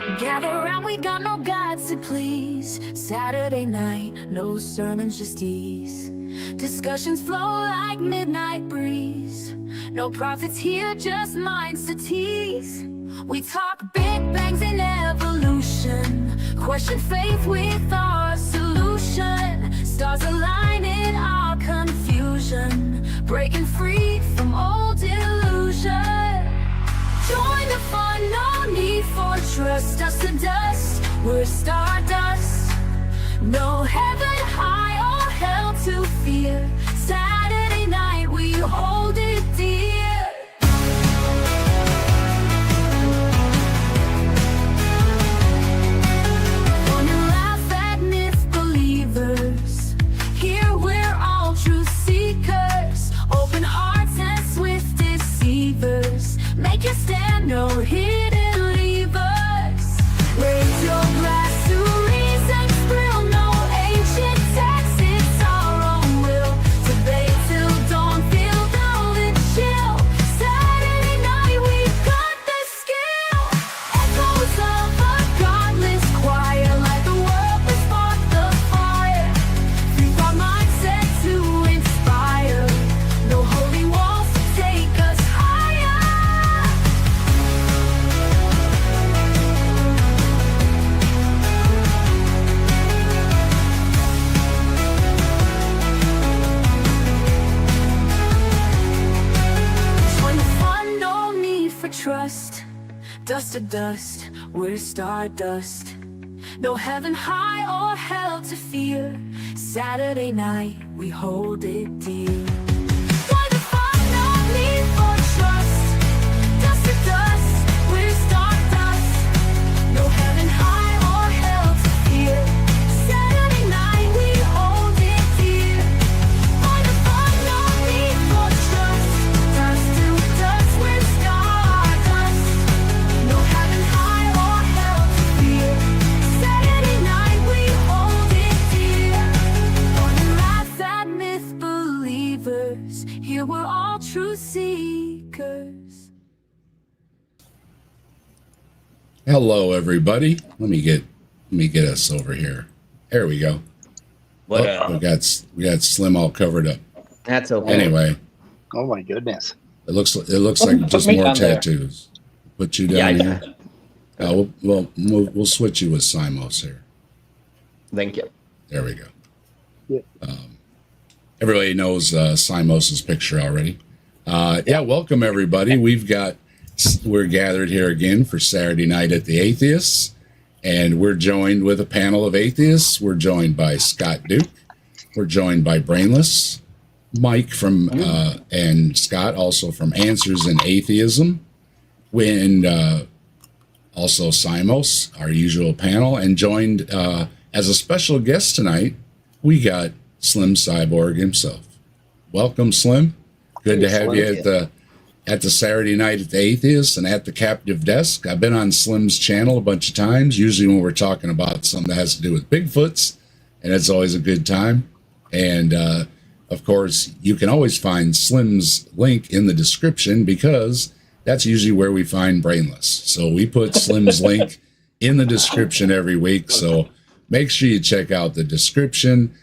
Gather round, we got no gods to please. Saturday night, no sermons, just ease. Discussions flow like midnight breeze. No prophets here, just minds to tease. We talk big bangs and evolution. Question faith with our solution. Stars align in our confusion. Breaking free from old illusion. Join the fun, no need for trust. Dust to dust, we're stardust. No heaven high or hell to fear. Saturday night, we hold it dear. Fun and laugh at myth believers. Here we're all truth seekers. Open hearts and swift deceivers. Make your stand, no hidden levers. Raise your glass to reason's thrill. No ancient text, it's our own will. Debate till dawn, feel golden chill. Saturday night, we've got the skill. Echoes of a godless choir. Like the world, we spark the fire. Through our mindset to inspire. No holy walls to take us higher. Join the fun, no need for trust. Dust to dust, we're stardust. No heaven high or hell to fear. Saturday night, we hold it dear. Join the fun, no need for trust. Dust to dust, we're stardust. No heaven high or hell to fear. Saturday night, we hold it dear. Join the fun, no need for trust. Dust to dust, we're stardust. No heaven high or hell to fear. Saturday night, we hold it dear. Fun and laugh at myth believers. Here we're all truth seekers. Hello, everybody. Let me get us over here. There we go. What we got Slim all covered up. That's okay. Anyway, Oh my goodness. it looks like just me more down there. tattoos. Put you down Yeah, here. We'll switch you with Simos here. Thank you. There we go. Yeah. Everybody knows Simos's picture already. Yeah, welcome everybody. We're gathered here again for Saturday night at the Atheists, and we're joined with a panel of atheists. We're joined by Scott Duke. We're joined by Brainless, Mike from and Scott also from Answers in Atheism, and also Simos, our usual panel, and joined as a special guest tonight, we got Slim Cyborg himself. Welcome, Slim. Good to have you at the Saturday night at the Atheist and at the Captive Desk. I've been on Slim's channel a bunch of times, usually when we're talking about something that has to do with Bigfoots, and it's always a good time. And of course, you can always find Slim's link in the description because that's usually where we find Brainless. So we put Slim's link in the description every week. So make sure you check out the description,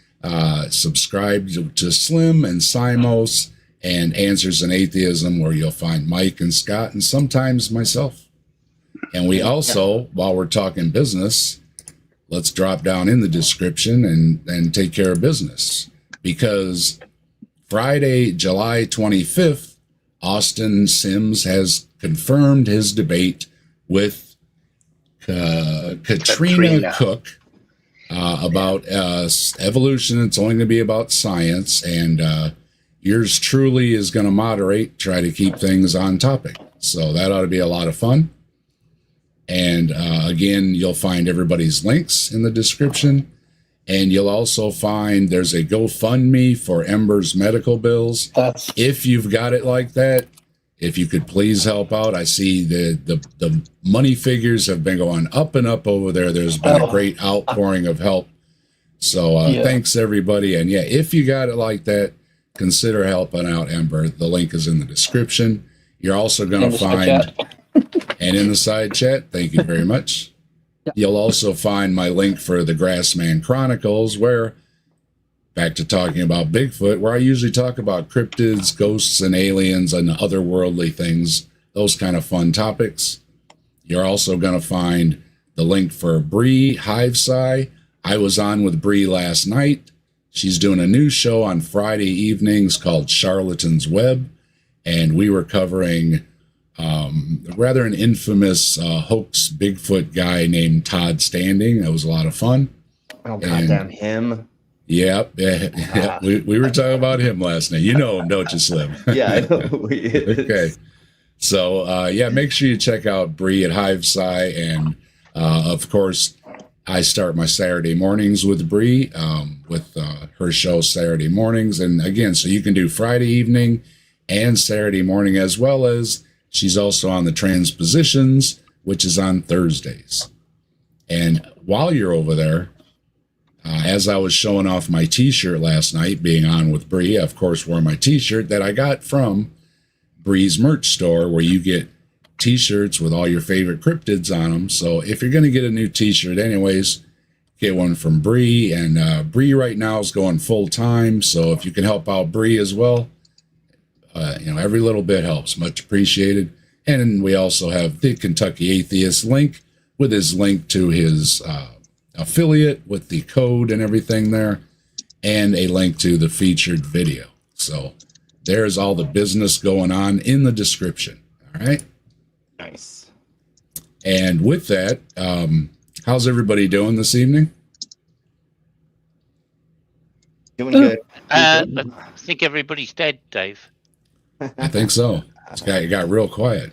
subscribe to Slim and Simos and Answers in Atheism, where you'll find Mike and Scott and sometimes myself. And we also, while we're talking business, let's drop down in the description and take care of business. Because Friday, July 25th, Austin Sims has confirmed his debate with Katrina Cook about evolution. It's only going to be about science, and yours truly is going to moderate, try to keep things on topic. So that ought to be a lot of fun. And again, you'll find everybody's links in the description. And you'll also find there's a GoFundMe for Ember's medical bills. If you've got it like that, if you could please help out. I see the money figures have been going up and up over there. There's been a great outpouring of help. So thanks, everybody. And yeah, if you got it like that, consider helping out Ember. The link is in the description. You're also going to find, and in the side chat, thank you very much. You'll also find my link for the Grassman Chronicles, where, back to talking about Bigfoot, where I usually talk about cryptids, ghosts, and aliens and otherworldly things, those kind of fun topics. You're also going to find the link for Bree, HiveSci. I was on with Bree last night. She's doing a new show on Friday evenings called Charlatan's Web, and we were covering rather an infamous hoax Bigfoot guy named Todd Standing. That was a lot of fun. Oh, goddamn him. Yep. Yeah, we were talking about him last night. You know him, don't you, Slim? Yeah, I know. Okay. So, make sure you check out Bree at HiveSci. And, of course, I start my Saturday mornings with Bree with her show Saturday mornings. And, again, so you can do Friday evening and Saturday morning, as well as she's also on the Transpositions, which is on Thursdays. And while you're over there, as I was showing off my T-shirt last night, being on with Bree, I, of course, wore my T-shirt that I got from Bree's merch store, where you get T-shirts with all your favorite cryptids on them. So if you're going to get a new T-shirt anyways, get one from Bree. And Bree right now is going full time. So if you can help out Bree as well, every little bit helps. Much appreciated. And we also have the Kentucky Atheist link with his link to his affiliate with the code and everything there, and a link to the featured video. So there's all the business going on in the description. All right. Nice. And with that, how's everybody doing this evening? Doing good. I think everybody's dead, Dave. I think so. It got real quiet.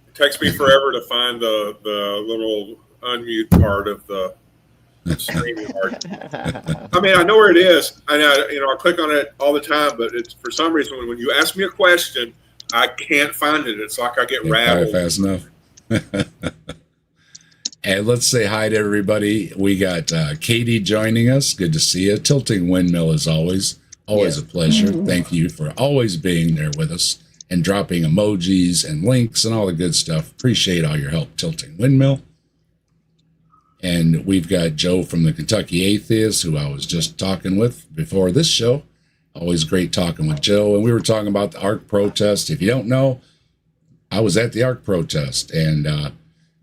It takes me forever to find the little unmute part of the streaming part. I mean, I know where it is. I click on it all the time, but it's for some reason when you ask me a question, I can't find it. It's like I get rattled fast enough. And let's say hi to everybody. We got Katie joining us. Good to see you. Tilting Windmill as always. Always a pleasure. Thank you for always being there with us and dropping emojis and links and all the good stuff. Appreciate all your help, Tilting Windmill. And we've got Joe from the Kentucky Atheist, who I was just talking with before this show. Always great talking with Joe. And we were talking about the ARC protest. If you don't know, I was at the ARC protest, and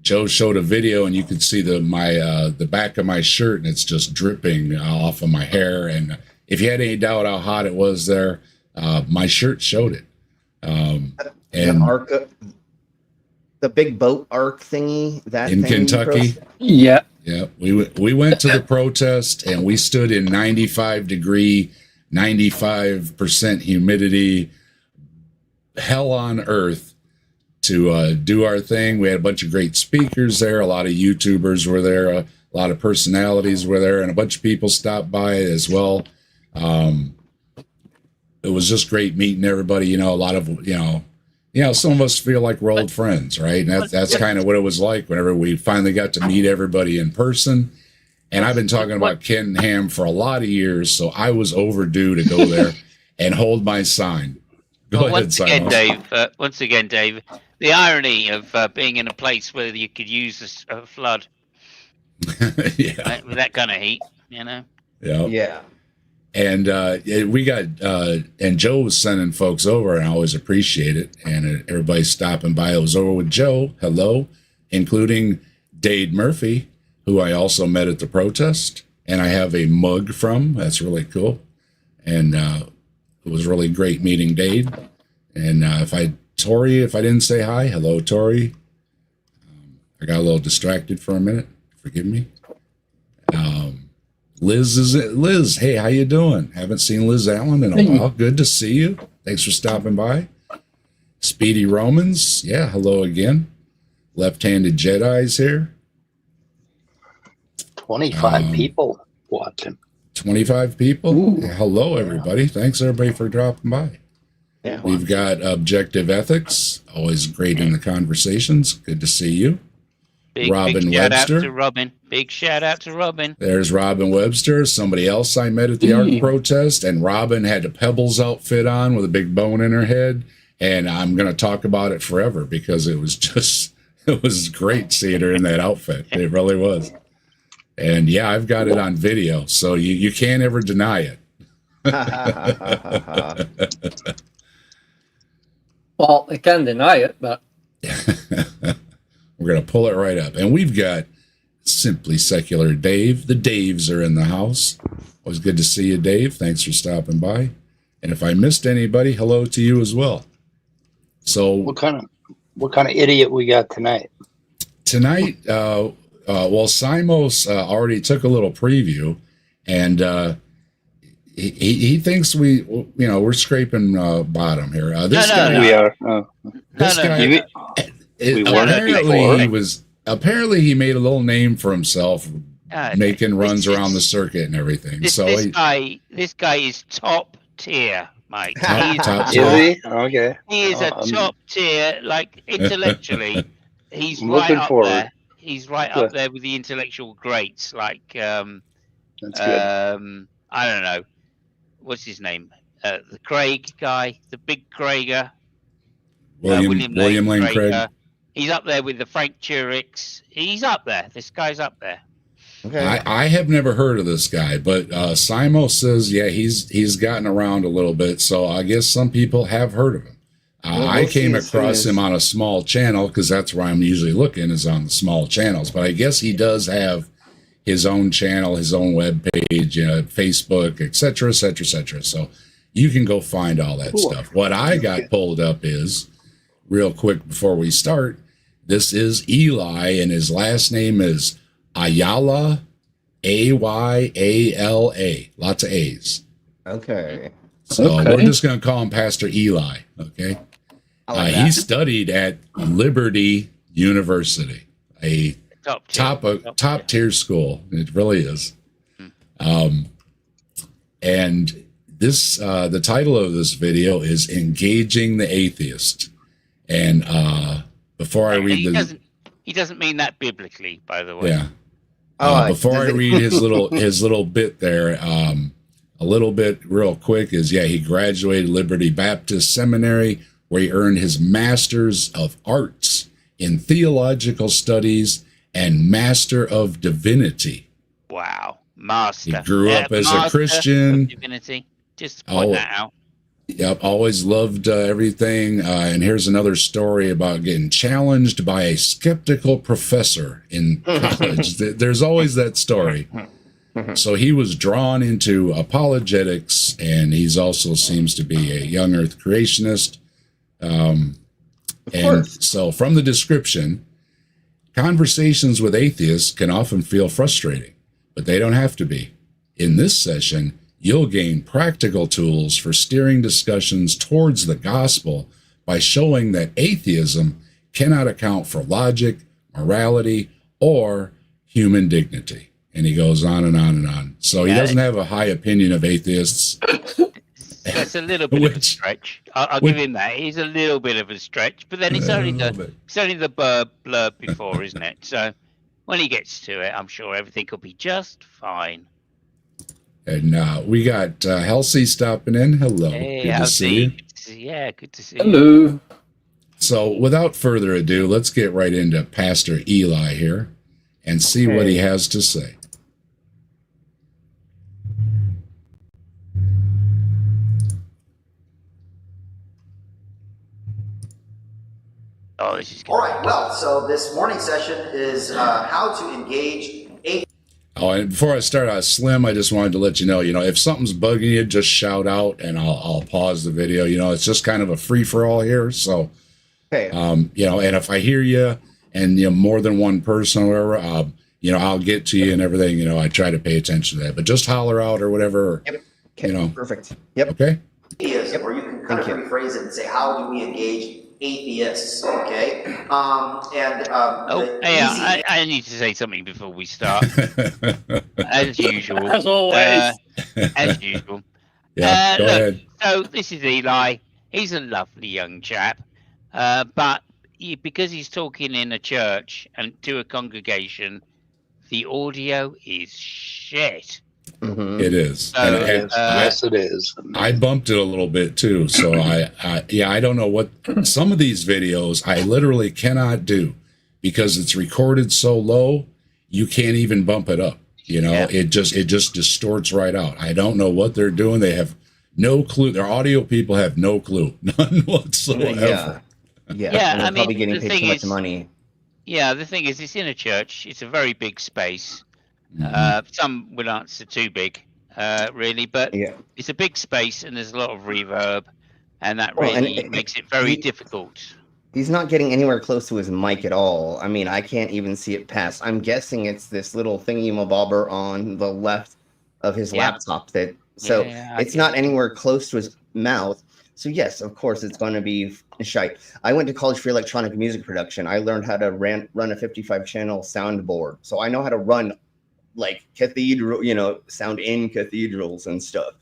Joe showed a video, and you could see the back of my shirt, and it's just dripping off of my hair. And if you had any doubt how hot it was there, my shirt showed it. And the big boat arc thingy that in Kentucky. Yeah. Yeah, we went to the protest, and we stood in 95-degree, 95% humidity, hell on earth to do our thing. We had a bunch of great speakers there. A lot of YouTubers were there. A lot of personalities were there, and a bunch of people stopped by as well. It was just great meeting everybody. A lot of, some of us feel like we're old friends, right? And that's kind of what it was like whenever we finally got to meet everybody in person. And I've been talking about Ken Ham for a lot of years, so I was overdue to go there and hold my sign. Go ahead, Once again, Simos. Dave, the irony of being in a place where you could use a flood Yeah. with that kind of heat, Yeah. And we got, and Joe was sending folks over, and I always appreciate it. And everybody stopping by. I was over with Joe, hello, including Dade Murphy, who I also met at the protest. And I have a mug from, that's really cool. And it was really great meeting Dade. And if I didn't say hi, hello, Tori. I got a little distracted for a minute. Forgive me. Liz, hey, how you doing? Haven't seen Liz Allen in a while. Good to see you. Thanks for stopping by. Speedy Romans, yeah, hello again. Left-handed Jedi's here. 25 people watching. 25 people. Yeah, hello, everybody. Thanks, everybody, for dropping by. Yeah. We've got Objective Ethics, always great in the conversations. Good to see you. Robin big shout Webster. out to Robin. Big shout out to Robin. There's Robin Webster, somebody else I met at the ARC protest, and Robin had a Pebbles outfit on with a big bone in her head, and I'm going to talk about it forever because it was it was great seeing her in that outfit. It really was. And yeah, I've got it on video, so you can't ever deny it. Well, they can deny it, but we're going to pull it right up. And we've got Simply Secular Dave. The Daves are in the house. Always good to see you, Dave. Thanks for stopping by. And if I missed anybody, hello to you as well. So what kind of idiot we got tonight? Tonight, well, Simos already took a little preview, and he thinks we're scraping bottom here. This guy, we are. This guy, we weren't apparently he made a little name for himself, making runs around the circuit and everything. This guy is top tier, Mike. Top tier. Is he? Okay. He is a top tier, like intellectually. He's looking right up forward. there. He's right up there with the intellectual greats, like that's good. I don't know, what's his name? The Craig guy, the big Craiger. William Lane Craig. He's up there with the Frank Turiks. He's up there. This guy's up there. Okay. I have never heard of this guy, but Simos says, yeah, he's gotten around a little bit, so I guess some people have heard of him. I came across him on a small channel because that's where I'm usually looking, is on the small channels. But I guess he does have his own channel, his own web page, Facebook, etc., etc., etc. So you can go find all that stuff. What I got pulled up is, real quick before we start, this is Eli, and his last name is Ayala, Ayala. Lots of A's. Okay. So we're just going to call him Pastor Eli, okay? He studied at Liberty University, a top tier school. It really is. And this the title of this video is Engaging the Atheist. And before I read he doesn't mean that biblically, by the way. Yeah. Before I read his little bit there, a little bit real quick is, he graduated Liberty Baptist Seminary, where he earned his Master's of Arts in Theological Studies and Master of Divinity. Wow. Master. He grew up as a Christian. Divinity. Just to point that out. Yep, always loved everything. And here's another story about getting challenged by a skeptical professor in college. There's always that story. So he was drawn into apologetics, and he's also seems to be a young earth creationist. And so from the description, conversations with atheists can often feel frustrating, but they don't have to be. In this session, you'll gain practical tools for steering discussions towards the gospel by showing that atheism cannot account for logic, morality, or human dignity. And he goes on and on and on. So he doesn't have a high opinion of atheists. That's a little bit of a stretch. I'll give him that. He's a little bit of a stretch, but then it's only the blurb before, isn't it? So when he gets to it, I'm sure everything will be just fine. And we got HiveSci stopping in. Hello. Hey, good to see you. Yeah, good to see you. hello. So without further ado, let's get right into Pastor Eli here and see what he has to say. Oh, this is good. All right, well, so this morning session is how to engage atheists. Oh, and before I start out, Slim, I just wanted to let you know, if something's bugging you, just shout out and I'll pause the video. It's just kind of a free-for-all here. So, and if I hear you and, more than one person or whatever, I'll get to you and everything. I try to pay attention to that. But just holler out or whatever. Yep. Okay. Perfect. Yep. Okay. Atheism, or you can kind of rephrase it and say, how do we engage atheists? Okay. I need to say something before we start. As usual. As always. As usual. Yeah, go ahead. So this is Eli. He's a lovely young chap. But because he's talking in a church and to a congregation, the audio is shit. Mm-hmm. It is. Yes, it is. I bumped it a little bit too. So I don't know what some of these videos I literally cannot do because it's recorded so low, you can't even bump it up. You know, it just distorts right out. I don't know what they're doing. They have no clue. Their audio people have no clue, none whatsoever. Yeah. I mean, probably getting the paid thing too much is, money. yeah, the thing is, it's in a church. It's a very big space. Some would answer too big, really, but it's a big space and there's a lot of reverb, and that really makes it very difficult. He's not getting anywhere close to his mic at all. I mean, I can't even see it past. I'm guessing it's this little thingy-mabobber on the left of his laptop. It's not anywhere close to his mouth. So yes, of course, it's going to be shite. I went to college for electronic music production. I learned how to run a 55-channel soundboard. So I know how to run like cathedral, sound in cathedrals and stuff.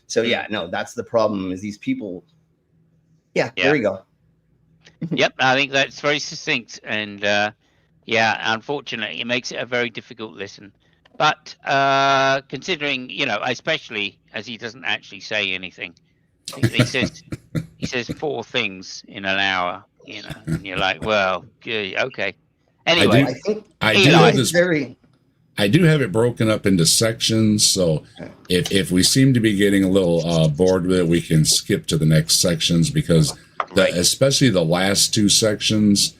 So yeah, no, that's the problem is these people. Yeah. There we go. Yep, I think that's very succinct, and unfortunately, it makes it a very difficult listen. But considering, especially as he doesn't actually say anything, he says 4 things in an hour, and you're like, well, good, okay. Anyway, I do have it broken up into sections, so if we seem to be getting a little bored with it, we can skip to the next sections because especially the last 2 sections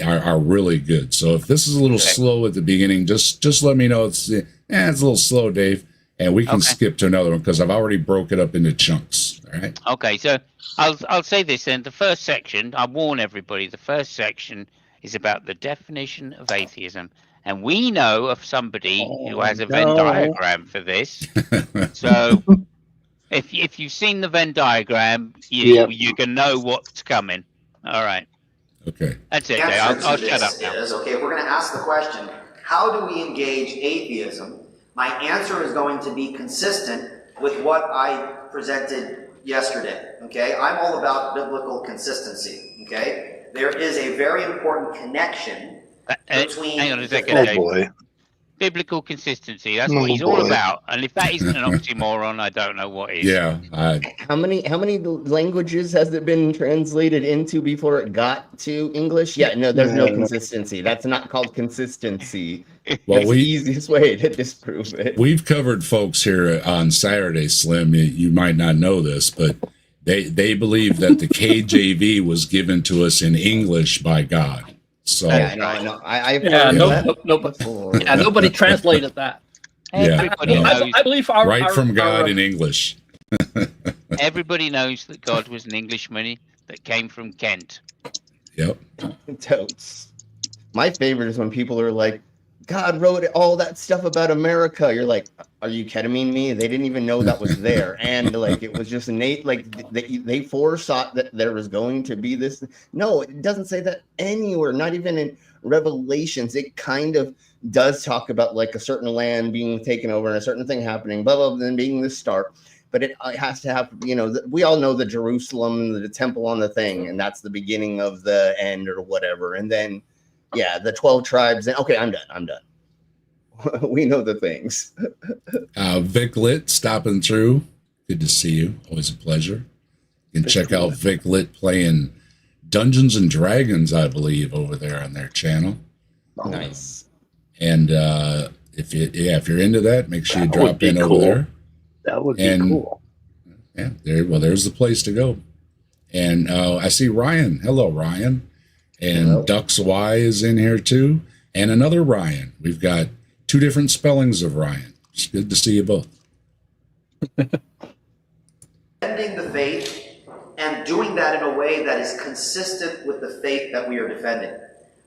are really good. So if this is a little slow at the beginning, just let me know. It's a little slow, Dave, and we can skip to another one because I've already broke it up into chunks. All right. Okay, so I'll say this then. The first section, I warn everybody, the first section is about the definition of atheism. And we know of somebody who has a Venn diagram for this. So if you've seen the Venn diagram, you can know what's coming. All right. Okay. That's it. I'll shut up now. Okay, if we're going to ask the question, how do we engage atheism? My answer is going to be consistent with what I presented yesterday. Okay, I'm all about biblical consistency. Okay, there is a very important connection between. Hang on a second, Dave. Biblical consistency. That's what he's all about. And if that isn't an oxymoron, I don't know what is. Yeah. How many languages has it been translated into before it got to English? Yeah, no, there's no consistency. That's not called consistency. Well, the easiest way to disprove it. We've covered folks here on Saturday, Slim. You might not know this, but they believe that the KJV was given to us in English by God. So nobody translated that. I believe from God in English. Everybody knows that God was an Englishman that came from Kent. Yep. Totes. My favorite is when people are like, God wrote all that stuff about America. You're like, are you kidding me? They didn't even know that was there. And like, it was just innate. Like they foresaw that there was going to be this. No, it doesn't say that anywhere, not even in Revelations. It kind of does talk about like a certain land being taken over and a certain thing happening, blah, blah, blah, then being the start. But it has to have, we all know the Jerusalem, the temple on the thing, and that's the beginning of the end or whatever. And then, the 12 tribes. And okay, I'm done. We know the things. Vic Lit stopping through. Good to see you. Always a pleasure. You can check out Vic Lit playing Dungeons and Dragons, I believe, over there on their channel. Nice. And if you're into that, make sure you drop in over there. That would be cool. Yeah, there's the place to go. And I see Ryan. Hello, Ryan. And Dux Y is in here too. And another Ryan. We've got 2 different spellings of Ryan. It's good to see you both. Defending the faith and doing that in a way that is consistent with the faith that we are defending.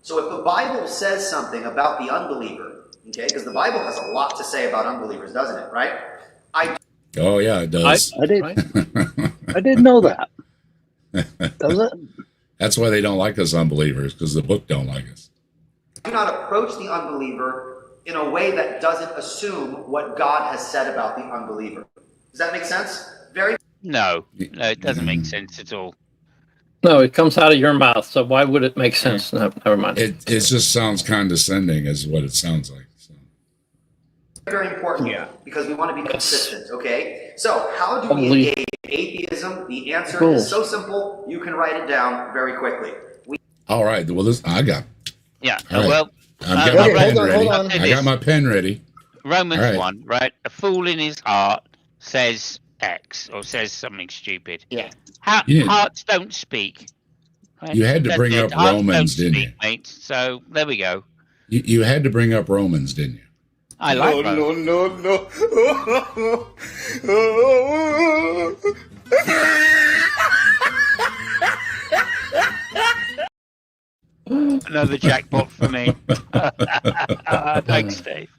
So if the Bible says something about the unbeliever, okay, because the Bible has a lot to say about unbelievers, doesn't it, right? Oh, yeah, it does. I didn't know that. Does it? That's why they don't like us unbelievers, because the book don't like us. Do not approach the unbeliever in a way that doesn't assume what God has said about the unbeliever. Does that make sense? No, it doesn't make sense at all. No, it comes out of your mouth, so why would it make sense? No, never mind. It just sounds condescending is what it sounds like. So. Very important, because we want to be consistent, okay? So how do we engage atheism? The answer is so simple, you can write it down very quickly. All right, well, Yeah. All right. Well, I've got my Okay, pen hold ready. on. I got my pen ready. Romans All right. 1, right? A fool in his heart says X or says something stupid. Yeah. You did. Hearts don't speak. Right? You had to That's bring it. up Hearts Romans, don't didn't speak, you? mate. So there we go. You had to bring up Romans, didn't you? I like Romans. No. Another jackpot for me. Thanks, Dave.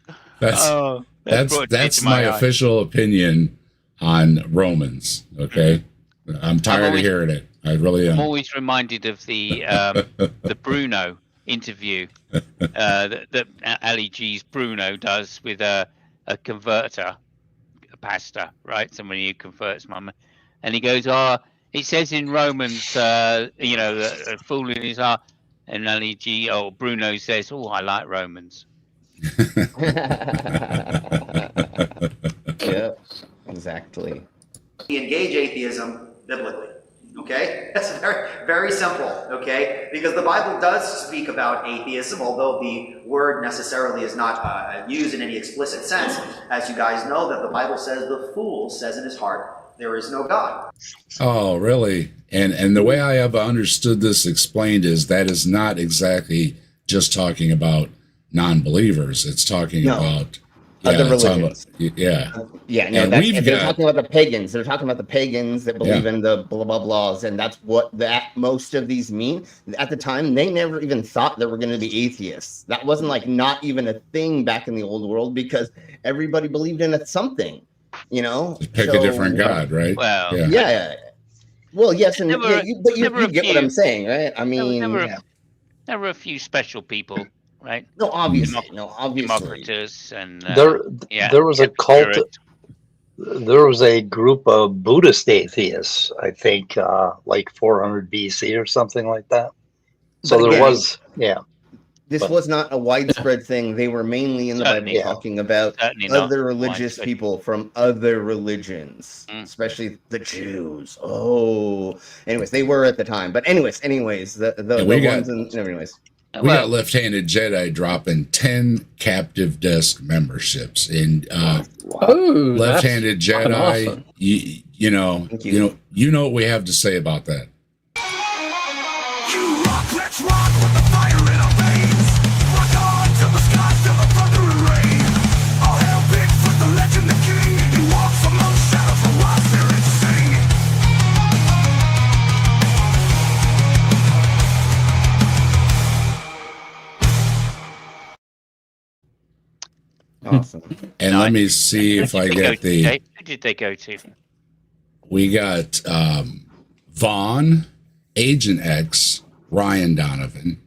That's my official opinion on Romans. Okay, I'm tired of hearing it. I really am. I'm always reminded of the Bruno interview that Ali G's Bruno does with a converter, a pastor, right? Somebody who converts mum, and he goes, "Oh, it says in Romans, a fool in his heart," and Ali G or Bruno says, "Oh, I like Romans." Yeah, exactly. We engage atheism biblically. Okay, that's very, very simple. Okay, because the Bible does speak about atheism, although the word necessarily is not used in any explicit sense. As you guys know, that the Bible says the fool says in his heart, "There is no God." Oh, really? And the way I have understood this explained is that is not exactly just talking about non-believers. It's talking about other religions. Yeah. No, they're talking about the pagans. They're talking about the pagans that believe in the blah, blah, blahs, and that's what most of these mean. At the time, they never even thought there were going to be atheists. That wasn't not even a thing back in the old world because everybody believed in something, Just pick a different god, right? Well, yeah. Well, yes, and but you get what I'm saying, right? I mean, there were a few special people. Right? No, obviously. Democritus and there was a cult. There was a group of Buddhist atheists, I think, like 400 BC or something like that. So but there again, was, This was not a widespread thing. They were mainly in the Bible talking about other religious people from other religions, especially the Jews. Oh, anyways, they were at the time. But anyways, we got Left-Handed Jedi dropping 10 captive desk memberships in Left-Handed Jedi. Awesome. You know what we have to say about that. You rock, let's rock with the fire in our veins. Rock on till the skies fill the thunder and rain. All hail Bigfoot, the legend, the king. He walks among shadows, the wild spirits sing. Awesome. And let me see if I get the. Who did they go to? We got Vaughn, Agent X, Ryan Donovan,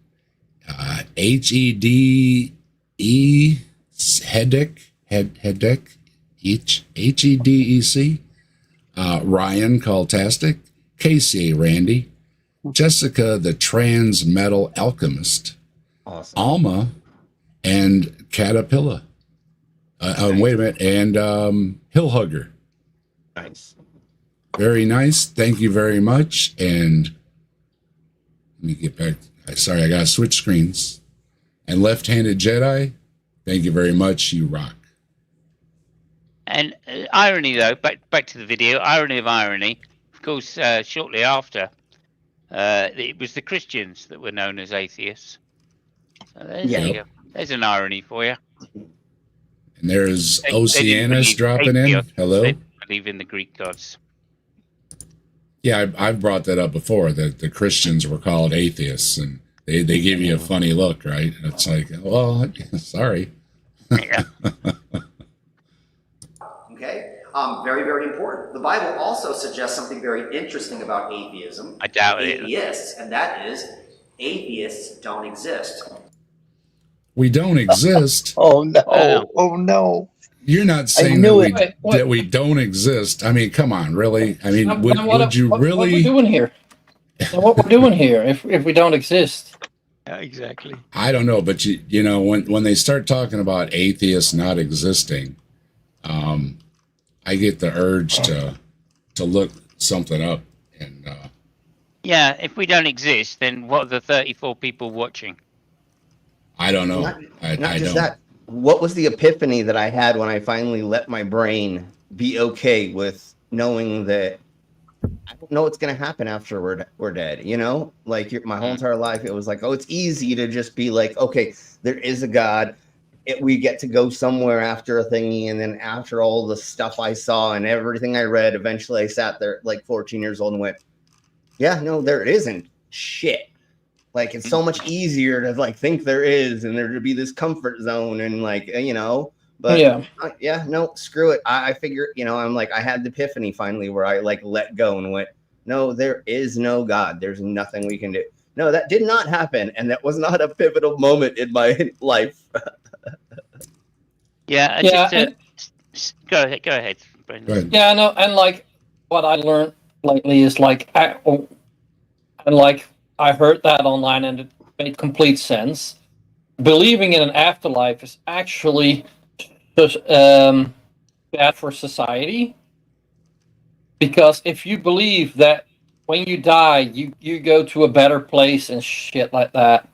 HEDE, Hedek, HEDEC, Ryan Cultastic, Casey Randy, Jessica the Trans Metal Alchemist, awesome. Alma, and Caterpillar. Wait a minute, and Hill Hugger. Nice. Very nice. Thank you very much. And let me get back. Sorry, I got to switch screens. And Left-Handed Jedi, thank you very much. You rock. And irony, though, back to the video, irony of irony, of course, shortly after, it was the Christians that were known as atheists. So there you go. There's an irony for you. And there's Oceanus dropping in. Hello. They believe in the Greek gods. Yeah, I've brought that up before, that the Christians were called atheists, and they give you a funny look, right? It's like, well, sorry. Yeah. Okay, very, very important. The Bible also suggests something very interesting about atheism. I doubt it. Atheists, and that is, atheists don't exist. We don't exist. Oh no! Oh no! You're not saying that we don't exist. I mean, come on, really? I mean, would you really? What are we doing here? What we're doing here if we don't exist? Yeah, exactly. I don't know, but you know when they start talking about atheists not existing, I get the urge to look something up. And yeah, if we don't exist, then what are the 34 people watching? I don't know. Not, I not just don't. that. What was the epiphany that I had when I finally let my brain be okay with knowing that I don't know what's going to happen after we're dead, you know? Like my whole entire life, it was like, oh, it's easy to just be like, okay, there is a God. We get to go somewhere after a thingy. And then after all the stuff I saw and everything I read, eventually I sat there like 14 years old and went, yeah, no, there isn't shit. Like, it's so much easier to like think there is, and there to be this comfort zone and like, you know, but yeah, no, screw it. I figure, you know, I'm like, I had the epiphany finally where I like let go and went, no, there is no God. There's nothing we can do. No, that did not happen. And that was not a pivotal moment in my life. Yeah. Go ahead, Brendan. Go ahead. Yeah, no, and like what I learned lately is like, I heard that online and it made complete sense. Believing in an afterlife is actually just bad for society, because if you believe that when you die you go to a better place and shit like that,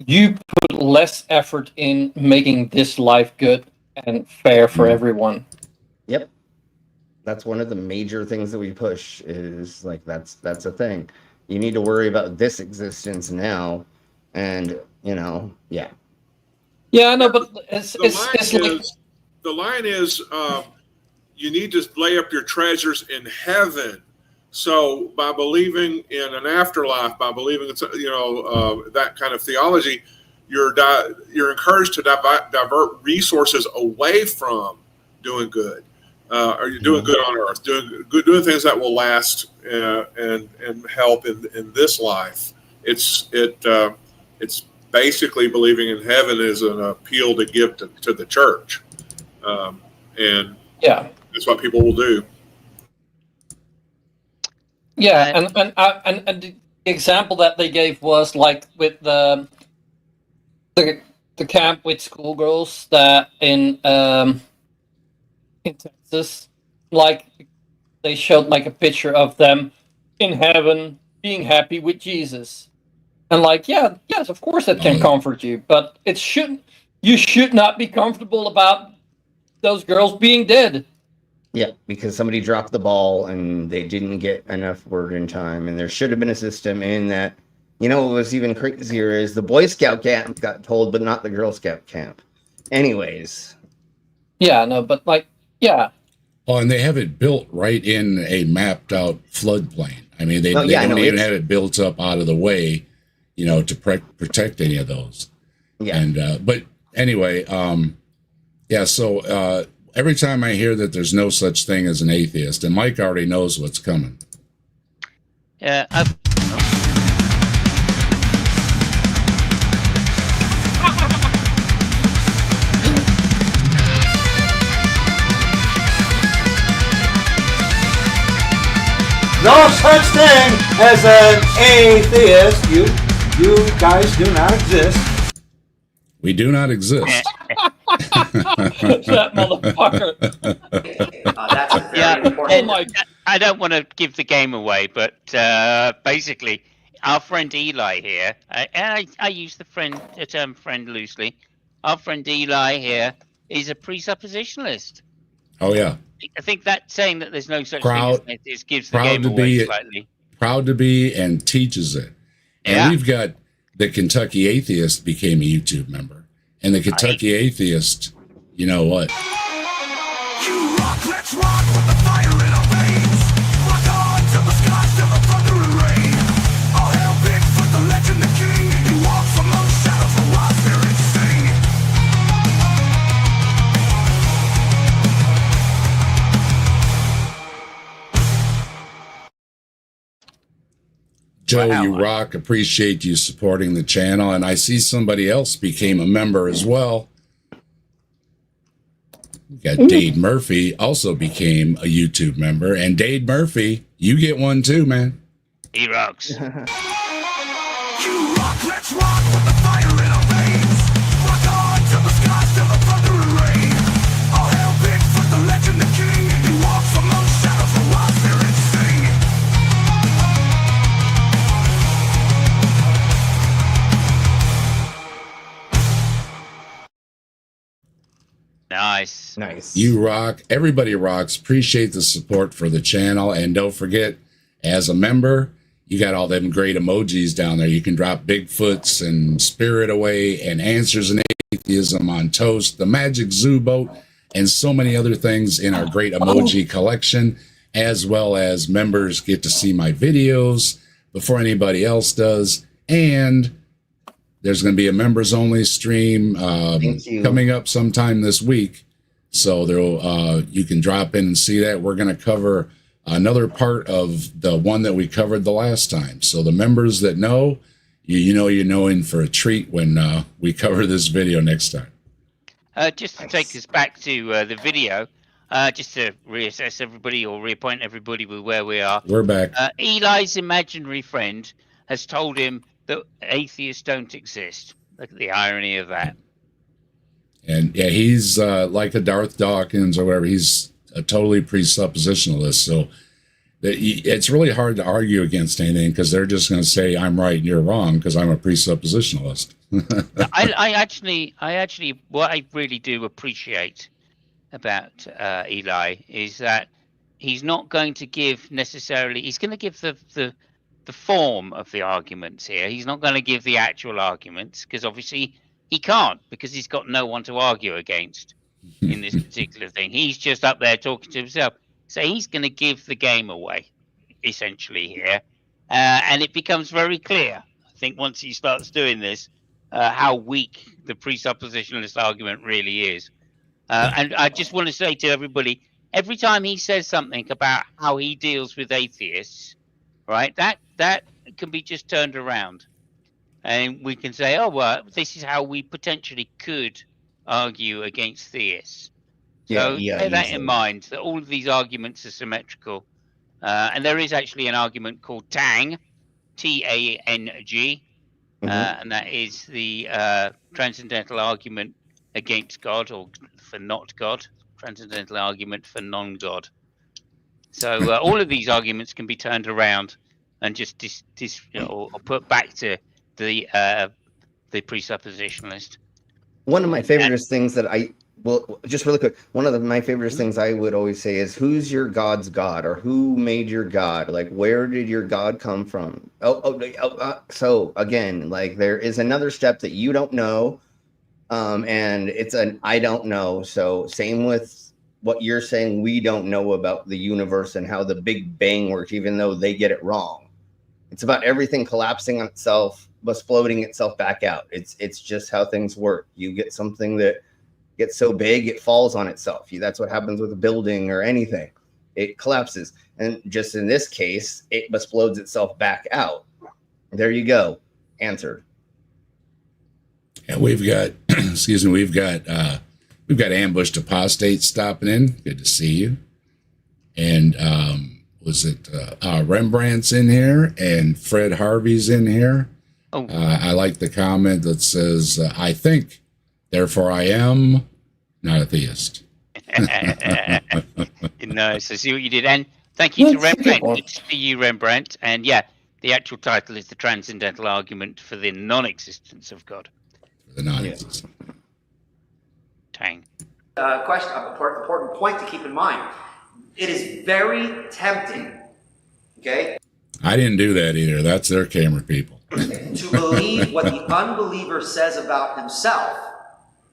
you put less effort in making this life good and fair for everyone. Yep. That's one of the major things that we push is like, that's a thing. You need to worry about this existence now. And, you know, yeah. Yeah, no, but it's like... The line is, you need to lay up your treasures in heaven. So by believing in an afterlife, by believing it's, you know, that kind of theology, you're encouraged to divert resources away from doing good. Or you're doing good on earth, doing things that will last and help in this life. It's basically believing in heaven is an appeal to give to the church, and yeah, that's what people will do. Yeah, and the example that they gave was like with the camp with schoolgirls that in Texas, like they showed like a picture of them in heaven being happy with Jesus, and like, yeah, yes, of course that can comfort you, but you should not be comfortable about those girls being dead. Yeah, because somebody dropped the ball and they didn't get enough word in time, and there should have been a system in that. You know what was even crazier is the Boy Scout camp got told, but not the Girl Scout camp. Anyways. Yeah, no, but like, yeah. Oh, and they have it built right in a mapped out floodplain. I mean, they don't even have it built up out of the way, you know, to protect any of those. Yeah. And but anyway, yeah. So every time I hear that there's no such thing as an atheist, and Mike already knows what's coming. Yeah. No such thing as an atheist. You guys do not exist. We do not exist. That motherfucker. That's a very important. I don't want to give the game away, but basically, our friend Eli here, and I use the term friend loosely. Our friend Eli here is a presuppositionalist. Oh yeah. I think that saying that there's no such thing as an atheist gives the game away slightly. Proud to be and teaches it. And we've got the Kentucky Atheist became a YouTube member. And the Kentucky Atheist, you know what? You rock, let's rock with the fire in our veins. Rock on till the skies, till the thunder and rain. All hail Bigfoot, the legend, the king. He walks among shadows, the wild spirits sing. Joe, you rock. Appreciate you supporting the channel. And I see somebody else became a member as well. We got Dade Murphy also became a YouTube member. And Dade Murphy, you get one too, man. He rocks. You rock, let's rock with the fire in our veins. Rock on till the skies, till the thunder and rain. All hail Bigfoot, the legend, the king. He walks among shadows, the wild spirits sing. Nice. You rock. Everybody rocks. Appreciate the support for the channel. And don't forget, as a member, you got all them great emojis down there. You can drop Bigfoots and Spirit Away and Answers in Atheism on Toast, the Magic Zoo Boat, and so many other things in our great emoji collection, as well as members get to see my videos before anybody else does. And there's going to be a members only stream coming up sometime this week. So you can drop in and see that. We're going to cover another part of the one that we covered the last time. So the members that know, you're in for a treat when we cover this video next time. Just to take us back to the video, just to reassess everybody or reappoint everybody with where we are. We're back. Eli's imaginary friend has told him that atheists don't exist. Look at the irony of that. And yeah, he's like a Darth Dawkins or whatever. He's a totally presuppositionalist. So it's really hard to argue against anything because they're just going to say I'm right and you're wrong because I'm a presuppositionalist. I actually, what I really do appreciate about Eli is that he's not going to give necessarily. He's going to give the form of the arguments here. He's not going to give the actual arguments because obviously he can't because he's got no one to argue against in this particular thing. He's just up there talking to himself. So he's going to give the game away, essentially here. And it becomes very clear, I think, once he starts doing this, how weak the presuppositionalist argument really is. And I just want to say to everybody, every time he says something about how he deals with atheists, right, that can be just turned around. And we can say, oh, well, this is how we potentially could argue against theists. So bear that in mind, that all of these arguments are symmetrical. And there is actually an argument called TANG, T-A-N-G, and that is the transcendental argument against God or for not God, transcendental argument for non-God. So all of these arguments can be turned around and just or put back to the presuppositionalist. One of my favorite things that just really quick, one of my favorite things I would always say is, who's your God's God, or who made your God? Like, where did your God come from? So again, like, there is another step that you don't know, and it's an I don't know. So same with what you're saying, we don't know about the universe and how the Big Bang works, even though they get it wrong. It's about everything collapsing on itself, exploding itself back out. It's just how things work. You get something that gets so big it falls on itself. That's what happens with a building or anything. It collapses, and just in this case, it explodes itself back out. There you go. Answered. And we've got we've got Ambushed Apostate stopping in. Good to see you. And was it Rembrandt's in here and Fred Harvey's in here. I like the comment that says, I think, therefore I am not a theist. Nice. I see what you did. And thank you to Rembrandt. Good to see you, Rembrandt. And yeah, the actual title is The Transcendental Argument for the Non-Existence of God. For the non-existence. Tang. Question, important point to keep in mind. It is very tempting, okay? I didn't do that either. That's their camera people. To believe what the unbeliever says about himself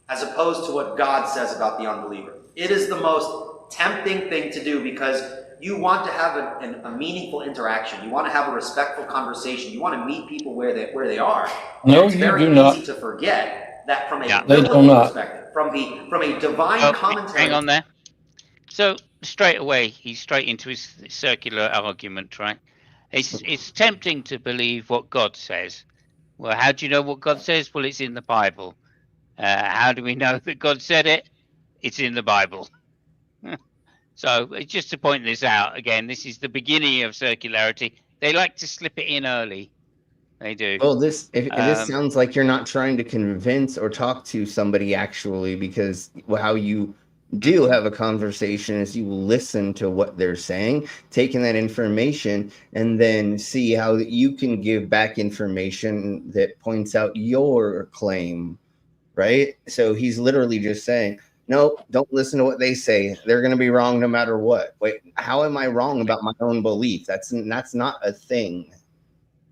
as opposed to what God says about the unbeliever. It is the most tempting thing to do because you want to have a meaningful interaction. You want to have a respectful conversation. You want to meet people where they are. No, it's you very do easy not. to forget that from a They do biblical not. perspective, from a divine commentary. Hang on there. So straight away, he's straight into his circular argument, right? It's tempting to believe what God says. Well, how do you know what God says? Well, it's in the Bible. How do we know that God said it? It's in the Bible. So just to point this out, again, this is the beginning of circularity. They like to slip it in early. They do. Well, this sounds like you're not trying to convince or talk to somebody actually, because how you do have a conversation is you listen to what they're saying, taking that information, and then see how you can give back information that points out your claim, right? So he's literally just saying, nope, don't listen to what they say. They're going to be wrong no matter what. Wait, how am I wrong about my own belief? That's not a thing.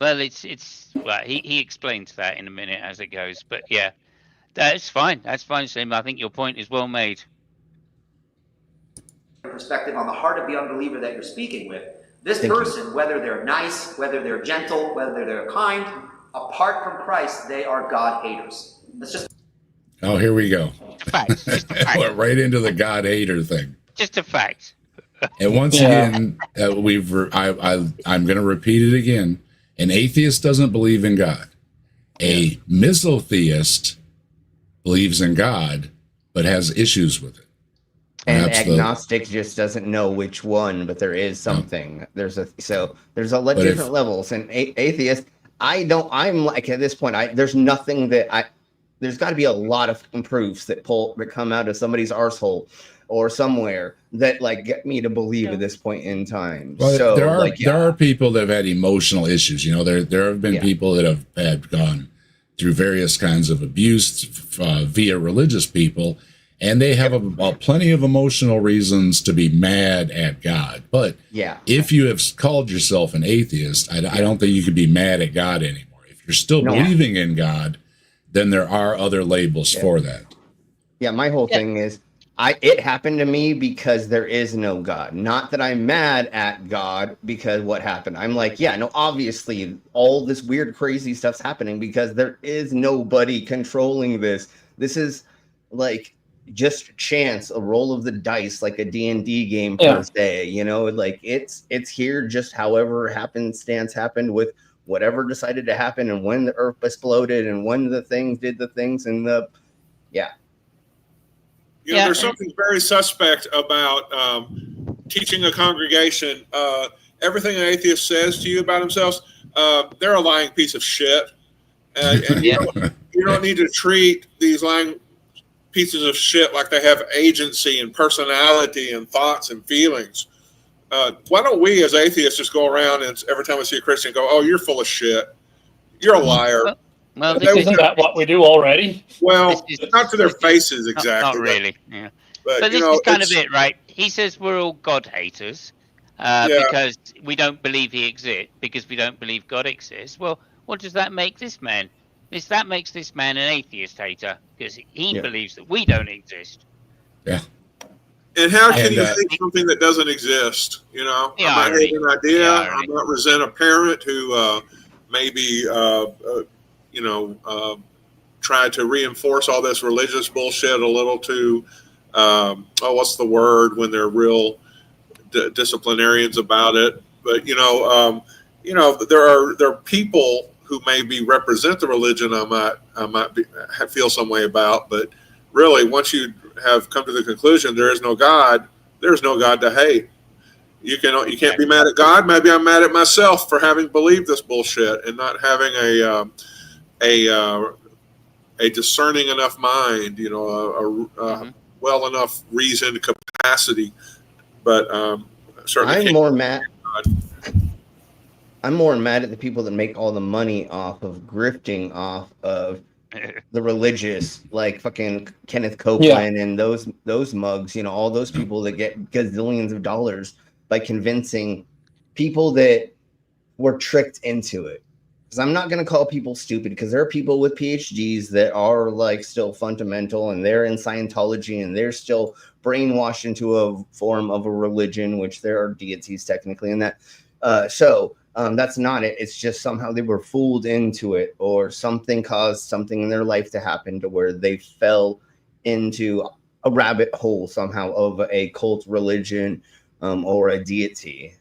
Well, well, he explains that in a minute as it goes, but yeah, that's fine. That's fine, Sim. I think your point is well made. Perspective on the heart of the unbeliever that you're speaking with. This Thank person, whether they're nice, whether they're gentle, whether they're kind, apart from Christ, they are God haters. That's just. Oh, here we go. Facts. Just a fact. Went right into the God hater thing. Just a fact. And once again, I'm going to repeat it again. An atheist doesn't believe in God. A misotheist believes in God, but has issues with it. And agnostic just doesn't know which one, but there is something. There's different levels. And atheist, I'm like at this point, there's nothing that there's got to be a lot of proofs that come out of somebody's arsehole or somewhere that like get me to believe at this point in time. Well, so there are people that have had emotional issues. You know, there have been people that have gone through various kinds of abuse via religious people, and they have plenty of emotional reasons to be mad at God. But if you have called yourself an atheist, I don't think you could be mad at God anymore. If you're still believing in God, then there are other labels for that. Yeah, my whole thing is, it happened to me because there is no God. Not that I'm mad at God because what happened. I'm like, obviously all this weird, crazy stuff's happening because there is nobody controlling this. This is like just chance, a roll of the dice, like a D&D game per se. You know, like it's here just however happenstance happened with whatever decided to happen and when the earth exploded and when the things did the things and You know, there's something very suspect about teaching a congregation. Everything an atheist says to you about themselves, they're a lying piece of shit. And you don't need to treat these lying pieces of shit like they have agency and personality and thoughts and feelings. Why don't we as atheists just go around and every time we see a Christian go, oh, you're full of shit. You're a liar. Well, isn't that what we do already? Well, not to their faces exactly. Not really. Yeah. But this is kind of it, right? He says we're all God haters because we don't believe he exists, because we don't believe God exists. Well, what does that make this man? That makes this man an atheist hater because he believes that we don't exist. Yeah. And how can you think something that doesn't exist? You know, I might hate an idea. I might resent a parent who maybe try to reinforce all this religious bullshit a little too. What's the word when they're real disciplinarians about it? But there are people who maybe represent the religion I might feel some way about, but really, once you have come to the conclusion there is no God, there's no God to hate. You can't be mad at God. Maybe I'm mad at myself for having believed this bullshit and not having a discerning enough mind, a well enough reasoned capacity. But certainly, I'm more mad at the people that make all the money off of grifting off of the religious, like fucking Kenneth Copeland and those mugs, all those people that get gazillions of dollars by convincing people that were tricked into it. Because I'm not going to call people stupid, because there are people with PhDs that are like still fundamental and they're in Scientology and they're still brainwashed into a form of a religion, which there are deities technically in that. That's not it. It's just somehow they were fooled into it, or something caused something in their life to happen to where they fell into a rabbit hole somehow of a cult religion or a deity.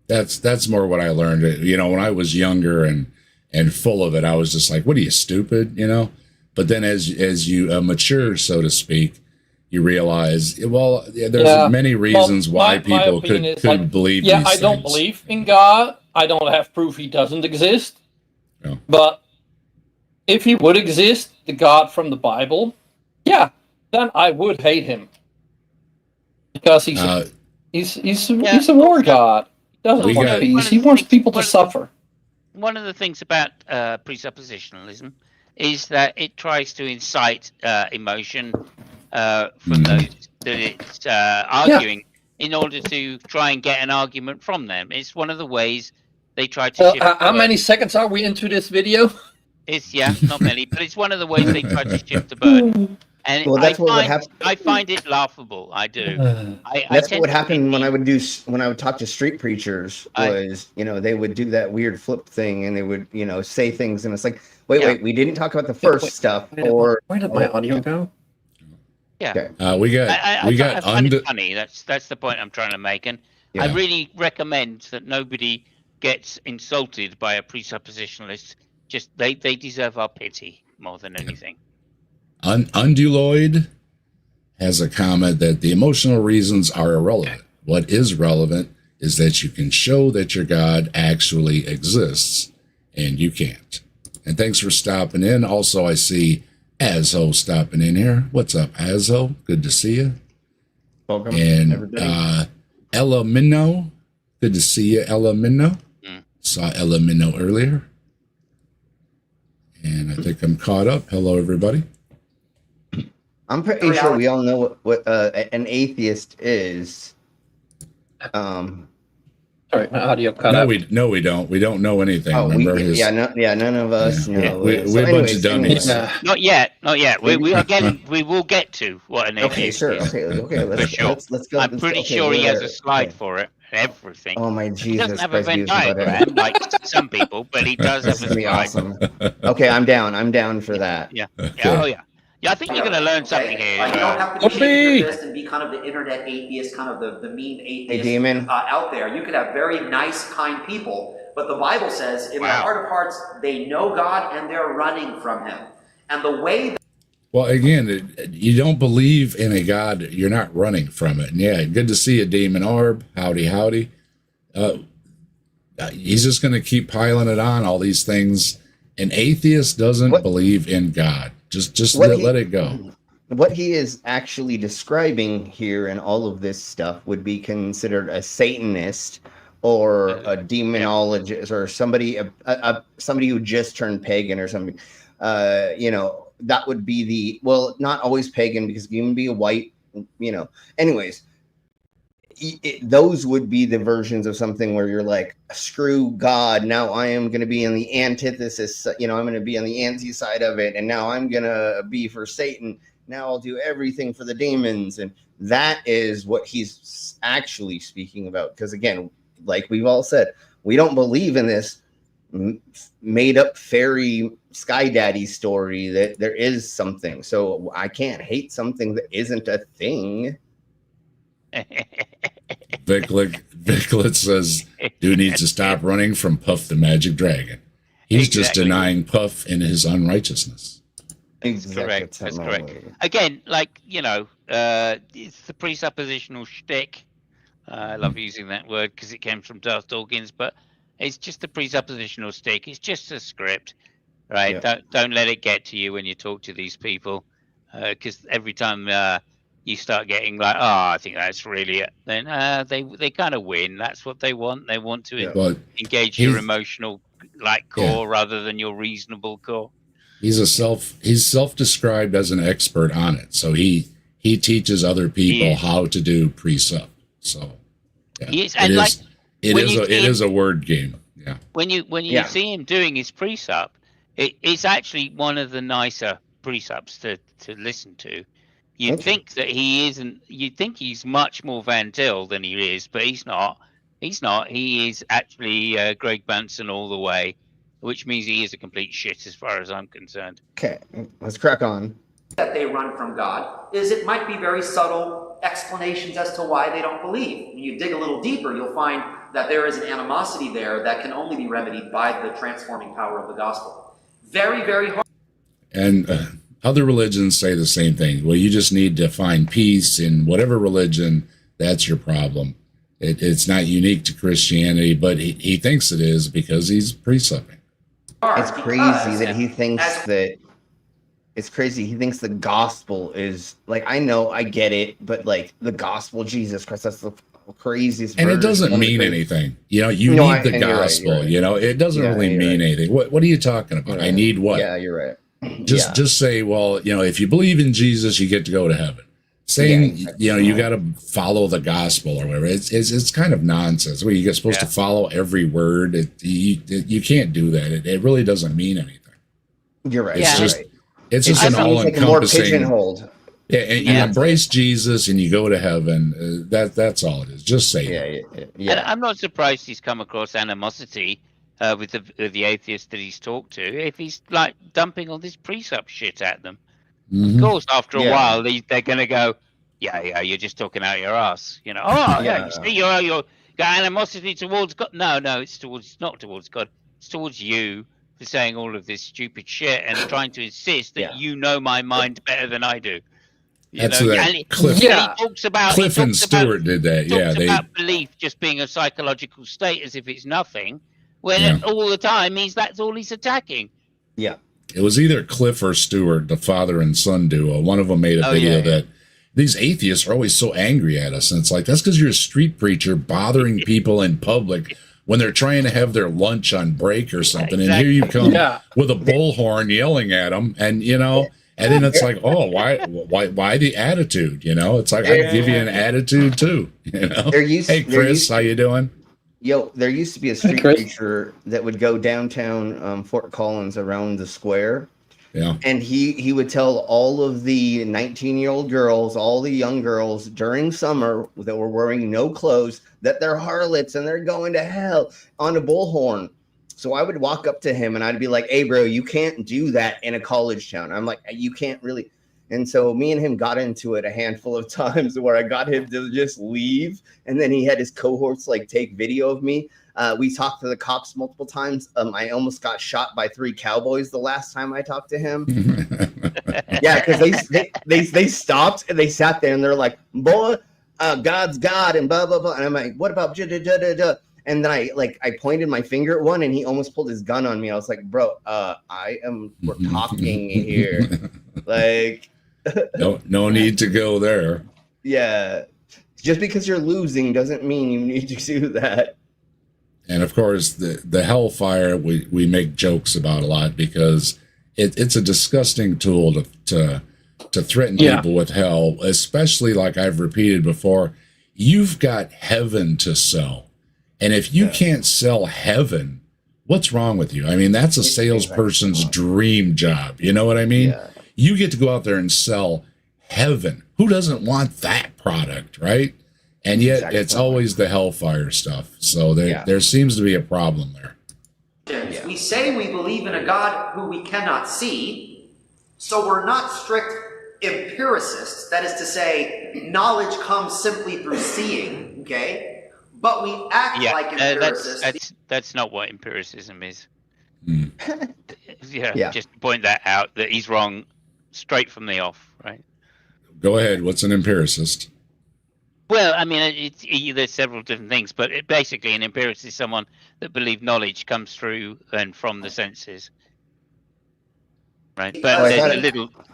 That's more what I learned. When I was younger and full of it, I was just like, "What are you, stupid?" But then as you mature, so to speak, you realize, there's many reasons why people could believe these things. I don't believe in God. I don't have proof he doesn't exist. No. But if he would exist, the God from the Bible, then I would hate him, because he's a war god. He doesn't want peace. He wants people to suffer. One of the things about presuppositionalism is that it tries to incite emotion from those that it's arguing in order to try and get an argument from them. It's one of the ways they try to shift. How many seconds are we into this video? It's not many, but it's one of the ways they try to shift the burden. And Well, that's what would happen. I find it laughable. I do. That's what would happen when I would talk to street preachers. They would do that weird flip thing, and they would say things, and it's like, wait, we didn't talk about the first stuff. Where did my audio go? Yeah, okay. We got I find it funny. That's the point I'm trying to make, and I really recommend that nobody gets insulted by a presuppositionalist. Just they deserve our pity more than anything. Unduloid has a comment that the emotional reasons are irrelevant. What is relevant is that you can show that your God actually exists, and you can't. And thanks for stopping in. Also, I see Azho stopping in here. What's up, Azho? Good to see you. Welcome, and everybody. Ella Minnow. Good to see you, Ella Minnow. Saw Ella Minnow earlier. And I think I'm caught up. Hello, everybody. I'm pretty sure we all know what an atheist is. Sorry, my audio cut out. No, we don't. We don't know anything. Oh, none of us know. We're a bunch of dummies. Not yet. We will get to what an atheist is. Okay. Let's go. I'm pretty sure he has a slide for it. Everything. Oh my Jesus! He doesn't have a Venn diagram like some people, but he does have a slide. Awesome. Okay, I'm down for that. Yeah. Oh yeah. Yeah, I think you're going to learn something here. You don't have to be shaking your fist and be kind of the internet atheist, kind of the mean atheist out there. You could have very nice, kind people, but the Bible says in their heart of hearts, they know God and they're running from Him. And the way well, again, you don't believe in a God, you're not running from it. And yeah, good to see you, Damon Orb. Howdy. He's just going to keep piling it on, all these things. An atheist doesn't believe in God. Just let it go. What he is actually describing here and all of this stuff would be considered a Satanist or a demonologist or somebody who just turned pagan or something. That would be not always pagan, because you can be a white, anyways. Those would be the versions of something where you're like, screw God, now I am going to be in the antithesis, I'm going to be on the anti side of it, and now I'm going to be for Satan, now I'll do everything for the demons. And that is what he's actually speaking about, because again, like we've all said, we don't believe in this made up fairy sky daddy story that there is something, so I can't hate something that isn't a thing. Viclet says, dude needs to stop running from Puff the Magic Dragon. He's just denying Puff in his unrighteousness. Correct. That's correct. Again, it's the presuppositional shtick. I love using that word because it came from Darth Dawkins, but it's just a presuppositional stick. It's just a script, right? Yeah. Don't let it get to you when you talk to these people, because every time you start getting like, I think that's really it, then they kind of win. That's what they want. They want to engage your emotional core rather than your reasonable core. He's self-described as an expert on it, so he teaches other people how to do presup. So it is a word game. Yeah. When you see him doing his presup, it's actually one of the nicer presups to listen to. You'd think that he isn't. You'd think he's much more Van Til than he is, but he's not. He is actually Greg Benson all the way, which means he is a complete shit as far as I'm concerned. Okay, let's crack on. That they run from God is it might be very subtle explanations as to why they don't believe. When you dig a little deeper, you'll find that there is an animosity there that can only be remedied by the transforming power of the gospel. Very, very hard. And other religions say the same thing. Well, you just need to find peace in whatever religion. That's your problem. It's not unique to Christianity, but he thinks it is because he's presupping. It's crazy that he thinks that. It's crazy. He thinks the gospel is like, I know, I get it, but like the gospel, Jesus Christ, that's the craziest. And it doesn't mean anything. You need the gospel. Right. It doesn't really mean anything. What are you talking about? I need what? Yeah, you're right. Just say, well, if you believe in Jesus, you get to go to heaven. Saying, you got to follow the gospel or whatever. It's kind of nonsense. Where you're supposed to follow every word. You can't do that. It really doesn't mean anything. You're right. It's just an all-encompassing. Pigeonholed. Yeah, and you embrace Jesus and you go to heaven. That's all it is. Just say And I'm not surprised he's come across animosity with the atheists that he's talked to. If he's like dumping all this precept shit at them, of course, after a while they're going to go, yeah, you're just talking out your ass. You see, you're got animosity towards God. No, it's not towards God. It's towards you for saying all of this stupid shit and trying to insist that you know my mind better than I do. Cliff and Stewart did that. They talks about belief just being a psychological state as if it's nothing, when all the time that's all he's attacking. Yeah. It was either Cliff or Stewart, the father and son duo. One of them made a video that these atheists are always so angry at us. And it's like, that's because you're a street preacher bothering people in public when they're trying to have their lunch on break or something. And here you come with a bullhorn yelling at them. And, and then it's like, oh, why the attitude? It's like, I'd give you an attitude too. Hey, Chris, how you doing? Yo, there used to be a street preacher that would go downtown Fort Collins around the square. Yeah. And he would tell all of the 19-year-old girls, all the young girls during summer that were wearing no clothes, that they're harlots and they're going to hell on a bullhorn. So I would walk up to him and I'd be like, hey, bro, you can't do that in a college town. I'm like, you can't really. And so me and him got into it a handful of times where I got him to just leave. And then he had his cohorts take video of me. We talked to the cops multiple times. I almost got shot by 3 cowboys the last time I talked to him. Because they stopped and they sat there and they're like, boy, God's God and blah, blah, blah. And I'm like, what about da-da-da-da-da? And then I pointed my finger at one and he almost pulled his gun on me. I was like, bro, we're talking here. No need to go there. Yeah. Just because you're losing doesn't mean you need to do that. And of course, the hellfire we make jokes about a lot because it's a disgusting tool to threaten people with hell, especially like I've repeated before. You've got heaven to sell. And if you can't sell heaven, what's wrong with you? I mean, that's a salesperson's dream job. You know what I mean? Yeah. You get to go out there and sell heaven. Who doesn't want that product, right? And yet it's always the hellfire stuff. So there seems to be a problem there. We say we believe in a God who we cannot see, so we're not strict empiricists. That is to say, knowledge comes simply through seeing, okay? But we act like empiricists. That's not what empiricism is. Mm. Just to point that out, that he's wrong straight from the off, right? Go ahead. What's an empiricist? Well, I mean, there's several different things, but basically an empiricist is someone that believes knowledge comes through and from the senses, right? But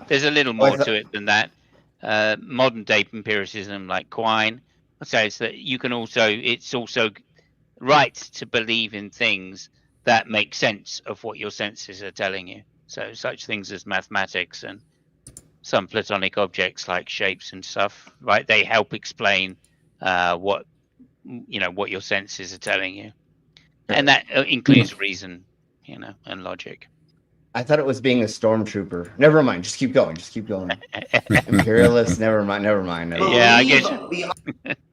there's a little more to it than that. Modern day empiricism, like Quine, says that it's also right to believe in things that make sense of what your senses are telling you. So such things as mathematics and some platonic objects like shapes and stuff, right? They help explain what your senses are telling you, and that includes reason, and logic. I thought it was being a stormtrooper. Never mind. Just keep going. Imperialist. Never mind. Yeah, I guess.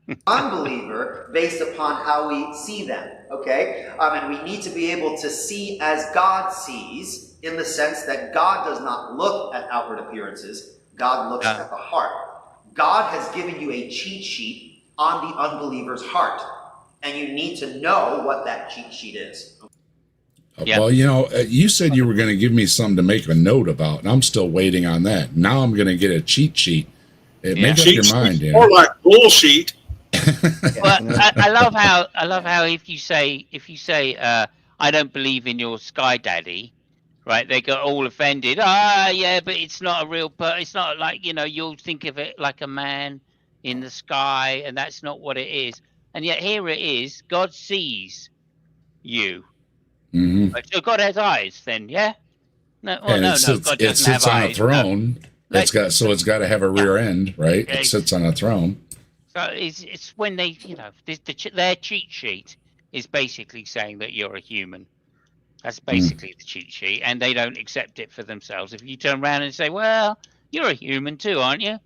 The unbeliever based upon how we see them. Okay, and we need to be able to see as God sees, in the sense that God does not look at outward appearances. God looks at the heart. God has given you a cheat sheet on the unbeliever's heart, and you need to know what that cheat sheet is. Well, you said you were going to give me something to make a note about, and I'm still waiting on that. Now I'm going to get a cheat sheet. Make up your mind. More like bullshit. Well, I love how if you say I don't believe in your sky daddy, right? They got all offended. But it's not a real it's not like, you'll think of it like a man in the sky, and that's not what it is. And yet here it is. God sees you. Mm-hmm. So God has eyes then, yeah? No, well, and no, it no. sits, God it doesn't sits have on a eyes. throne. No. It's got to have a rear end, right? Yeah, It sits on a throne. So it's when they, their cheat sheet is basically saying that you're a human. That's basically the cheat sheet, and they don't accept it for themselves. If you turn around and say, "Well, you're a human too, aren't you?"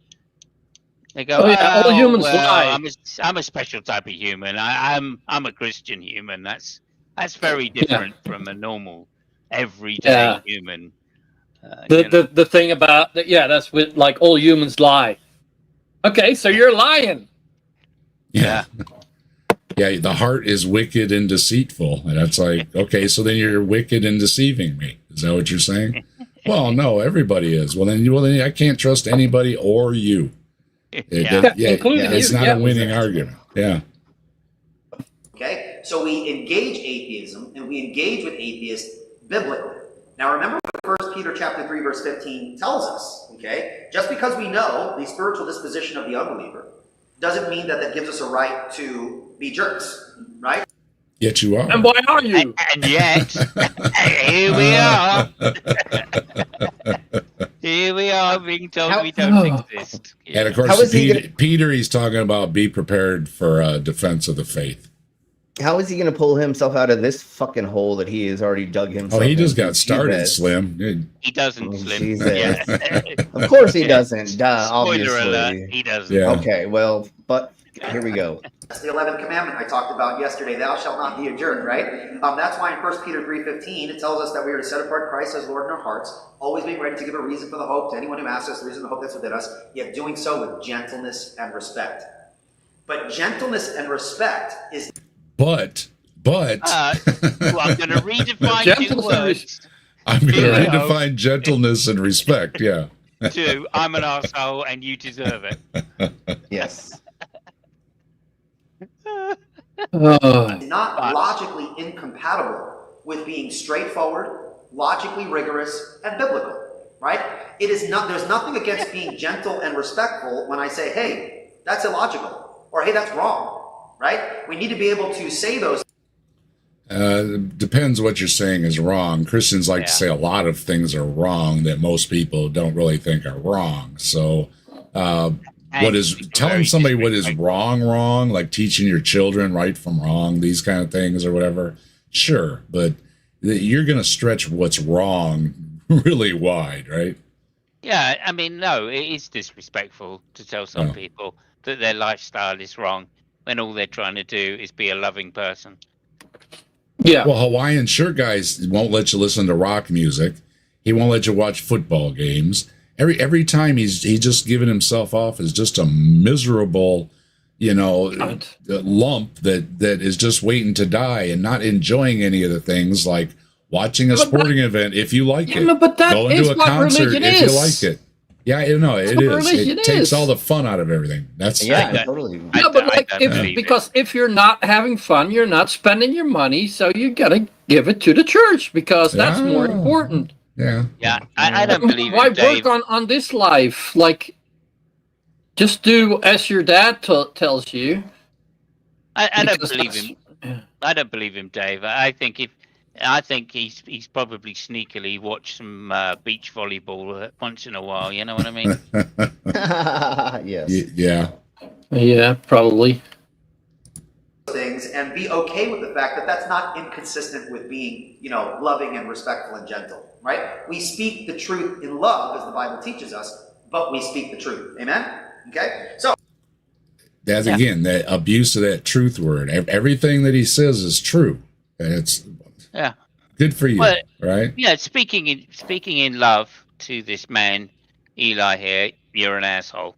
They go, Oh, yeah, all humans lie. I'm a special type of human. I'm a Christian human. That's very different from a normal, everyday human. The thing about that, that's with like all humans lie. Okay, so you're lying. Yeah. Yeah, the heart is wicked and deceitful. And that's like, okay, so then you're wicked and deceiving me. Is that what you're saying? Well, no, everybody is. Well, then I can't trust anybody or you. It's not a winning argument. Yeah. Okay, so we engage atheism, and we engage with atheists biblically. Now remember what 1 Peter chapter 3, verse 15 tells us, okay? Just because we know the spiritual disposition of the unbeliever doesn't mean that gives us a right to be jerks, right? Yet you are. And why are you? And yet, here we are. Here we are being told we don't exist. And of course, Peter, he's talking about be prepared for defense of the faith. How is he going to pull himself out of this fucking hole that he has already dug himself? Oh, he just got started, Slim. He doesn't, Slim. Yeah. Of course he doesn't. Duh, Spoiler obviously. alert, he doesn't. Yeah. Okay, well, but here we go. That's the 11th commandment I talked about yesterday. Thou shalt not be a jerk, right? That's why in 1 Peter 3:15 it tells us that we are to set apart Christ as Lord in our hearts, always being ready to give a reason for the hope to anyone who asks us the reason of the hope that's within us, yet doing so with gentleness and respect. But gentleness and respect is... But... well, I'm going to redefine two words. I'm going to redefine gentleness and respect, yeah. To, I'm an asshole and you deserve it. Yes. Not logically incompatible with being straightforward, logically rigorous, and biblical, right? It is not. There's nothing against being gentle and respectful when I say, hey, that's illogical, or hey, that's wrong, right? We need to be able to say those. Depends what you're saying is wrong. Christians like to say a lot of things are wrong that most people don't really think are wrong. So, telling somebody what is wrong, like teaching your children right from wrong, these kind of things or whatever, sure. But you're going to stretch what's wrong really wide, right? Yeah, I mean, no, it is disrespectful to tell some people that their lifestyle is wrong when all they're trying to do is be a loving person. Yeah. Well, Hawaiian shirt guys won't let you listen to rock music. He won't let you watch football games. Every time he's just giving himself off as just a miserable, lump that is just waiting to die and not enjoying any of the things like watching a sporting event if you like it. But that going is to a what concert religion if is. you like it. Yeah, it is. It takes all the fun out of everything. That's totally. Yeah, but if you're not having fun, you're not spending your money, so you gotta give it to the church because that's more important. Yeah. Yeah, I don't believe Why it, Dave. work on this life? Like, just do as your dad tells you. I don't believe him. I don't believe him, Dave. I think he's probably sneakily watched some beach volleyball once in a while. You know what I mean? Yes. Yeah. Yeah, probably. Things and be okay with the fact that that's not inconsistent with being, loving and respectful and gentle, right? We speak the truth in love, as the Bible teaches us, but we speak the truth. Amen? Okay? So that's again that abuse of that truth word. Everything that he says is true. And it's good for you, right? Yeah, speaking in love to this man, Eli here, you're an asshole.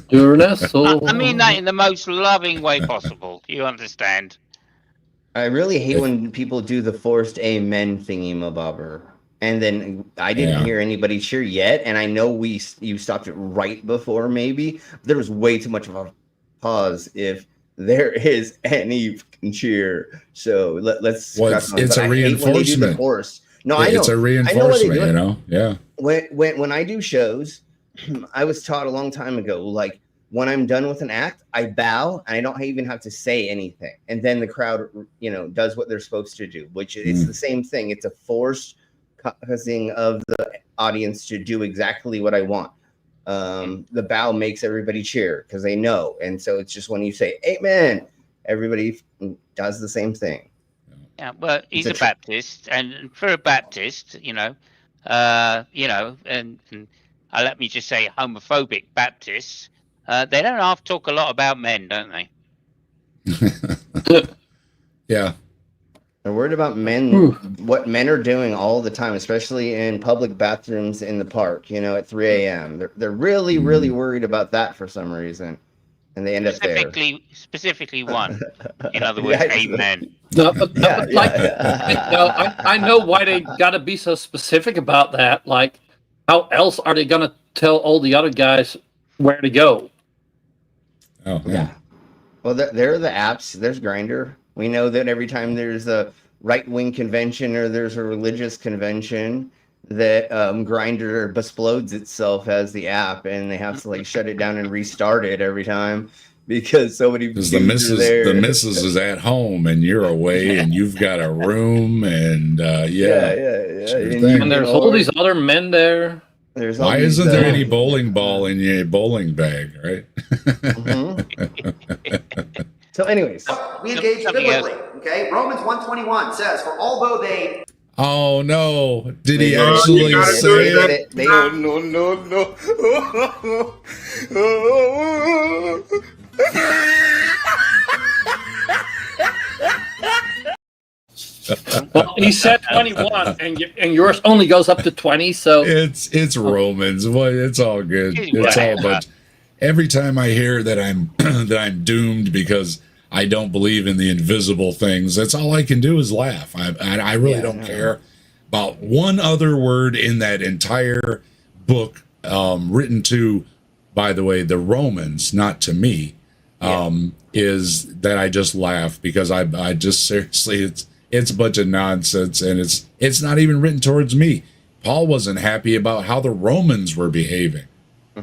You're an asshole. I mean that in the most loving way possible. You understand? I really hate when people do the forced amen thingy mabobber. And then I didn't hear anybody cheer yet. And I know you stopped it right before maybe. There was way too much of a pause if there is any cheer. So let's. Well, it's a reinforcement. No, I know. It's a reinforcement, Yeah. When I do shows, I was taught a long time ago, like when I'm done with an act, I bow and I don't even have to say anything. And then the crowd, does what they're supposed to do, which it's the same thing. It's a forced causing of the audience to do exactly what I want. The bow makes everybody cheer because they know. And so it's just when you say amen, everybody does the same thing. Yeah, well, he's a Baptist, and for a Baptist, and let me just say, homophobic Baptists, they don't have to talk a lot about men, don't they? Yeah. They're worried about men, what men are doing all the time, especially in public bathrooms in the park, at 3 a.m. They're really, really worried about that for some reason. And they end up there. Specifically one. In other words, amen. No, I know why they got to be so specific about that. Like, how else are they going to tell all the other guys where to go? Oh, yeah. Well, there are the apps. There's Grindr. We know that every time there's a right-wing convention or there's a religious convention, that Grindr explodes itself as the app, and they have to shut it down and restart it every time because so many because the missus is at home and you're away and you've got a room and Sure and there's all these other men there. Why isn't there any bowling ball in your bowling bag, right? So anyways, we engage biblically. Okay, Romans 1:21 says, "For although they..." Oh no! Did he actually say it? No. Well, he said 21, and yours only goes up to 20. So it's Romans. Well, it's all good. It's all but every time I hear that I'm that I'm doomed because I don't believe in the invisible things, that's all I can do is laugh. I really don't care about one other word in that entire book, written to, by the way, the Romans, not to me. Is that I just laugh because I just seriously it's a bunch of nonsense, and it's not even written towards me. Paul wasn't happy about how the Romans were behaving.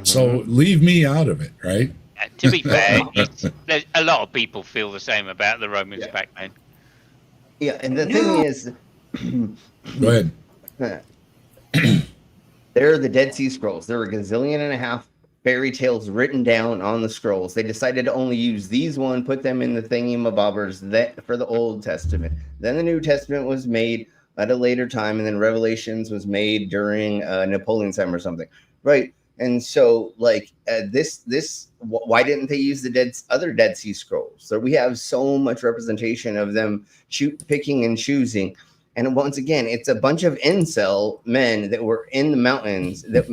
So leave me out of it, right? To be fair, a lot of people feel the same about the Romans back then. Yeah, and the thing is... Go ahead. There are the Dead Sea Scrolls. There were a gazillion and a half fairy tales written down on the scrolls. They decided to only use these one, put them in the thingy-mabobbers for the Old Testament. Then the New Testament was made at a later time, and then Revelations was made during Napoleon's time or something, right? And so, why didn't they use the other Dead Sea Scrolls? So we have so much representation of them picking and choosing. And once again, it's a bunch of incel men that were in the mountains that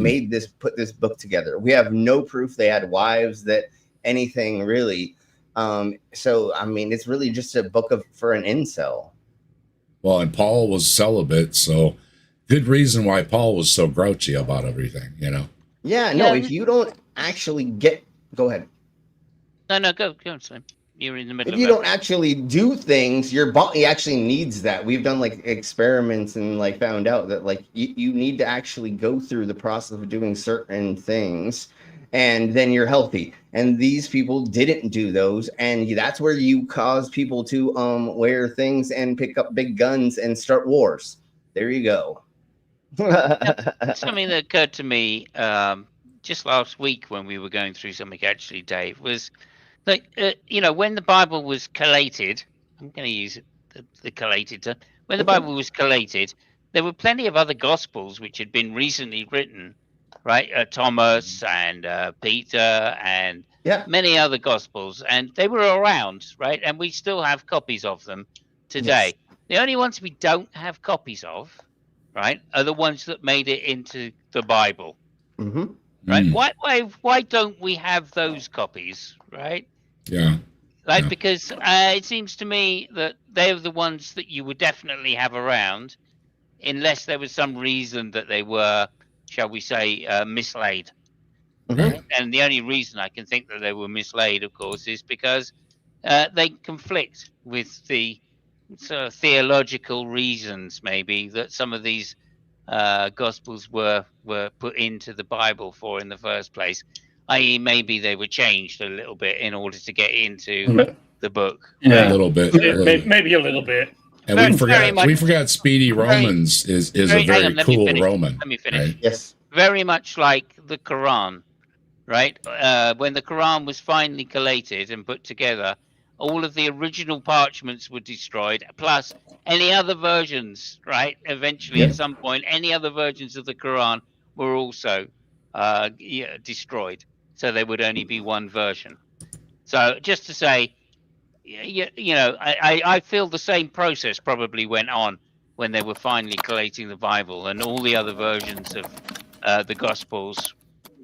put this book together. We have no proof they had wives, that anything really. So, I mean, it's really just a book for an incel. Well, and Paul was celibate, so good reason why Paul was so grouchy about everything, Yeah, no, if you don't actually go ahead. No, go on, Slim. You're in the middle. If you don't actually do things, your body actually needs that. We've done experiments and found out that you need to actually go through the process of doing certain things, and then you're healthy. And these people didn't do those, and that's where you cause people to wear things and pick up big guns and start wars. There you go. Something that occurred to me just last week when we were going through something, actually, Dave, was when the Bible was collated, I'm going to use the collated term. When the Bible was collated, there were plenty of other Gospels which had been recently written, right? Thomas and Peter and many other Gospels, and they were around, right? And we still have copies of them today. Yes. The only ones we don't have copies of, right, are the ones that made it into the Bible. Right? Why don't we have those copies, right? Yeah. Because it seems to me that they're the ones that you would definitely have around, unless there was some reason that they were, shall we say, mislaid. And the only reason I can think that they were mislaid, of course, is because they conflict with the sort of theological reasons, maybe, that some of these Gospels were put into the Bible for in the first place, i.e. maybe they were changed a little bit in order to get into the book. A little bit. Maybe a little bit. And we forgot Speedy Romans is a very cool Roman. Let me finish. Right? Yes. Very much like the Quran, right? When the Quran was finally collated and put together, all of the original parchments were destroyed, plus any other versions, right? Eventually, at some point, any other versions of the Quran were also destroyed. So there would only be one version. So just to say, I feel the same process probably went on when they were finally collating the Bible, and all the other versions of the Gospels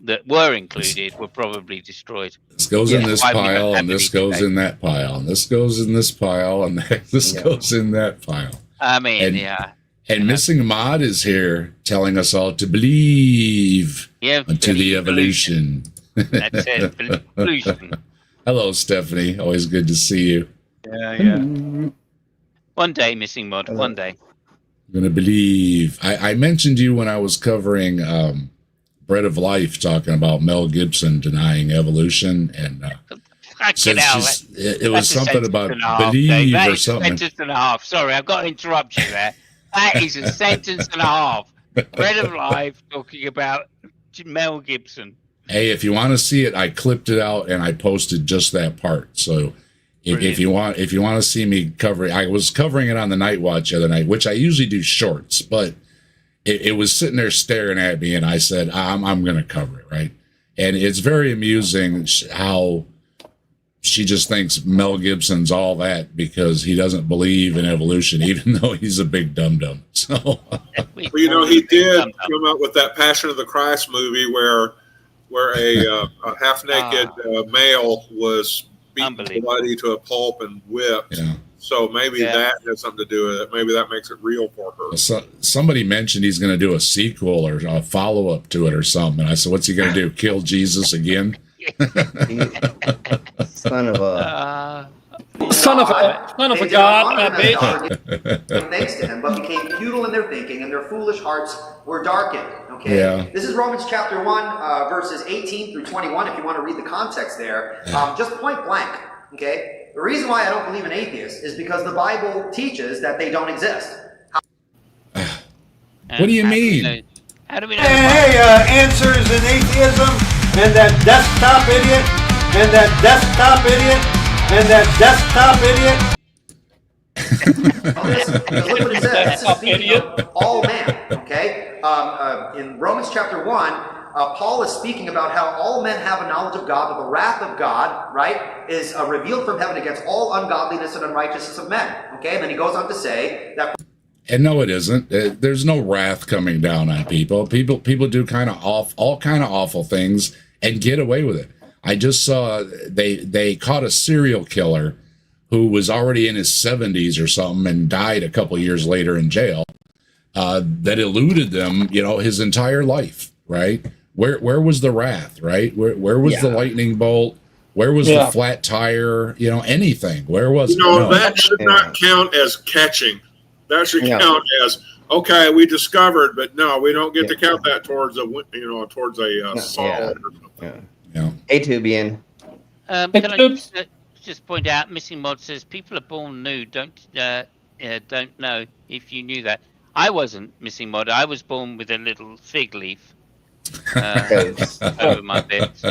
that were included were probably destroyed. This goes in this pile, and this goes in that pile, and this goes in this pile, and this goes in that pile. I mean, And Missing Mod is here telling us all to believe unto the evolution. That's it, evolution. Hello, Stephanie. Always good to see you. Yeah. One day, Missing Mod, one day. I'm going to believe. I mentioned you when I was covering Bread of Life, talking about Mel Gibson denying evolution, and it was something about believe or something. A sentence and a half. Sorry, I've got to interrupt you there. That is a sentence and a half. Bread of Life talking about Mel Gibson. Hey, if you want to see it, I clipped it out and I posted just that part. So if you want to see me cover it, I was covering it on the Night Watch the other night, which I usually do shorts, but it was sitting there staring at me, and I said, I'm going to cover it, right? And it's very amusing how she just thinks Mel Gibson's all that because he doesn't believe in evolution, even though he's a big dum-dum. So, well, he did come up with that Passion of the Christ movie where a half-naked male was beaten bloody to a pulp and whipped. Yeah. So maybe that has something to do with it. Maybe that makes it real for her. So, somebody mentioned he's going to do a sequel or a follow-up to it or something. And I said, what's he going to do, kill Jesus again? Son of a God, thanks to him, but became futile in their thinking, and their foolish hearts were darkened. Okay, this is Romans chapter 1, verses 18 through 21. If you want to read the context there, just point blank. Okay, the reason why I don't believe in atheists is because the Bible teaches that they don't exist. What do you mean? How do we know? Hey, answers in atheism, and that desktop idiot, and that desktop idiot, and that desktop idiot. Look what it says. This is speaking of all men. Okay, in Romans chapter 1. Paul is speaking about how all men have a knowledge of God, but the wrath of God, right, is revealed from heaven against all ungodliness and unrighteousness of men. Okay, and then he goes on to say that. And no, it isn't. There's no wrath coming down on people. People do all kind of awful things and get away with it. I just saw they caught a serial killer who was already in his 70s or something and died a couple years later in jail. That eluded them, his entire life, right? Where was the wrath, right? Where was the lightning bolt? Where was the flat tire? Anything? Where was it? No, that should not count as catching. That should count as, okay, we discovered, but no, we don't get to count that towards a solid or something. Atubian. Can I just point out, Missing Mod says people are born nude. Don't know if you knew that. I wasn't, Missing Mod. I was born with a little fig leaf over my bit.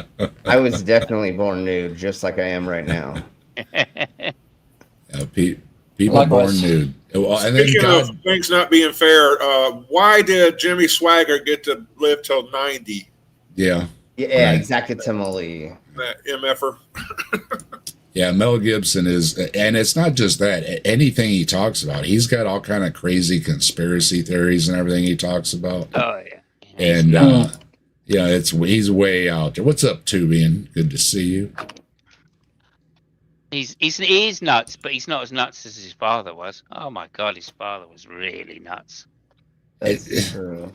I was definitely born nude, just like I am right now. People born nude. Well, and Speaking of things not being fair, why did Jimmy Swaggart get to live till 90? Yeah, right. Exactly. That MFer. Yeah, Mel Gibson is, and it's not just that. Anything he talks about, he's got all kind of crazy conspiracy theories and everything he talks about. Oh yeah, and he's way out there. What's up, Tubian? Good to see you. He is nuts, but he's not as nuts as his father was. Oh my God, his father was really nuts. That's true.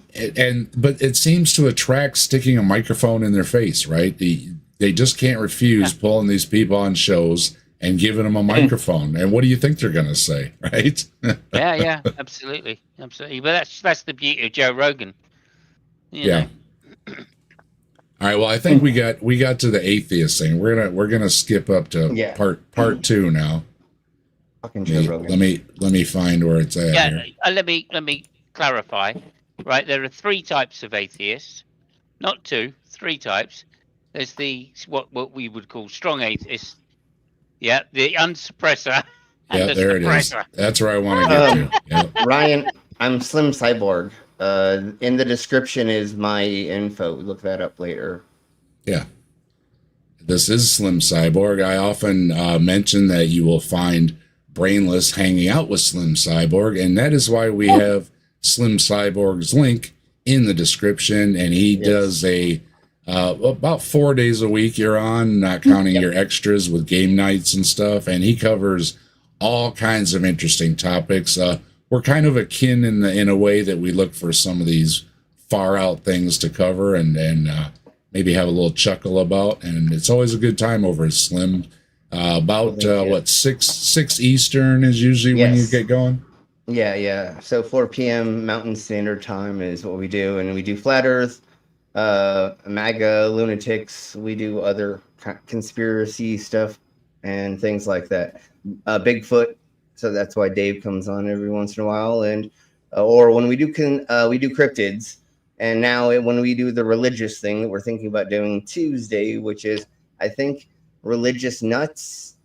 But it seems to attract sticking a microphone in their face, right? They just can't refuse pulling these people on shows and giving them a microphone. And what do you think they're going to say, right? Yeah, absolutely. But that's the beauty of Joe Rogan. You know. All right. Well, I think we got to the atheist thing. We're gonna skip up to part 2 now. Fucking Joe Rogan. Let me find where it's at. Yeah, Here. let me clarify. Right, there are 3 types of atheists, not 2, 3 types. There's the what we would call strong atheists. Yeah, the unsuppressor. And Yeah, the there it is. suppressor. That's where I want to get to. Yep. Ryan, I'm Slim Cyborg. In the description is my info. Look that up later. Yeah. This is Slim Cyborg. I often mention that you will find Brainless hanging out with Slim Cyborg, and that is why we have Slim Cyborg's link in the description, and he does about 4 days a week you're on, not counting your extras with game nights and stuff, and he covers all kinds of interesting topics. We're kind of akin in a way that we look for some of these far out things to cover and maybe have a little chuckle about, and it's always a good time over at Slim. About 6 Eastern is usually when you get going. Yeah. So 4 p.m. Mountain Standard Time is what we do, and we do Flat Earth, MAGA, lunatics. We do other conspiracy stuff and things like that. Bigfoot. So that's why Dave comes on every once in a while, and or when we do cryptids, and now when we do the religious thing that we're thinking about doing Tuesday, which is I think religious nuts.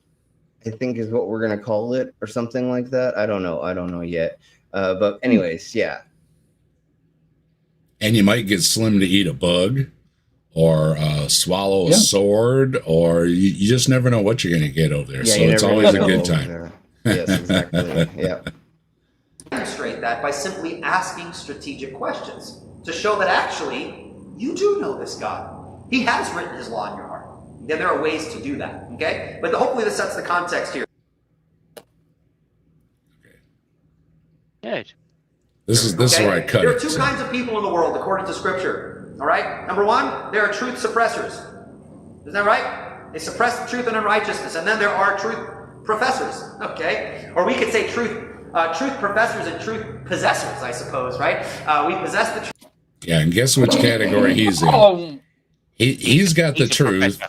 I think is what we're gonna call it, or something like that. I don't know yet. But anyways, yeah. And you might get Slim to eat a bug, or swallow a sword, or you just never know what you're gonna get over there. So it's always a good time. Yes, exactly. Yeah. Demonstrate that by simply asking strategic questions to show that actually you do know this God. He has written his law in your heart. Then there are ways to do that, okay? But hopefully this sets the context here. Good. This is where I cut There are it. two kinds of people in the world according to Scripture, all right? Number one, there are truth suppressors. Isn't that right? They suppress the truth and unrighteousness. And then there are truth professors, okay? Or we could say truth professors and truth possessors, I suppose, right? We possess the truth. Yeah, and guess which category he's in? He's got the truth.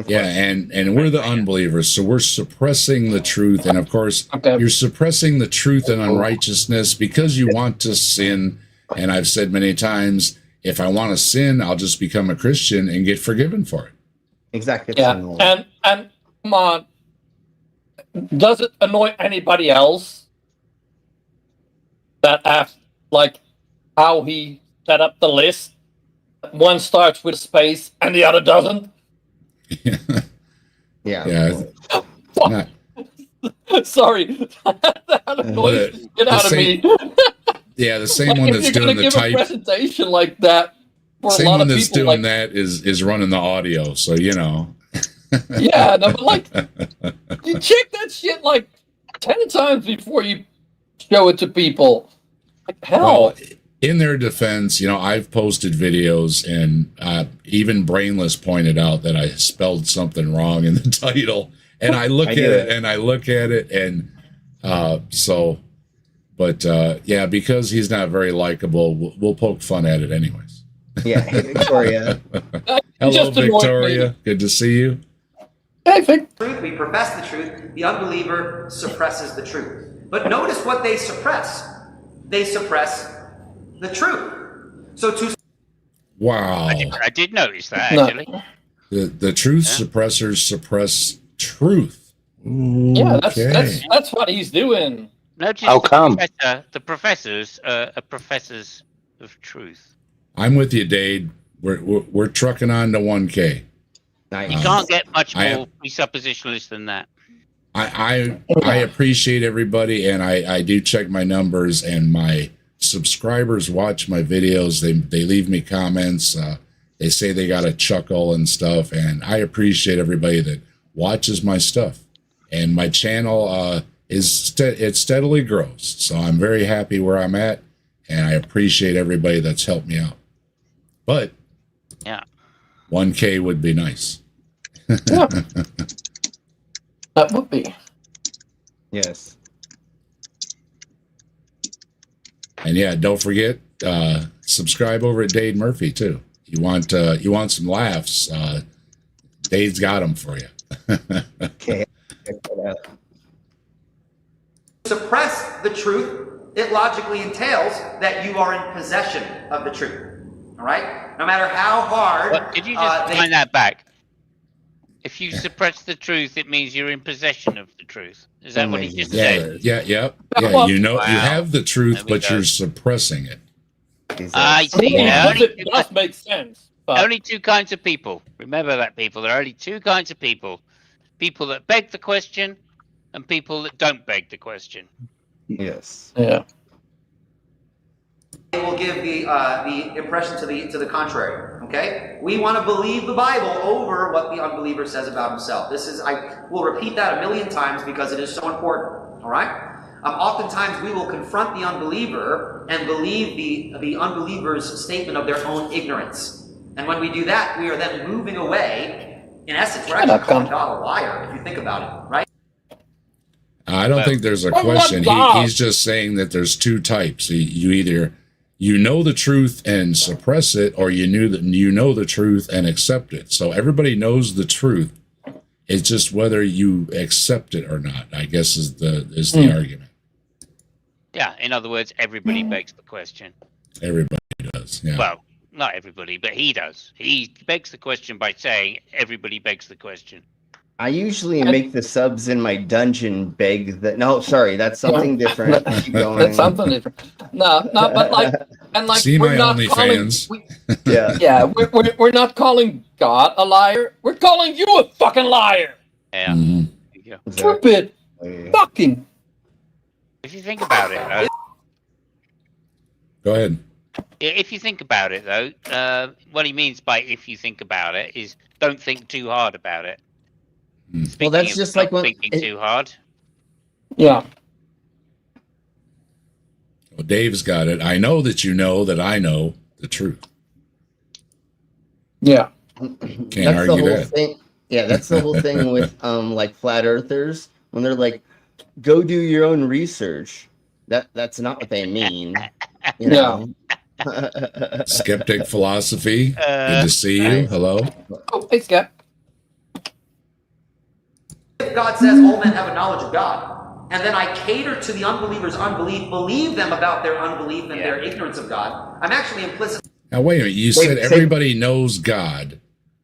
Yeah, and we're the unbelievers, so we're suppressing the truth. And of course, you're suppressing the truth and unrighteousness because you want to sin. And I've said many times, if I want to sin, I'll just become a Christian and get forgiven for it. Exactly. Yeah, and come on, does it annoy anybody else that like how he set up the list? One starts with space and the other doesn't. Yeah. Not, Sorry, that annoys the shit out of me. Yeah, the same Like, one if that's you're doing the give type. a presentation like that for Same a lot one of that's people, doing like, that is running the audio. So you know. Yeah, no, but like you check that shit like 10 times before you show it to people. Like, hell. Well, in their defense, you know, I've posted videos, and even Brainless pointed out that I spelled something wrong in the title, and I look at it, and yeah, because he's not very likable, we'll poke fun at it anyways. Yeah, hey, Victoria. Hello, Just annoyed Victoria. me. Good to see you. I think Truth, we profess the truth. The unbeliever suppresses the truth. But notice what they suppress. They suppress the truth. So to Wow. I did notice that, actually. The truth suppressors suppress truth. yeah, Okay. that's what he's doing. Notice How come? the professors are professors of truth. I'm with you, Dade. We're trucking on to 1K. Nice. You can't get much I- more presuppositionalist than that. I appreciate everybody, and I do check my numbers, and my subscribers watch my videos. They leave me comments. They say they got a chuckle and stuff, and I appreciate everybody that watches my stuff. And my channel it steadily grows, so I'm very happy where I'm at, and I appreciate everybody that's helped me out. But Yeah. 1K would be nice. Yeah. That would be. Yes. And yeah, don't forget, subscribe over at Dade Murphy too. You want some laughs? Dade's got them for you. Okay. Check that out. suppress the truth, it logically entails that you are in possession of the truth. All right? No matter how hard... What, could you just wind that back? If you suppress the truth, it means you're in possession of the truth. Is that what he just said? Yeah. You know, you have the truth, but you're suppressing it. I see. It does make sense. But... Only two kinds of people. Remember that, people. There are only two kinds of people. People that beg the question and people that don't beg the question. Yes. Yeah. It will give the impression to the contrary. Okay, we want to believe the Bible over what the unbeliever says about himself. I will repeat that a million times because it is so important. All right. Oftentimes we will confront the unbeliever and believe the unbeliever's statement of their own ignorance. And when we do that, we are then moving away. In essence, we're actually calling God a liar if you think about it, right? I don't think there's a question. He's just saying that there's two types. You either know the truth and suppress it, or you know the truth and accept it. So everybody knows the truth. It's just whether you accept it or not, I guess, is the argument. Yeah, in other words, everybody begs the question. Everybody does. Yeah. Well, not everybody, but he does. He begs the question by saying everybody begs the question. I usually make the subs in my dungeon beg that. No, sorry, that's something different. Keep going. That's something different. No, but see we're my not OnlyFans. We're not calling God a liar. We're calling you a fucking liar. Yeah. Mm-hmm. There you go. Stupid. Fucking. If you think about it, Go ahead. If you think about it, though, what he means by "if you think about it" is don't think too hard about it. Well, that's just like when thinking too hard. Yeah. Well, Dave's got it. I know that you know that I know the truth. Yeah. Can't argue that. Thing. Yeah, that's the whole thing with like flat earthers when they're like, "Go do your own research." That's not what they mean. You know? Skeptic philosophy. Good to see you. Hello. Oh, hey, Skep. If God says all men have a knowledge of God, and then I cater to the unbeliever's unbelief, believe them about their unbelief and their ignorance of God, I'm actually implicit. Now, wait a minute. You said everybody knows God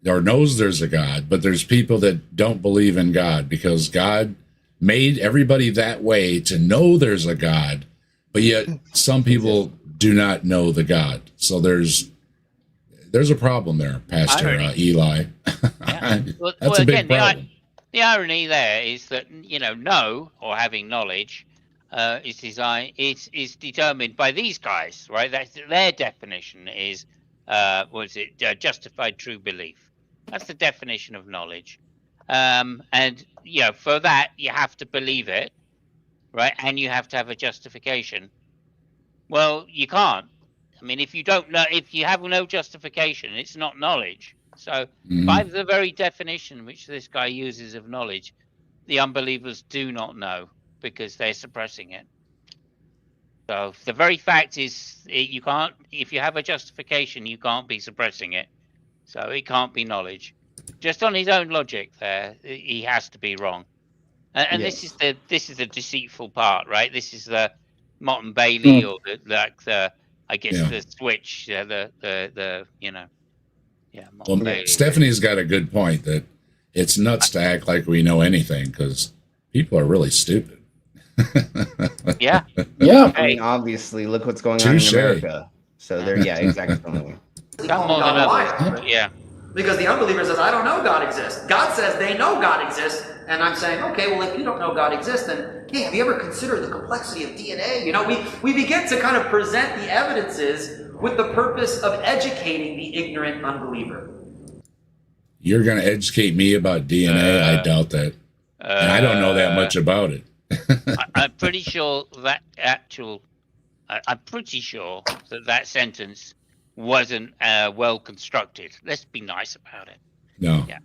or knows there's a God, but there's people that don't believe in God because God made everybody that way to know there's a God, but yet some people do not know the God. So there's a problem there, Pastor Eli. Yeah. That's a big problem. The irony there is that, know or having knowledge is determined by these guys, right? That's their definition is justified true belief. That's the definition of knowledge. And for that you have to believe it, right? And you have to have a justification. Well, you can't. I mean, if you don't know, if you have no justification, it's not knowledge. So by the very definition which this guy uses of knowledge, the unbelievers do not know because they're suppressing it. So the very fact is you can't, if you have a justification, you can't be suppressing it. So it can't be knowledge. Just on his own logic there, he has to be wrong. And yes. This is the deceitful part, right? This is the Mott and Bailey or the switch, Well, Stephanie's got a good point that it's nuts to act like we know anything because people are really stupid. Yeah. I mean, obviously, look what's going on in America. So exactly. Yeah. Because the unbeliever says, I don't know God exists. God says they know God exists. And I'm saying, okay, well, if you don't know God exists, then, have you ever considered the complexity of DNA? We begin to kind of present the evidences with the purpose of educating the ignorant unbeliever. You're going to educate me about DNA? I doubt that. And I don't know that much about it. I'm pretty sure that that sentence wasn't well constructed. Let's be nice about it. No. Yeah.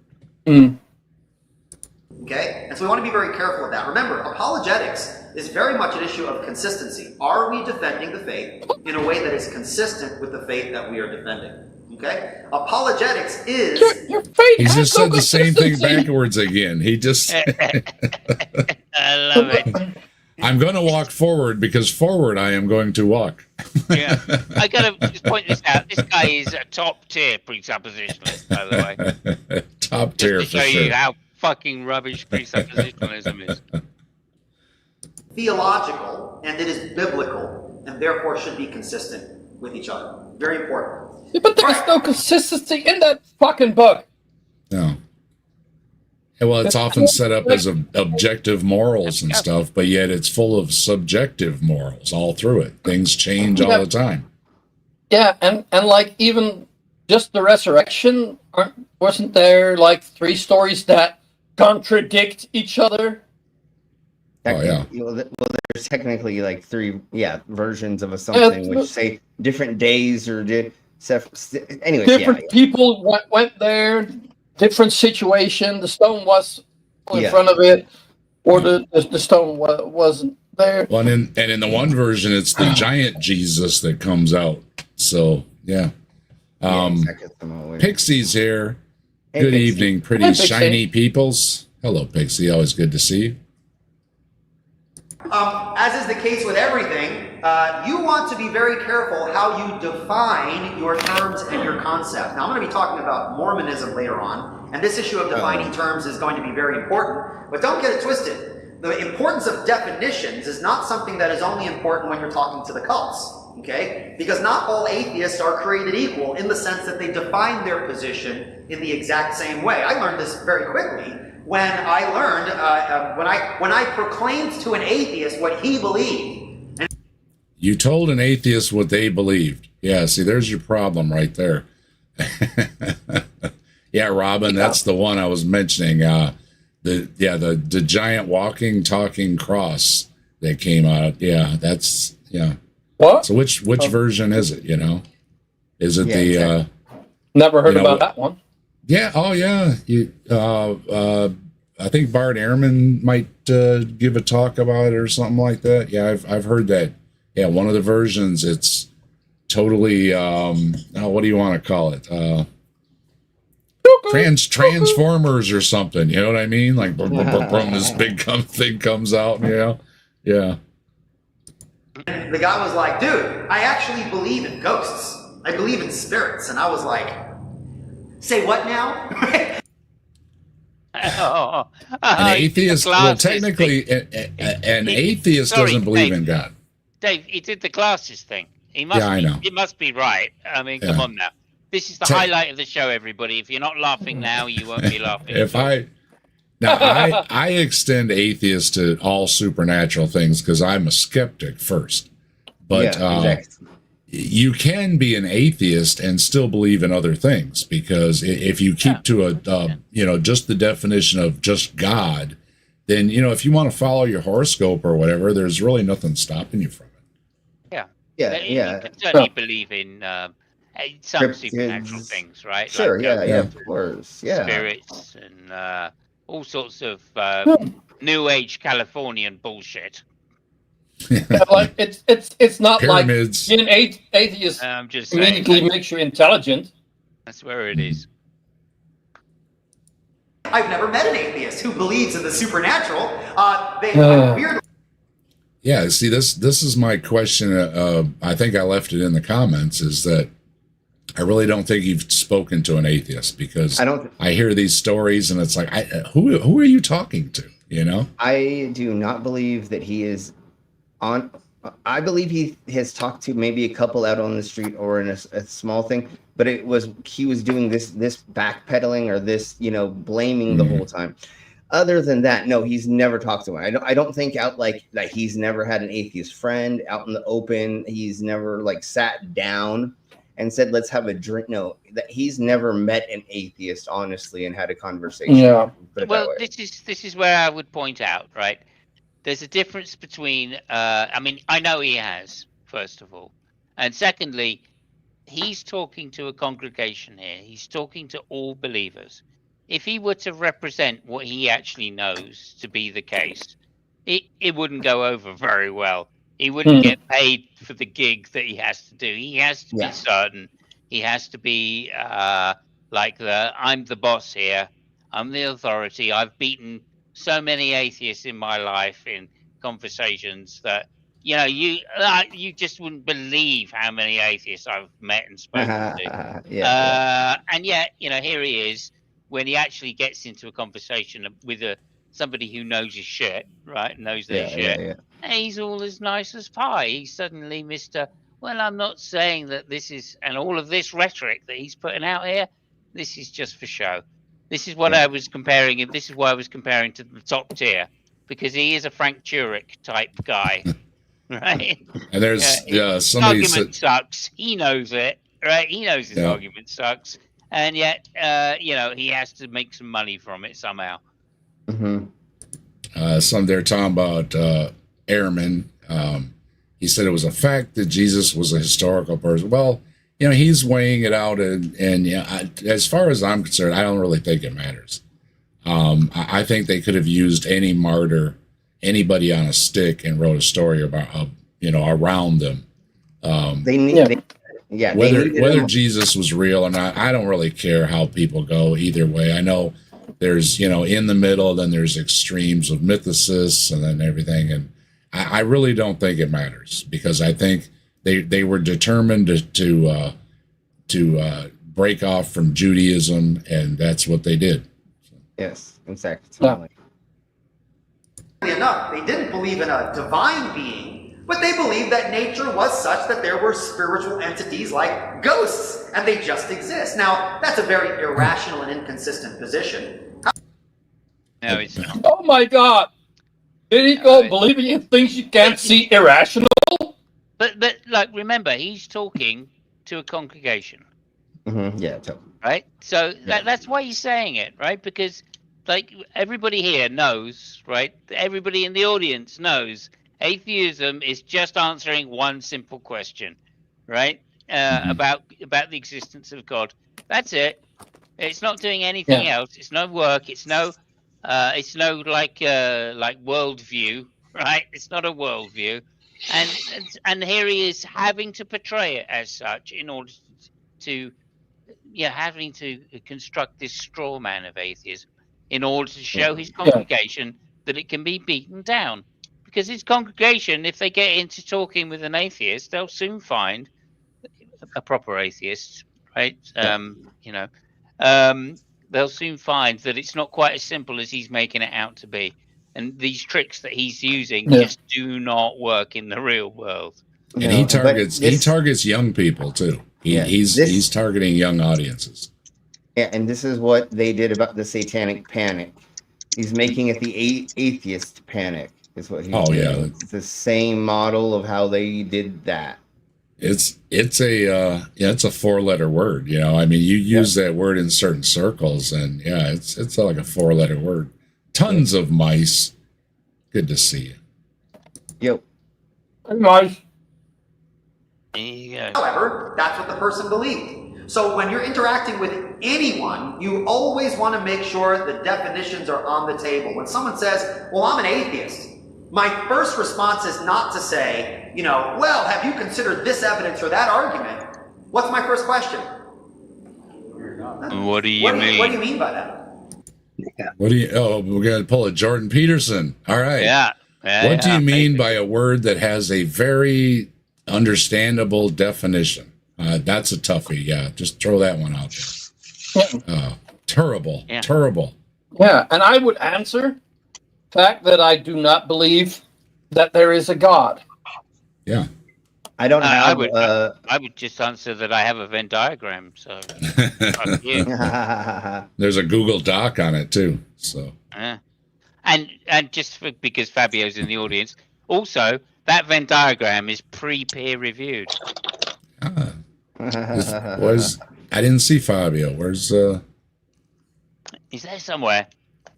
Okay? And so we want to be very careful of that. Remember, apologetics is very much an issue of consistency. Are we defending the faith in a way that is consistent with the faith that we are defending? Okay? Apologetics is... Your faith he just said the same thing backwards again. He just... I love it. I'm going to walk forward because forward I am going to walk. Yeah, I gotta just point this out. This guy is a top tier presuppositionalist, by the way. Top tier just to for show sure. you how fucking rubbish presuppositionalism is. Theological, and it is biblical, and therefore should be consistent with each other. Very important. Yeah, but there's no consistency in that fucking book. No. Yeah, well, it's often set up as objective morals and stuff, but yet it's full of subjective morals all through it. Things change all the time. Yeah, and like even just the resurrection, wasn't there like 3 stories that contradict each other? Oh, yeah. Well, there's technically like 3 versions of a something which say different days or anyways, different people went there, different situation. The stone was in front of it, or the stone wasn't there. Well, and in the one version, it's the giant Jesus that comes out. So, yeah. Pixie's here. Hey, Good Pixie. evening, pretty Hi, Pixie. shiny peoples. Hello, Pixie. Always good to see you. As is the case with everything, you want to be very careful how you define your terms and your concept. Now, I'm going to be talking about Mormonism later on, and this issue of defining terms is going to be very important, but don't get it twisted. The importance of definitions is not something that is only important when you're talking to the cults, okay? Because not all atheists are created equal in the sense that they define their position in the exact same way. I learned this very quickly when I learned, when I proclaimed to an atheist what he believed. You told an atheist what they believed. Yeah, see, there's your problem right there. Yeah, Robin, that's the one I was mentioning. The giant walking, talking cross that came out. Yeah, that's, yeah. What? So which version is it, you know? Is it the... Never heard about that one. Yeah. Oh, yeah. I think Bart Ehrman might give a talk about it or something like that. Yeah, I've heard that. Yeah, one of the versions, it's totally what do you want to call it? Transformers or something. You know what I mean? Like this big thing comes out. Yeah. And the guy was like, "Dude, I actually believe in ghosts. I believe in spirits." And I was like, "Say what now?" An atheist, well, technically, an atheist doesn't believe in God. Dave, he did the glasses thing. He must. I know. It must be right. I mean, come on now. This is the highlight of the show, everybody. If you're not laughing now, you won't be laughing. I extend atheist to all supernatural things because I'm a skeptic first. But you can be an atheist and still believe in other things, because if you keep to just the definition of just God, then, if you want to follow your horoscope or whatever, there's really nothing stopping you from it. You can certainly believe in some supernatural things, right? Sure, like, of course. Yeah. Spirits and all sorts of New Age Californian bullshit. Like it's not Pyramids. Like being atheist just immediately makes you intelligent. That's where it is. I've never met an atheist who believes in the supernatural. They weird. Yeah, see, this is my question. I think I left it in the comments, is that I really don't think you've spoken to an atheist, because I hear these stories and it's like, who are you talking to? I do not believe that he is on. I believe he has talked to maybe a couple out on the street or in a small thing, but he was doing this backpedaling or this, blaming the whole time. Other than that, no, he's never talked to one. I don't think out like he's never had an atheist friend out in the open. He's never sat down and said, let's have a drink. No, that he's never met an atheist, honestly, and had a conversation. Yeah. Well, this is where I would point out, right? There's a difference between, I know he has, first of all. And secondly, he's talking to a congregation here. He's talking to all believers. If he were to represent what he actually knows to be the case, it wouldn't go over very well. He wouldn't get paid for the gig that he has to do. He has to be certain. He has to be I'm the boss here. I'm the authority. I've beaten so many atheists in my life in conversations that you just wouldn't believe how many atheists I've met and spoken to. And yet, here he is when he actually gets into a conversation with somebody who knows his shit, right? Knows their shit. And he's all as nice as pie. He's suddenly Mr. Well, I'm not saying that this is, and all of this rhetoric that he's putting out here, this is just for show. This is what I was comparing him. This is why I was comparing to the top tier, because he is a Frank Turek type guy, right? And there's somebody his argument sucks. He knows it, right? He knows his argument sucks, and yet, he has to make some money from it somehow. They're talking about Ehrman. He said it was a fact that Jesus was a historical person. Well, he's weighing it out, and as far as I'm concerned, I don't really think it matters. I think they could have used any martyr, anybody on a stick, and wrote a story about, around them. Whether Jesus was real or not, I don't really care how people go either way. I know there's, in the middle, then there's extremes of mythicists and then everything, and I really don't think it matters, because I think they were determined to break off from Judaism, and that's what they did. Yes, exactly. Enough, they didn't believe in a divine being, but they believed that nature was such that there were spiritual entities like ghosts, and they just exist. Now, that's a very irrational and inconsistent position. No, it's not. Oh my God! Did he go believing in things you can't see irrational? But remember, he's talking to a congregation. Yeah, totally. Right? So that's why he's saying it, right? Because everybody here knows, right? Everybody in the audience knows atheism is just answering one simple question, right? About the existence of God. That's it. It's not doing anything else. It's no work. It's no like worldview, right? It's not a worldview, and here he is having to portray it as such in order to having to construct this straw man of atheism in order to show his congregation that it can be beaten down. Because his congregation, if they get into talking with an atheist, they'll soon find a proper atheist, right? They'll soon find that it's not quite as simple as he's making it out to be. And these tricks that he's using just do not work in the real world. And he targets young people too. He's targeting young audiences. Yeah, and this is what they did about the satanic panic. He's making it the atheist panic, is what he's doing. Yeah. It's the same model of how they did that. It's a 4-letter word. I mean, you use that word in certain circles, and it's like a 4-letter word. Tons of mice. Good to see you. Yep. Nice. However, that's what the person believed. So when you're interacting with anyone, you always want to make sure the definitions are on the table. When someone says, well, I'm an atheist, my first response is not to say, well, have you considered this evidence or that argument? What's my first question? What do you mean? What do you mean by that? We're going to pull a Jordan Peterson. All right. Yeah. What do you mean by a word that has a very understandable definition? That's a toughie. Yeah. Just throw that one out there. Terrible. Yeah. Terrible. Yeah. And I would answer the fact that I do not believe that there is a God. Yeah. I don't have. I would just answer that I have a Venn diagram. So there's a Google Doc on it too. So and just because Fabio's in the audience, also that Venn diagram is peer reviewed. I didn't see Fabio. Where's Is there somewhere?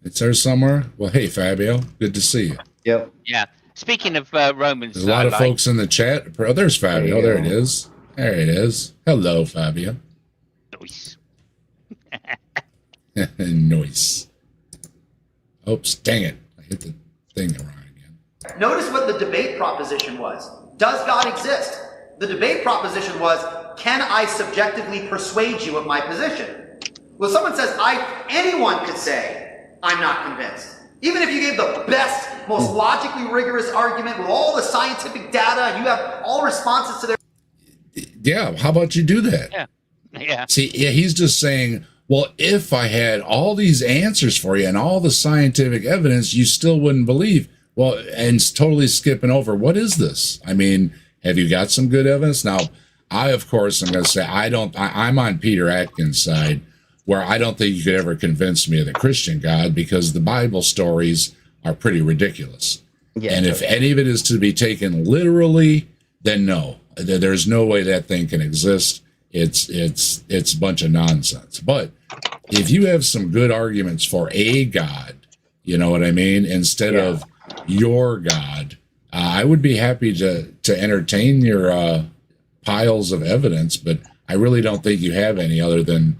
It's there somewhere. Well, hey Fabio, good to see you. Yep. Yeah. Speaking of Romans, there's a lot of folks in the chat. Oh, there's Fabio. There it is. There it is. Hello, Fabio. Nice. Nice. Oops, dang it. I hit the thing wrong again. Notice what the debate proposition was. Does God exist? The debate proposition was, can I subjectively persuade you of my position? Well, someone says, anyone could say, I'm not convinced. Even if you gave the best, most logically rigorous argument with all the scientific data, you have all responses to their... Yeah, how about you do that? Yeah. See, yeah, he's just saying, well, if I had all these answers for you and all the scientific evidence, you still wouldn't believe. Well, and it's totally skipping over, what is this? I mean, have you got some good evidence? Now, I, of course, I'm going to say, I'm on Peter Atkins' side, where I don't think you could ever convince me of the Christian God, because the Bible stories are pretty ridiculous. Yeah, and if any of it is to be taken literally, then no, there's no way that thing can exist. It's a bunch of nonsense. But if you have some good arguments for a God, you know what I mean, instead of your God, I would be happy to entertain your piles of evidence, but I really don't think you have any other than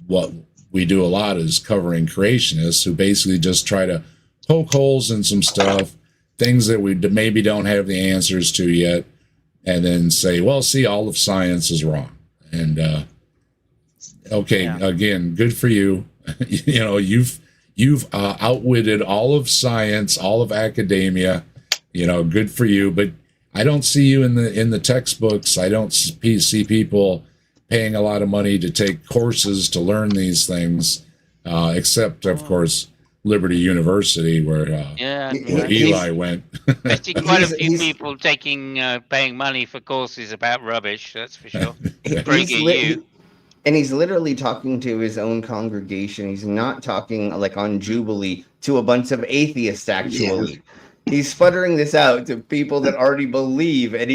what we do a lot is covering creationists who basically just try to poke holes in some stuff, things that we maybe don't have the answers to yet, and then say, well, see, all of science is wrong. And again, good for you. You know, you've outwitted all of science, all of academia. You know, good for you. But I don't see you in the textbooks. I don't see people paying a lot of money to take courses to learn these things, except, of course, Liberty University, where Eli went. I see quite a few people paying money for courses about rubbish, that's for sure. And he's literally talking to his own congregation. He's not talking like on Jubilee to a bunch of atheists, actually. Yeah. He's sputtering this out to people that already believe, and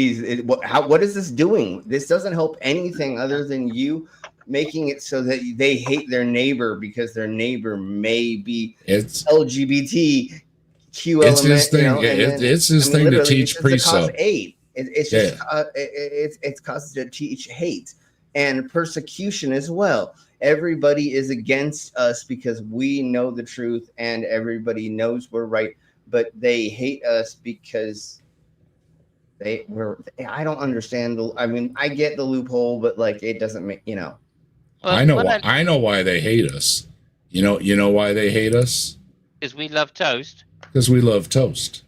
what is this doing? This doesn't help anything other than you making it so that they hate their neighbor because their neighbor may be LGBT Q it's element. His thing. You know, it's his thing to teach precept. It's caused to teach hate and persecution as well. Everybody is against us because we know the truth, and everybody knows we're right. But they hate us because I don't understand. I mean, I get the loophole, but like, it doesn't make, you know. Well, I know why they hate us. You know why they hate us? Because we love toast. Because we love toast.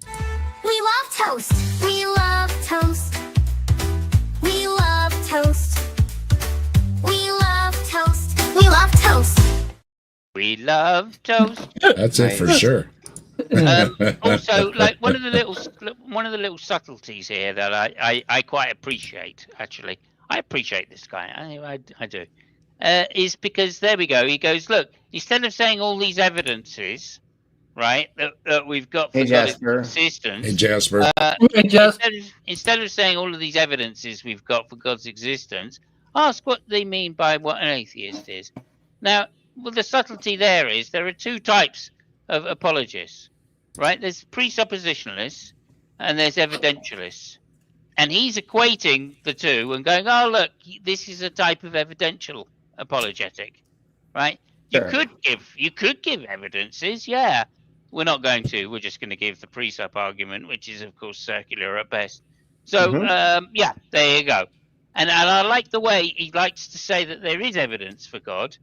We love toast. We love toast. We love toast. We love toast. We love toast. We love toast. That's it for sure. Also, like one of the little subtleties here that I quite appreciate. Actually, I appreciate this guy. I do. Is because there we go. He goes, look, instead of saying all these evidences, right, that we've got for God's existence. Hey, Jasper. Instead of saying all of these evidences we've got for God's existence, ask what they mean by what an atheist is. Now, well, the subtlety there is there are two types of apologists, right? There's presuppositionalists and there's evidentialists. And he's equating the two and going, oh, look, this is a type of evidential apologetic, right? Sure. You could give evidences, yeah. We're not going to. We're just going to give the presup argument, which is, of course, circular at best. So, yeah, there you go. And I like the way he likes to say that there is evidence for God,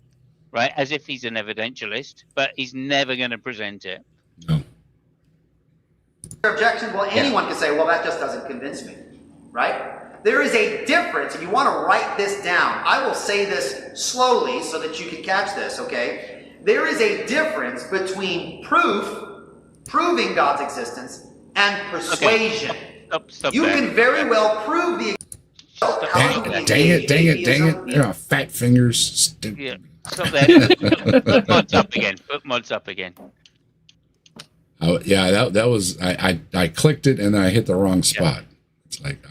right? As if he's an evidentialist, but he's never going to present it. No. Objection, well, anyone can say, well, that just doesn't convince me, right? There is a difference, and you want to write this down. I will say this slowly so that you can catch this, okay? There is a difference between proving God's existence, and persuasion. Okay. Stop you there. can very well prove the Dang it. You're fat fingers. Yeah. Stop there. Put mods up again. Oh, yeah, that was I clicked it and then I hit the wrong spot. It's like,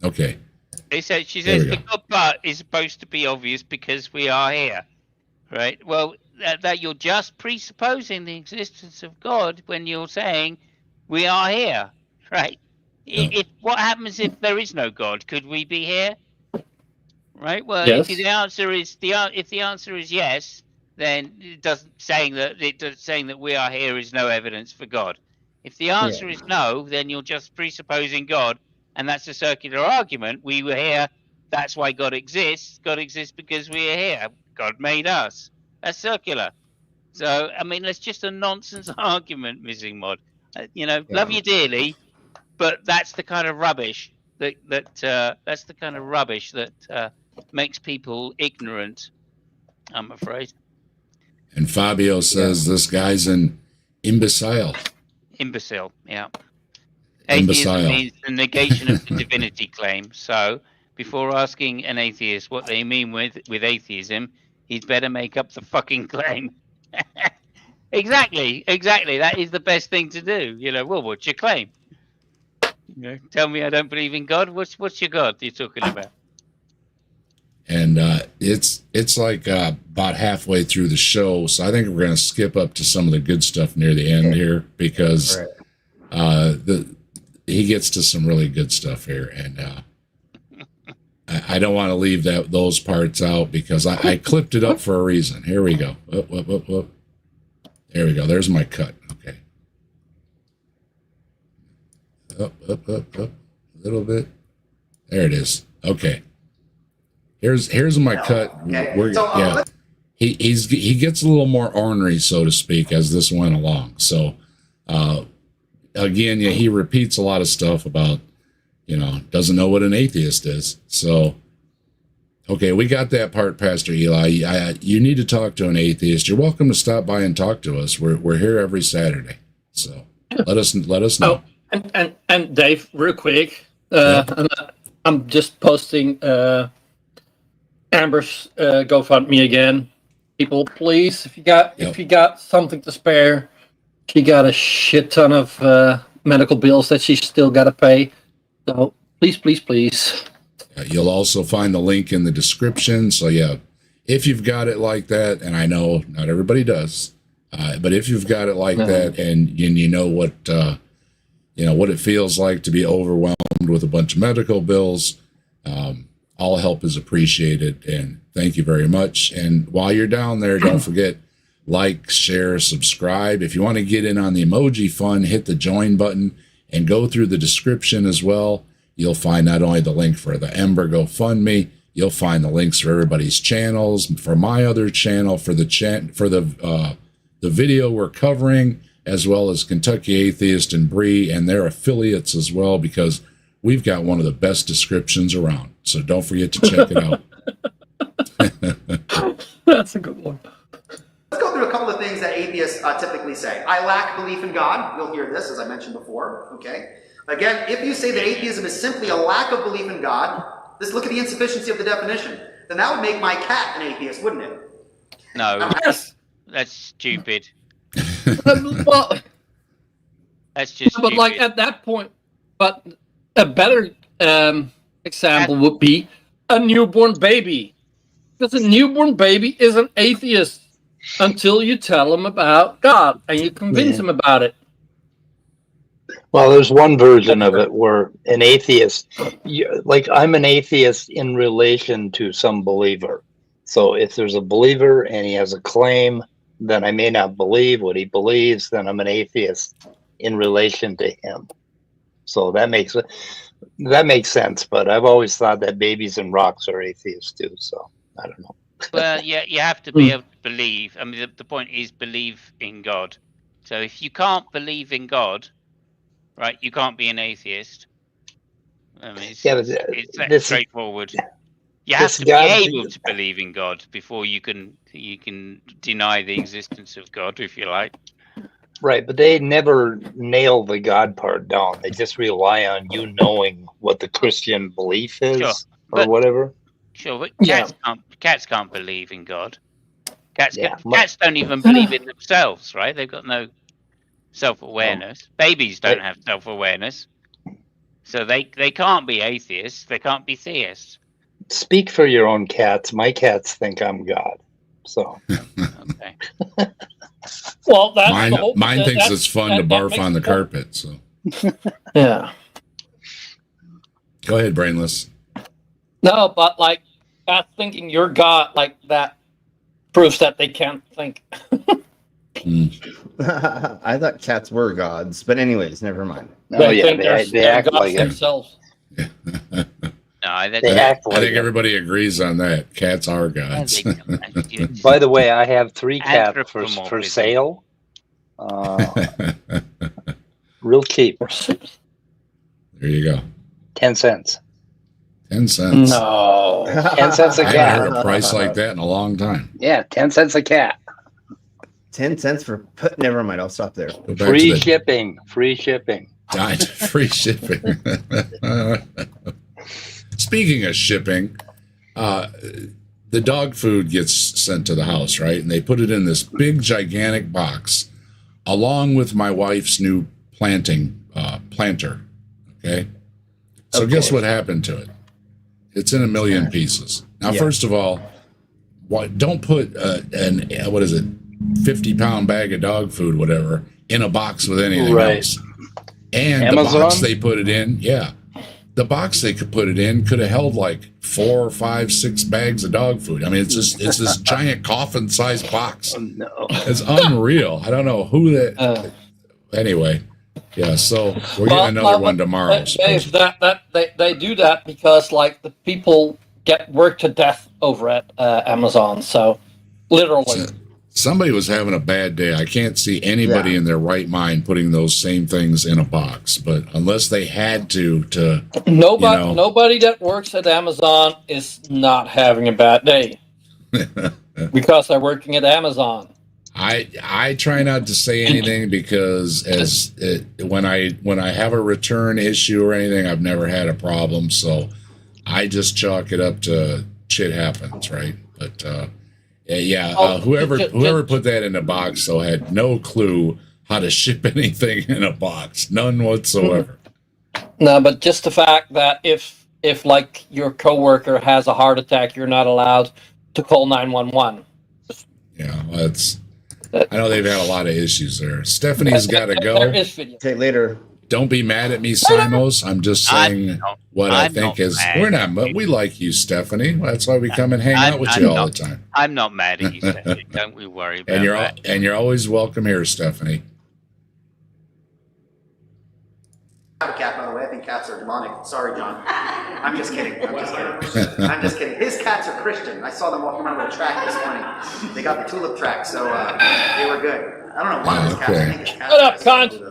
okay. She says the God part is supposed to be obvious because we are here, right? Well, that you're just presupposing the existence of God when you're saying we are here, right? If what happens if there is no God? Could we be here? Right. Well, yes. If the answer is yes, then it doesn't saying that we are here is no evidence for God. If the answer is no, then you're just presupposing God, and that's a circular argument. We were here. That's why God exists. God exists because we are here. God made us. That's circular. So, I mean, that's just a nonsense argument, Missing Mod. Love you dearly, but that's the kind of rubbish that's the kind of rubbish that makes people ignorant, I'm afraid. And Fabio says this guy's an imbecile. Imbecile, yeah. Imbecile. Atheism means the negation of the divinity claim. So, before asking an atheist what they mean with atheism, he'd better make up the fucking claim. Exactly. That is the best thing to do. Well, what's your claim? Tell me I don't believe in God. What's your God you're talking about? And it's like about halfway through the show, so I think we're going to skip up to some of the good stuff near the end here because he gets to some really good stuff here, and I don't want to leave those parts out because I clipped it up for a reason. Here we go. Whoop. There we go. There's my cut. Okay. Up. A little bit. There it is. Okay. Here's my cut. Okay. He gets a little more ornery, so to speak, as this went along. So again, he repeats a lot of stuff about, doesn't know what an atheist is. So okay, we got that part, Pastor Eli. You need to talk to an atheist. You're welcome to stop by and talk to us. We're here every Saturday. So let us know. Oh, and Dave, real quick, I'm just posting Amber's GoFundMe again. People, please, if you got something to spare, she got a shit ton of medical bills that she's still got to pay. So please. You'll also find the link in the description. So if you've got it like that, and I know not everybody does, but if you've got it like that, and you know what what it feels like to be overwhelmed with a bunch of medical bills, all help is appreciated, and thank you very much. And while you're down there, don't forget, like, share, subscribe. If you want to get in on the emoji fun, hit the join button and go through the description as well. You'll find not only the link for the Ember GoFundMe, you'll find the links for everybody's channels, for my other channel, for the video we're covering, as well as Kentucky Atheist and Bree and their affiliates as well, because we've got one of the best descriptions around. So don't forget to check it out. That's a good one. Let's go through a couple of things that atheists typically say. I lack belief in God. You'll hear this, as I mentioned before. Okay. Again, if you say that atheism is simply a lack of belief in God, just look at the insufficiency of the definition. Then that would make my cat an atheist, wouldn't it? No, that's stupid. Well, that's just but stupid. like at that point, but a better example would be a newborn baby. Because a newborn baby is an atheist until you tell him about God and you convince him about it. Well, there's one version of it where an atheist, I'm an atheist in relation to some believer. So if there's a believer and he has a claim, then I may not believe what he believes, then I'm an atheist in relation to him. So that makes sense, but I've always thought that babies and rocks are atheists too, so I don't know. Well, yeah, you have to be able to believe. I mean, the point is believe in God. So if you can't believe in God, right, you can't be an atheist. I mean, it's that straightforward. You have to be able to believe in God before you can deny the existence of God, if you like. Right, but they never nail the God part down. They just rely on you knowing what the Christian belief is, or whatever. Sure, but cats can't believe in God. Cats don't even believe in themselves, right? They've got no self-awareness. Babies don't have self-awareness, so they can't be atheists. They can't be theists. Speak for your own cats. My cats think I'm God. So. Okay. Well, that's mine thinks it's fun to barf on the carpet. So. Yeah. Go ahead, Brainless. No, but like cats thinking you're God, like that proves that they can't think. I thought cats were gods, but anyways, never mind. They act like themselves. No, That's They act I like think it. everybody agrees on that. Cats are gods. By the way, I have 3 cats for Anthropomorphism. sale. Real cheap. There you go. 10 cents. 10 cents. No. 10 cents a I haven't heard cat. a price like that in a long time. Yeah, 10 cents a cat. 10 cents for never mind, I'll stop there. Go back Free to the shipping. Free shipping. free shipping. Speaking of shipping, the dog food gets sent to the house, right? And they put it in this big, gigantic box, along with my wife's new planter. Okay. So guess what happened to it? It's in a million pieces. Now, first of all, don't put an 50-pound bag of dog food, whatever, in a box with anything else. And Amazon? the box they put it in, the box they could put it in could have held like 4, 5, 6 bags of dog food. I mean, it's this giant coffin-sized box. Oh, no. It's unreal. I don't know who that. Anyway, yeah. So we're getting another one tomorrow. Dave, they do that because like the people get worked to death over at Amazon. So literally. Somebody was having a bad day. I can't see anybody in their right mind putting those same things in a box. But unless they had to nobody that works at Amazon is not having a bad day because they're working at Amazon. I try not to say anything because when I have a return issue or anything, I've never had a problem. So I just chalk it up to shit happens, right? But whoever put that in a box though had no clue how to ship anything in a box, none whatsoever. No, but just the fact that if like your coworker has a heart attack, you're not allowed to call 911. Yeah, I know they've had a lot of issues there. Stephanie's got to go. There is video. Okay, later. Don't be mad at me, Simos. I'm just saying what I think is. We're not, but we like you, Stephanie. That's why we come and hang out with you all the time. I'm not mad at you, Stephanie. Don't we worry about that. And you're always welcome here, Stephanie. I have a cat, by the way. I think cats are demonic. Sorry, John. I'm just kidding. I'm just kidding. His cats are Christian. I saw them walking around with a track this morning. They got the tulip track, so they were good. I don't know. One of his cats. I think his cat. Shut up, cunt!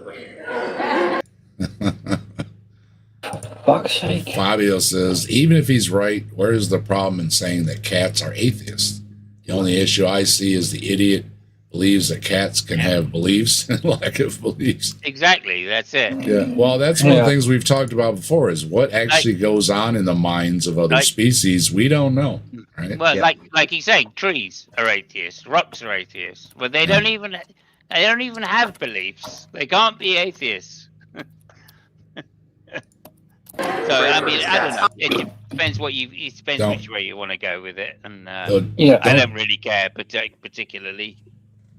Fuck's sake. Fabio says, even if he's right, where is the problem in saying that cats are atheists? The only issue I see is the idiot believes that cats can have beliefs and lack of beliefs. Exactly, that's it. Yeah, well, that's one of the things we've talked about before is what actually goes on in the minds of other species. We don't know. Right? Well, like he's saying, trees are atheists, rocks are atheists. Well, they don't even have beliefs. They can't be atheists. So I mean, I don't know. It depends which way you want to go with it, and I don't really care particularly.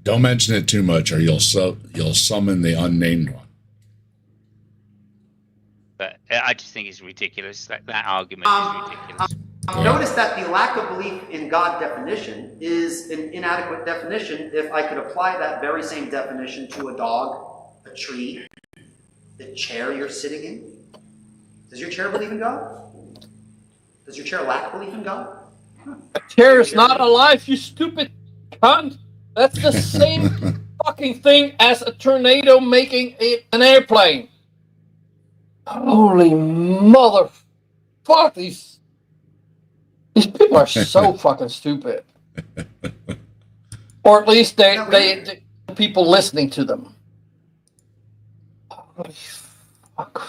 Don't mention it too much, or you'll summon the unnamed one. But I just think it's ridiculous. That argument is ridiculous. Notice that the lack of belief in God definition is an inadequate definition if I could apply that very same definition to a dog, a tree, the chair you're sitting in. Does your chair believe in God? Does your chair lack belief in God? A chair is not alive, you stupid cunt. That's the same fucking thing as a tornado making an airplane. Holy motherfuck, these people are so fucking stupid. Or at least the people listening to them. Holy fuck.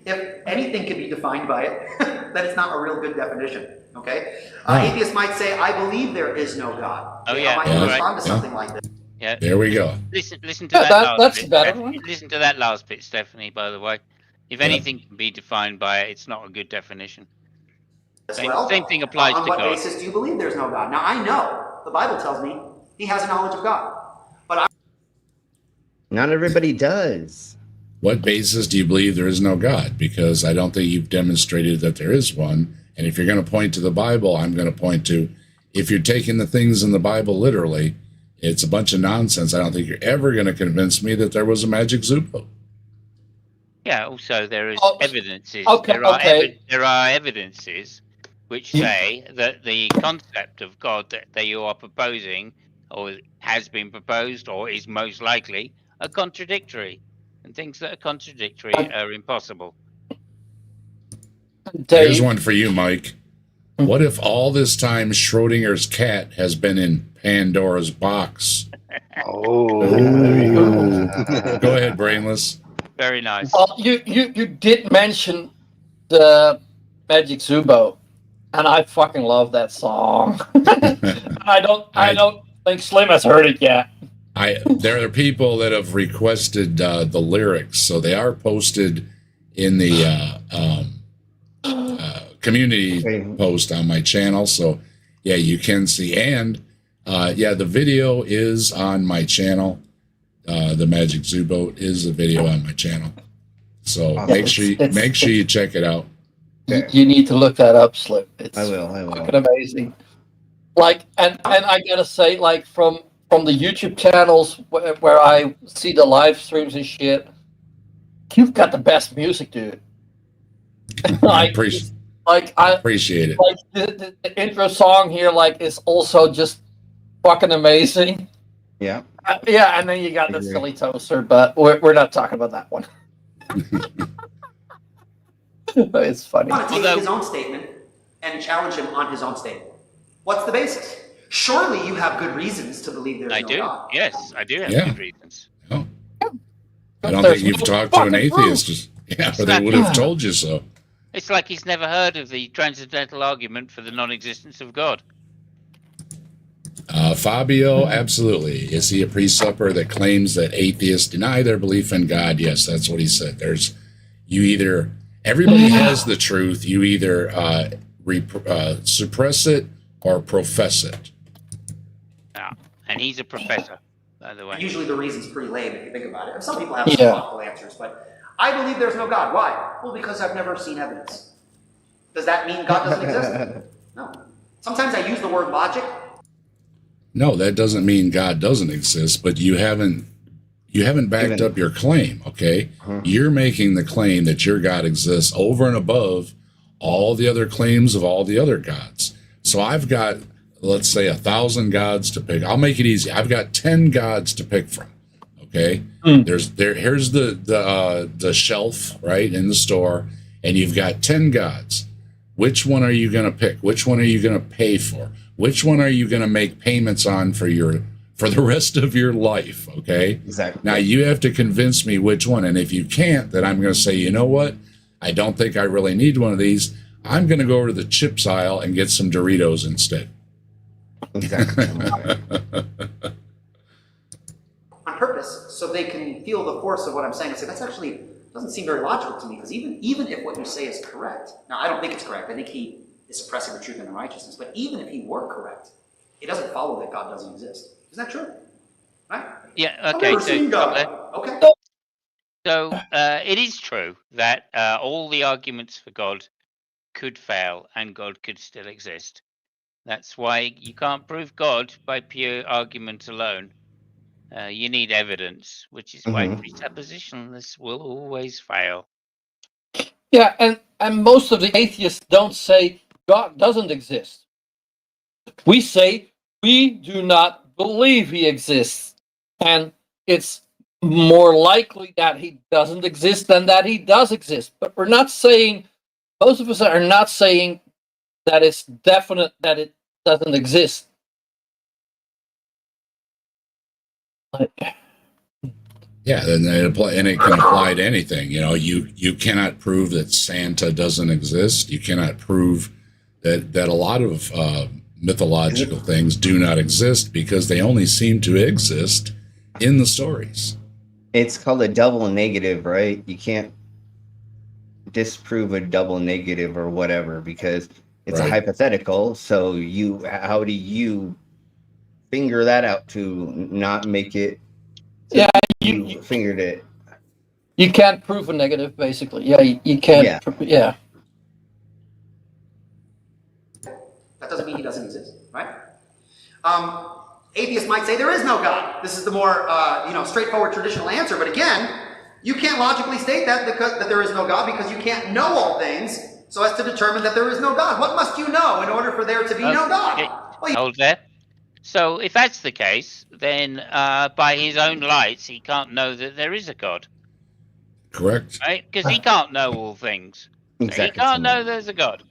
If anything can be defined by it, then it's not a real good definition. Okay? Atheists might say, I believe there is no God. Oh, yeah. I might respond to something like this. Yeah. There we go. Listen to that last that's bit. better. Listen to that last bit, Stephanie, by the way. If anything can be defined by it, it's not a good definition. Same thing applies to God. On what basis do you believe there's no God? Now, I know, the Bible tells me, he has a knowledge of God. But not everybody does. What basis do you believe there is no God? Because I don't think you've demonstrated that there is one. And if you're going to point to the Bible, I'm going to point to, if you're taking the things in the Bible literally, it's a bunch of nonsense. I don't think you're ever going to convince me that there was a magic Zupo. Yeah. Also, there is Oh, evidences. okay, okay. There are evidences which say that the concept of God that you are proposing, or has been proposed, or is most likely, are contradictory, and things that are contradictory are impossible. Here's Dave, one for you, Mike. What if all this time Schrodinger's cat has been in Pandora's box? Oh. Go ahead, Brainless. Very nice. well, you did mention the Magic Zubo, and I fucking love that song. I don't think Slim has heard it yet. There are people that have requested the lyrics, so they are posted in the community post on my channel. So yeah, you can see, and the video is on my channel. The Magic Zubo is a video on my channel, so make sure you check it out. You need to look that up, Slim. It's I will. fucking amazing. Like, and I gotta say, like, from the YouTube channels where I see the live streams and shit, you've got the best music, dude. I appreciate it. Like the intro song here, like, is also just fucking amazing. Yeah. Yeah, and then you got the silly toaster, but we're not talking about that one. It's funny. I want to take his own statement and challenge him on his own statement. What's the basis? Surely you have good reasons to believe there's no God. Yes, I do have good reasons. Oh. I don't think you've talked to an atheist, or they would have told you so. It's like he's never heard of the transcendental argument for the non-existence of God. Fabio, absolutely. Is he a presupper that claims that atheists deny their belief in God? Yes, that's what he said. Everybody has the truth. You either suppress it or profess it. Yeah, and he's a professor, by the way. Usually the reason's pretty lame if you think about it. Some people have some thoughtful answers, but I believe there's no God. Why? Well, because I've never seen evidence. Does that mean God doesn't exist? No. Sometimes I use the word logic. No, that doesn't mean God doesn't exist, but you haven't backed up your claim, okay? You're making the claim that your God exists over and above all the other claims of all the other gods. So I've got, let's say, 1,000 gods to pick. I'll make it easy. I've got 10 gods to pick from, okay? Here's the shelf, right, in the store, and you've got 10 gods. Which one are you going to pick? Which one are you going to pay for? Which one are you going to make payments on for the rest of your life, okay? Exactly. Now, you have to convince me which one. And if you can't, then I'm going to say, you know what? I don't think I really need one of these. I'm going to go over to the chips aisle and get some Doritos instead. Exactly. On purpose, so they can feel the force of what I'm saying and say, that's actually doesn't seem very logical to me, because even if what you say is correct, now I don't think it's correct, I think he is suppressing the truth and the righteousness, but even if he were correct, it doesn't follow that God doesn't exist. Isn't that true? Right? Yeah, okay. So it is true that all the arguments for God could fail and God could still exist. That's why you can't prove God by pure argument alone. You need evidence, which is why presuppositionalists will always fail. Yeah, and most of the atheists don't say God doesn't exist. We say we do not believe he exists. And it's more likely that he doesn't exist than that he does exist. But we're not saying, most of us are not saying that it's definite that it doesn't exist. Yeah, and it can apply to anything. You know, you cannot prove that Santa doesn't exist. You cannot prove that a lot of mythological things do not exist because they only seem to exist in the stories. It's called a double negative, right? You can't disprove a double negative or whatever because it's a hypothetical. So how do you figure that out to not make it? Yeah, you fingered it. You can't prove a negative, basically. Yeah, you can't. Yeah. That doesn't mean he doesn't exist, right? Atheists might say there is no God. This is the more straightforward traditional answer. But again, You can't logically state that that there is no God because you can't know all things so as to determine that there is no God. What must you know in order for there to be no God? Well, Hold there. So if that's the case, then by his own lights, he can't know that there is a God, Correct. right? Because he can't know all things. So Exactly. he can't know there's a God.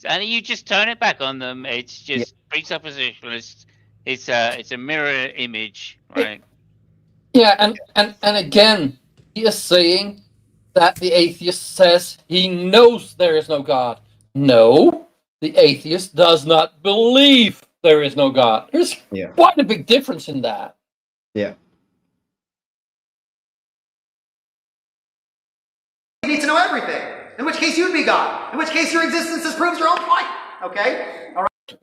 And you just turn it back on them. It's just presuppositionalist. It's a mirror image, right? Yeah, and again, he is saying that the atheist says he knows there is no God. No, the atheist does not believe there is no God. There's quite a big difference in that. Yeah. you need to know everything. In which case you'd be God. In which case your existence disproves your own point. Okay? All right.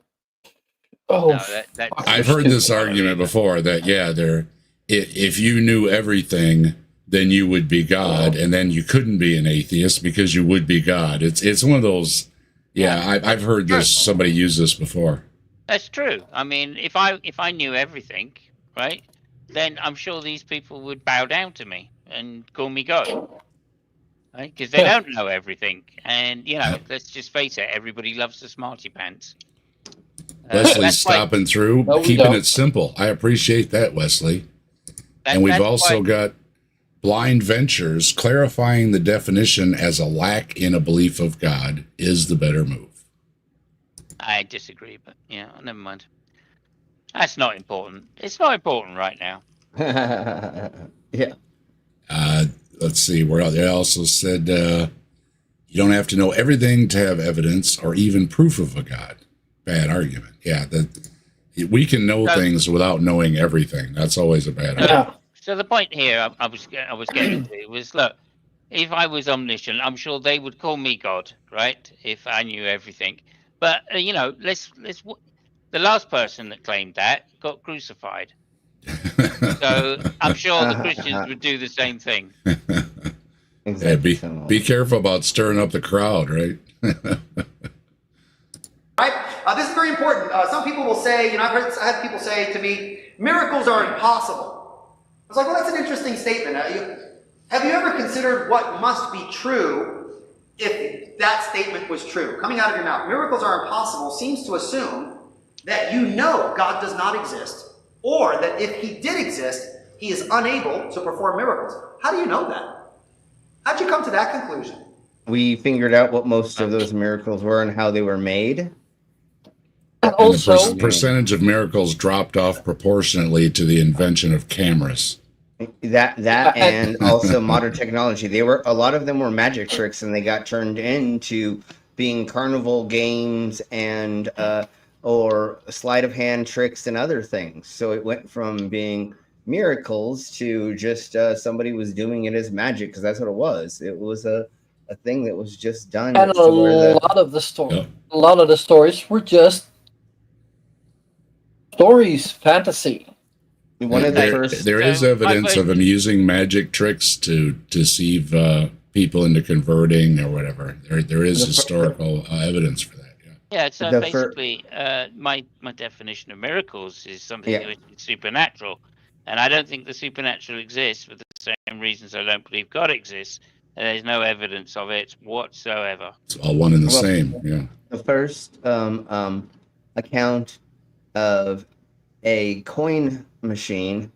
Oh, No, I've heard this argument before that, if you knew everything, then you would be God, and then you couldn't be an atheist because you would be God. It's one of those, I've heard this, somebody use this before. That's true. I mean, if I knew everything, right, then I'm sure these people would bow down to me and call me God. Right? Because they don't know everything. And, let's just face it, everybody loves the smarty pants. Wesley's stopping through, keeping it simple. I appreciate that, Wesley. And we've also got Blind Ventures clarifying the definition as a lack in a belief of God is the better move. I disagree, but never mind. That's not important. It's not important right now. Yeah. Let's see. They also said you don't have to know everything to have evidence or even proof of a God. Bad argument. Yeah, we can know things without knowing everything. That's always a bad argument. So the point here I was getting to was, look, if I was omniscient, I'm sure they would call me God, right? If I knew everything. But the last person that claimed that got crucified. So I'm sure the Christians would do the same thing. Exactly. Yeah, be careful about stirring up the crowd, right? Right? This is very important. Some people will say, I've had people say to me, miracles are impossible. I was like, well, that's an interesting statement. Have you ever considered what must be true if that statement was true? Coming out of your mouth, miracles are impossible seems to assume that God does not exist, or that if he did exist, he is unable to perform miracles. How do you know that? How'd you come to that conclusion? We figured out what most of those miracles were and how they were made. And also, the percentage of miracles dropped off proportionately to the invention of cameras. That and also modern technology. A lot of them were magic tricks, and they got turned into being carnival games and or sleight of hand tricks and other things. So it went from being miracles to just somebody was doing it as magic, because that's what it was. It was a thing that was just done. And a lot of the stories were just stories, fantasy. There is evidence of him using magic tricks to deceive people into converting or whatever. There is historical evidence for that. Yeah, so basically, my definition of miracles is something which is supernatural, and I don't think the supernatural exists for the same reasons I don't believe God exists. And there's no evidence of it whatsoever. It's all one and the same. Yeah. The first account of a coin machine,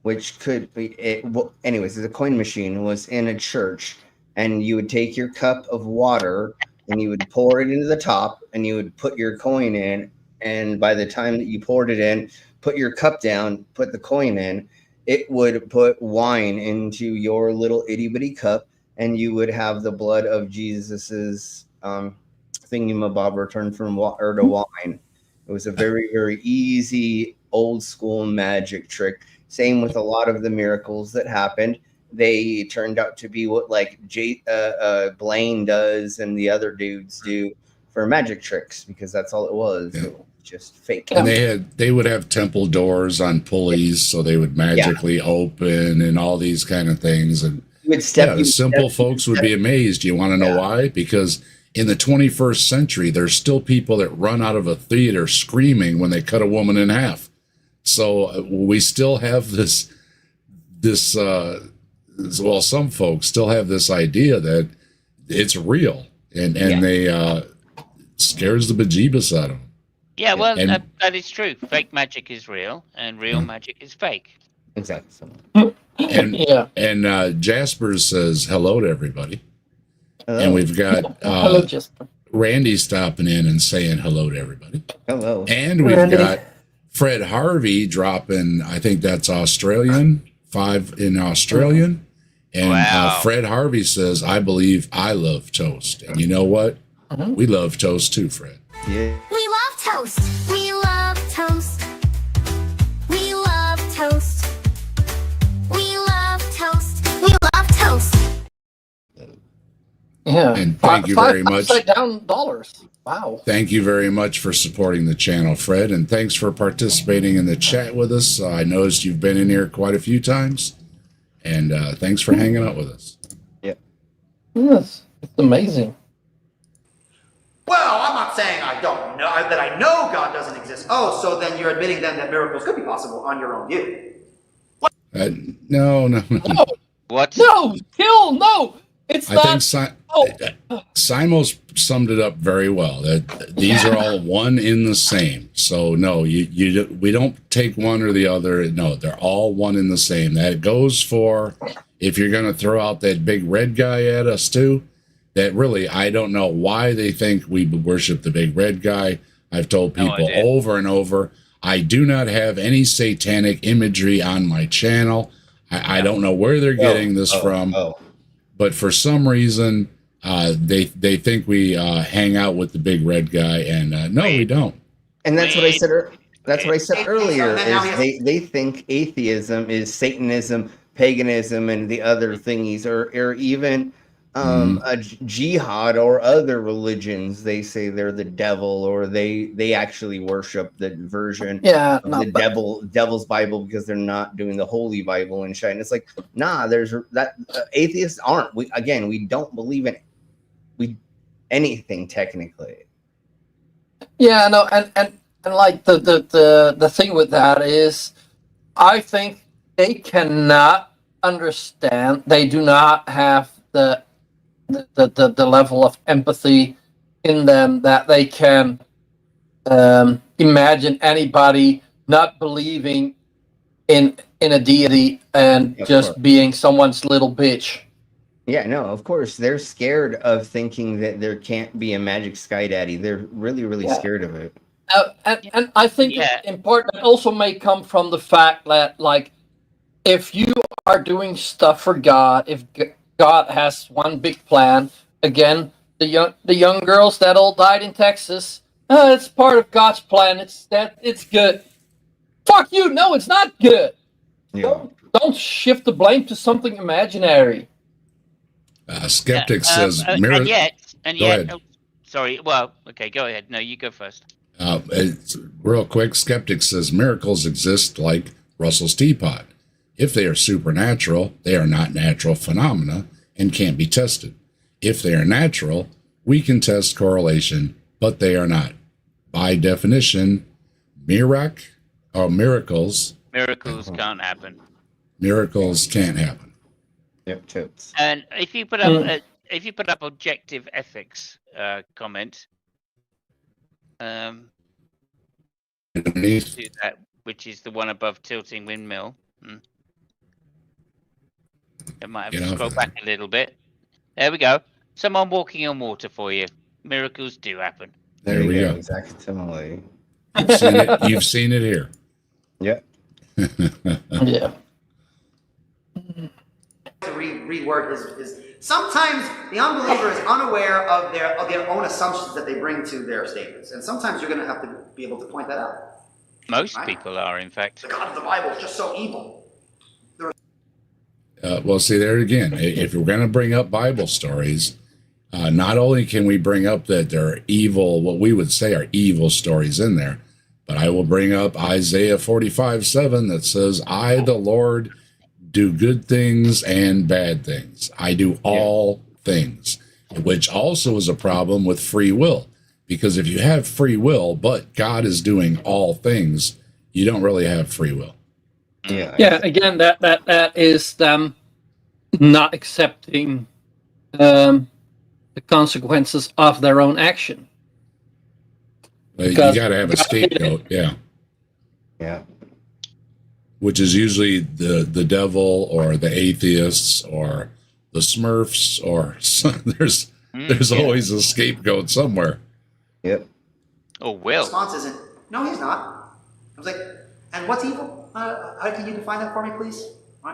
which could be the coin machine was in a church, and you would take your cup of water and you would pour it into the top, and you would put your coin in, and by the time that you poured it in, put your cup down, put the coin in, it would put wine into your little itty-bitty cup, and you would have the blood of Jesus's thingamabobber turned from water to wine. It was a very, very easy, old school magic trick. Same with a lot of the miracles that happened. They turned out to be what Blaine does and the other dudes do for magic tricks, because that's all it was. Yeah. It was just fake. And they would have temple doors on pulleys, so they would magically open and all these kind of things. And the simple folks would be amazed. You want to know why? Because in the 21st century, there's still people that run out of a theater screaming when they cut a woman in half. So we still have this well, some folks still have this idea that it's real, and they scares the bejeebus out of them. Yeah, well, And- that is true. Fake magic is real, and real magic is fake. Exactly. And Yeah. and Jasper says hello to everybody, and we've got Hello, Jasper. Randy stopping in and saying hello to everybody, Hello. and we've Randy. got Fred Harvey dropping. I think that's Australian, 5 in Australian. And Wow. Fred Harvey says, I believe I love toast. And you know what? We love toast too, Fred. Yeah. We love toast. We love toast. We love toast. We love toast. We love toast. Yeah. And thank you very much. Upside down dollars. Wow. Thank you very much for supporting the channel, Fred. And thanks for participating in the chat with us. I noticed you've been in here quite a few times. And thanks for hanging out with us. Yes. It's amazing. Well, I'm not saying I don't know that I know God doesn't exist. Oh, so then you're admitting then that miracles could be possible on your own view. No. No. What? No. Kill. No. It's I not. think Oh. Simos summed it up very well. That these are all one in the same. So no, we don't take one or the other. No, they're all one in the same. That goes for if you're going to throw out that big red guy at us too. That really, I don't know why they think we worship the big red guy. I've told people over and over, I do not have any satanic imagery on my channel. I don't know where they're getting this from. But for some reason, they think we hang out with the big red guy, and no, we don't. And that's what I said. That's what I said earlier. Atheism, Is they think atheism is Satanism, paganism, and the other thingies, or even a jihad or other religions. They say they're the devil, or they actually worship the version of the devil's Bible because they're not doing the Holy Bible and shit. And it's like, nah, there's that atheists aren't. We don't believe in anything technically. Yeah, no, and like the thing with that is, I think they cannot understand. They do not have the level of empathy in them that they can imagine anybody not believing in a deity and just being someone's little bitch. Yeah, no, of course. They're scared of thinking that there can't be a magic sky daddy. They're really scared of it. And I think it's important. It also may come from the fact that, like, if you are doing stuff for God, if God has one big plan, again, the young girls that all died in Texas, it's part of God's plan. It's good. Fuck you! No, it's not good. Yeah. Don't shift the blame to something imaginary. Skeptic says, and yet, Go ahead. Sorry. Well, okay, go ahead. No, you go first. It's real quick. Skeptic says miracles exist like Russell's teapot. If they are supernatural, they are not natural phenomena and can't be tested. If they are natural, we can test correlation, but they are not. By definition, miracles can't happen. Miracles can't happen. Yep, totes. And if you put up objective ethics comment, Underneath, do that, which is the one above tilting windmill. I might have to scroll back a little bit. There we go. Someone walking on water for you. Miracles do happen. There we go. Exactly. You've seen it here. Yep. Yeah. To reword is sometimes the unbeliever is unaware of their own assumptions that they bring to their statements, and sometimes you're going to have to be able to point that out. Most people are, in fact. The God of the Bible is just so evil. Well, see there again. If we're going to bring up Bible stories, not only can we bring up that there are evil, what we would say are evil stories in there, but I will bring up Isaiah 45:7 that says, "I, the Lord, do good things and bad things. I do all things," which also is a problem with free will, because if you have free will, but God is doing all things, you don't really have free will. Yeah. Yeah, again, that is not accepting the consequences of their own action. You got to have a scapegoat, yeah. Yeah. Which is usually the devil or the atheists or the Smurfs or there's always a scapegoat somewhere. Yep. Oh, Will. Response isn't, no, he's not. I was like, and what's evil? How can you define that for me, please?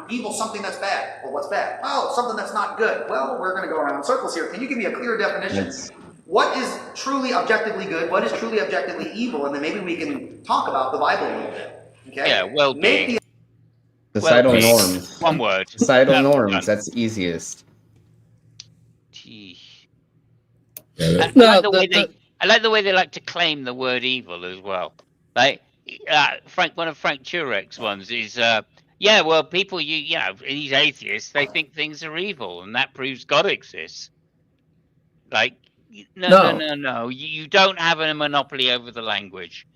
Evil, something that's bad. Well, what's bad? Oh, something that's not good. Well, we're going to go around in circles here. Can you give me a clear definition? Yes. What is truly objectively good? What is truly objectively evil? And then maybe we can talk about the Bible a little bit. Okay? Yeah, well-being. Societal Well-being. norms. One word. Societal norms. That's easiest. Gee. Yeah, I like the way they like to claim the word evil as well. Like one of Frank Turek's ones is, well, people these atheists, they think things are evil, and that proves God exists. Like, no. You don't have a monopoly over the language,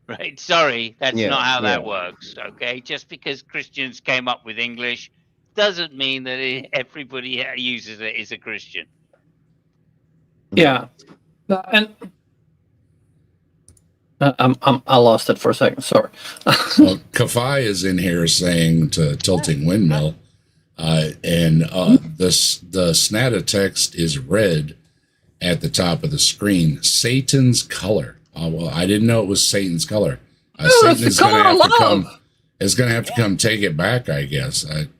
right? Sorry, that's not how that works. Okay, just because Christians came up with English doesn't mean that everybody who uses it is a Christian. Yeah, and I lost it for a second. Sorry. Well, Kafai is in here saying to Tilting Windmill, and the Snata text is red at the top of the screen. Satan's color. Oh, well, I didn't know it was Satan's color. Satan is going to have to come. Is going to have to come take it back, I guess. Good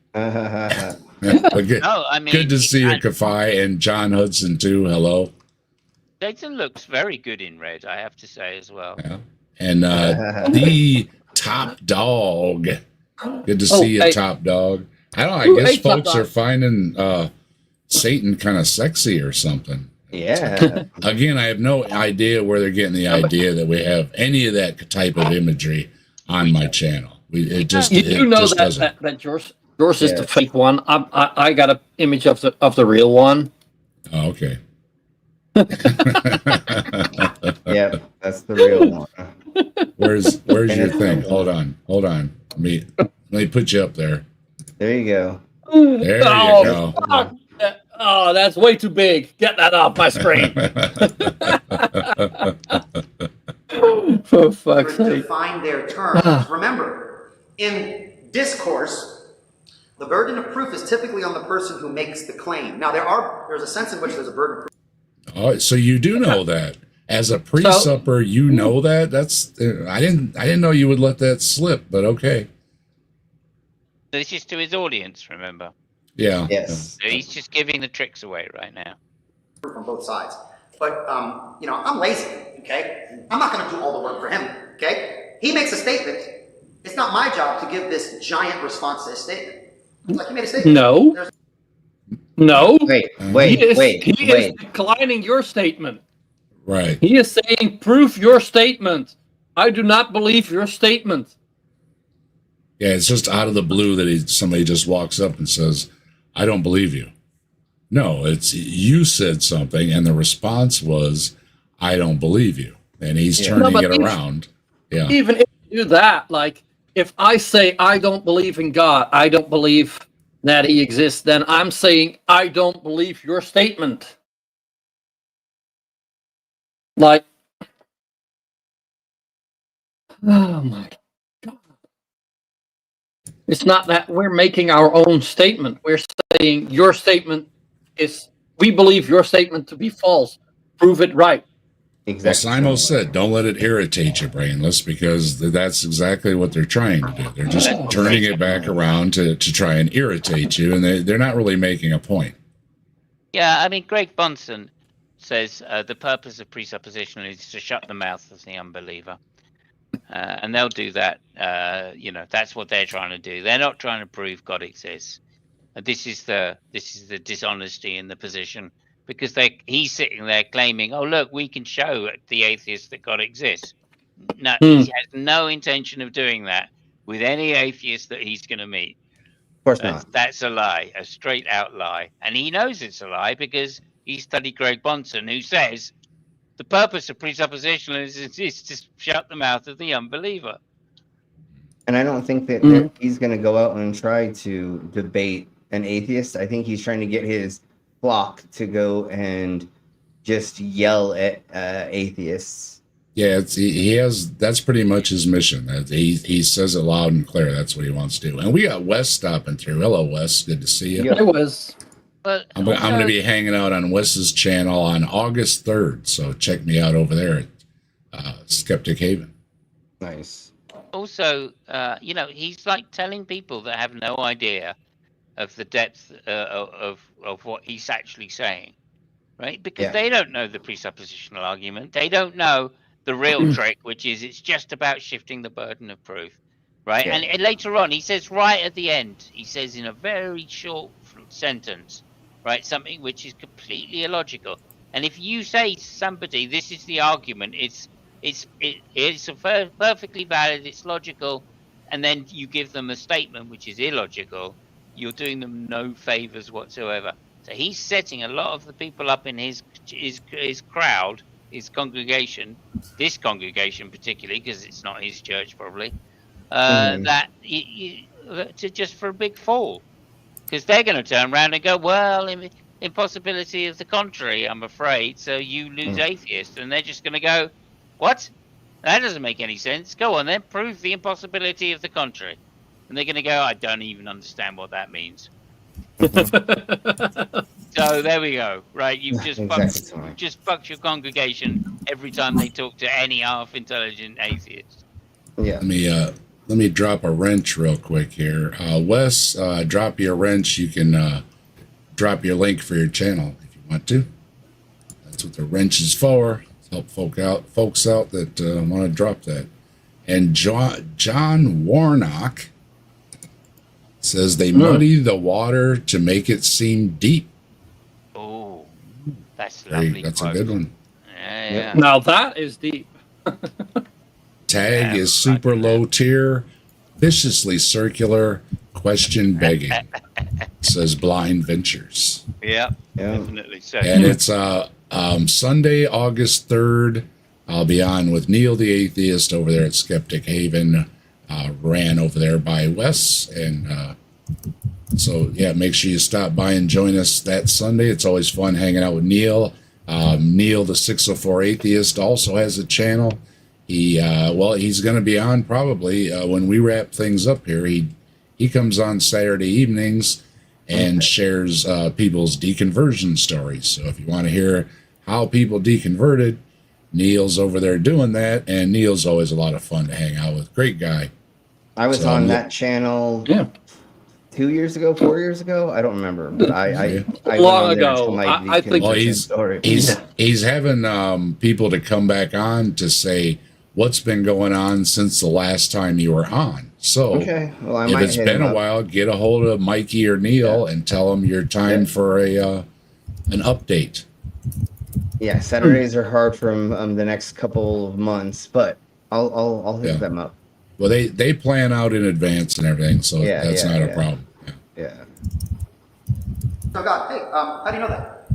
to see you, Kafai, and John Hudson too. Hello. Satan looks very good in red, I have to say as well. Yeah. And the top dog. Good to see you, top dog. I don't know. I guess folks are finding Satan kind of sexy or something. Yeah. Again, I have no idea where they're getting the idea that we have any of that type of imagery on my channel. That yours is the fake one. I got an image of the real one. Oh, okay. Yeah, that's the real one. Where's your thing? Hold on. Let me put you up there. There you go. There you go. Fuck. Oh, that's way too big. Get that off my screen. For fuck's sake. Define their terms. Remember, in discourse, the burden of proof is typically on the person who makes the claim. Now, there's a sense in which there's a burden of proof. Oh, so you do know that. As a pre-supper, you know that? That's I didn't know you would let that slip, but okay. This is to his audience, remember? Yeah. Yes. So he's just giving the tricks away right now. From both sides. But, I'm lazy, okay? I'm not going to do all the work for him, okay? He makes a statement. It's not my job to give this giant response to his statement. Like, he made a statement. No. Wait. He is declining your statement. Right. He is saying, prove your statement. I do not believe your statement. Yeah, it's just out of the blue that somebody just walks up and says, I don't believe you. No, it's you said something, and the response was, I don't believe you. And he's turning it around. Yeah. Even if you do that, like, if I say I don't believe in God, I don't believe that he exists, then I'm saying I don't believe your statement. Like, oh my God. It's not that we're making our own statement. We're saying your statement is, we believe your statement to be false. Prove it right. Exactly. Well, Simos said, don't let it irritate you, Brainless, because that's exactly what they're trying to do. They're just turning it back around to try and irritate you, and they're not really making a point. Yeah, I mean, Greg Bunsen says the purpose of presuppositional is to shut the mouth of the unbeliever. And they'll do that. That's what they're trying to do. They're not trying to prove God exists. This is the dishonesty in the position, because he's sitting there claiming, "Oh, look, we can show the atheists that God exists." No, he has no intention of doing that with any atheist that he's going to meet. Of course not. That's a lie, a straight out lie, and he knows it's a lie because he studied Greg Bunsen, who says the purpose of presuppositionalism is to shut the mouth of the unbeliever. And I don't think that he's going to go out and try to debate an atheist. I think he's trying to get his flock to go and just yell at atheists. Yeah, he has. That's pretty much his mission. He says it loud and clear. That's what he wants to do. And we got Wes stopping through. Hello, Wes. Good to see you. It was. But I'm going to be hanging out on Wes's channel on August 3rd. So check me out over there at Skeptic Haven. Nice. also, he's like telling people that have no idea of the depth of what he's actually saying, right? Because they don't know the presuppositional argument. They don't know the real trick, which is it's just about shifting the burden of proof, right? Yeah. And later on, he says right at the end, he says in a very short sentence, right, something which is completely illogical. And if you say to somebody, this is the argument, it's perfectly valid, it's logical, and then you give them a statement which is illogical, you're doing them no favors whatsoever. So he's setting a lot of the people up in his crowd, his congregation, this congregation particularly, because it's not his church probably, that to just for a big fall, because they're going to turn around and go, well, impossibility of the contrary, I'm afraid. So you lose atheist, and they're just going to go, what? That doesn't make any sense. Go on then, prove the impossibility of the contrary. And they're going to go, I don't even understand what that means. So there we go. Right, you've just fucked your congregation every time they talk to any half-intelligent atheist. Yeah. Let me drop a wrench real quick here. Wes, drop your wrench. You can drop your link for your channel if you want to. That's what the wrench is for. Help folks out that want to drop that. And John Warnock says they muddy the water to make it seem deep. Oh, that's lovely. That's a good one. Yeah. Now that is deep. Tag is super low tier, viciously circular, question begging, says Blind Ventures. Yeah, definitely so. And it's Sunday, August 3rd. I'll be on with Neil the Atheist over there at Skeptic Haven, ran over there by Wes. And so, yeah, make sure you stop by and join us that Sunday. It's always fun hanging out with Neil. Neil the 604 Atheist also has a channel. He's going to be on probably when we wrap things up here. He comes on Saturday evenings and shares people's deconversion stories. So if you want to hear how people deconverted, Neil's over there doing that, and Neil's always a lot of fun to hang out with. Great guy. I was on that channel 2 years ago, 4 years ago. I don't remember, but I long ago. I think he's having people to come back on to say what's been going on since the last time you were on. So if it's been a while, get a hold of Mikey or Neil and tell them your time for an update. Yeah, Saturdays are hard from the next couple of months, but I'll hit them up. Well, they plan out in advance and everything, so that's not a problem. Yeah. So God, hey, how do you know that?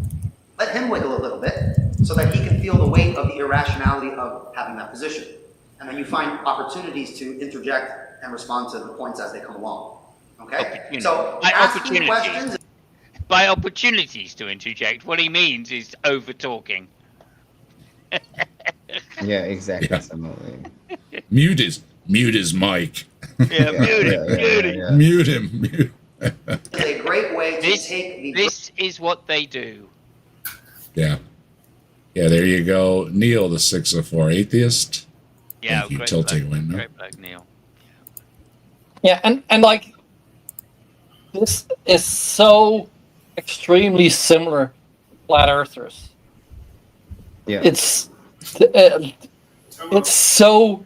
Let him wiggle a little bit so that he can feel the weight of the irrationality of having that position. And then you find opportunities to interject and respond to the points as they come along. Okay? So asking questions. By opportunities to interject, what he means is over talking. Yeah, exactly. Yeah. Mute his mic. Mute him. It's a great way to take this is what they do. Yeah, there you go. Neil, the 604 Atheist. Yeah, thank you, Tilting Windmill. Great bloke, Neil. Yeah, and like, this is so extremely similar to flat earthers. Yeah. It's so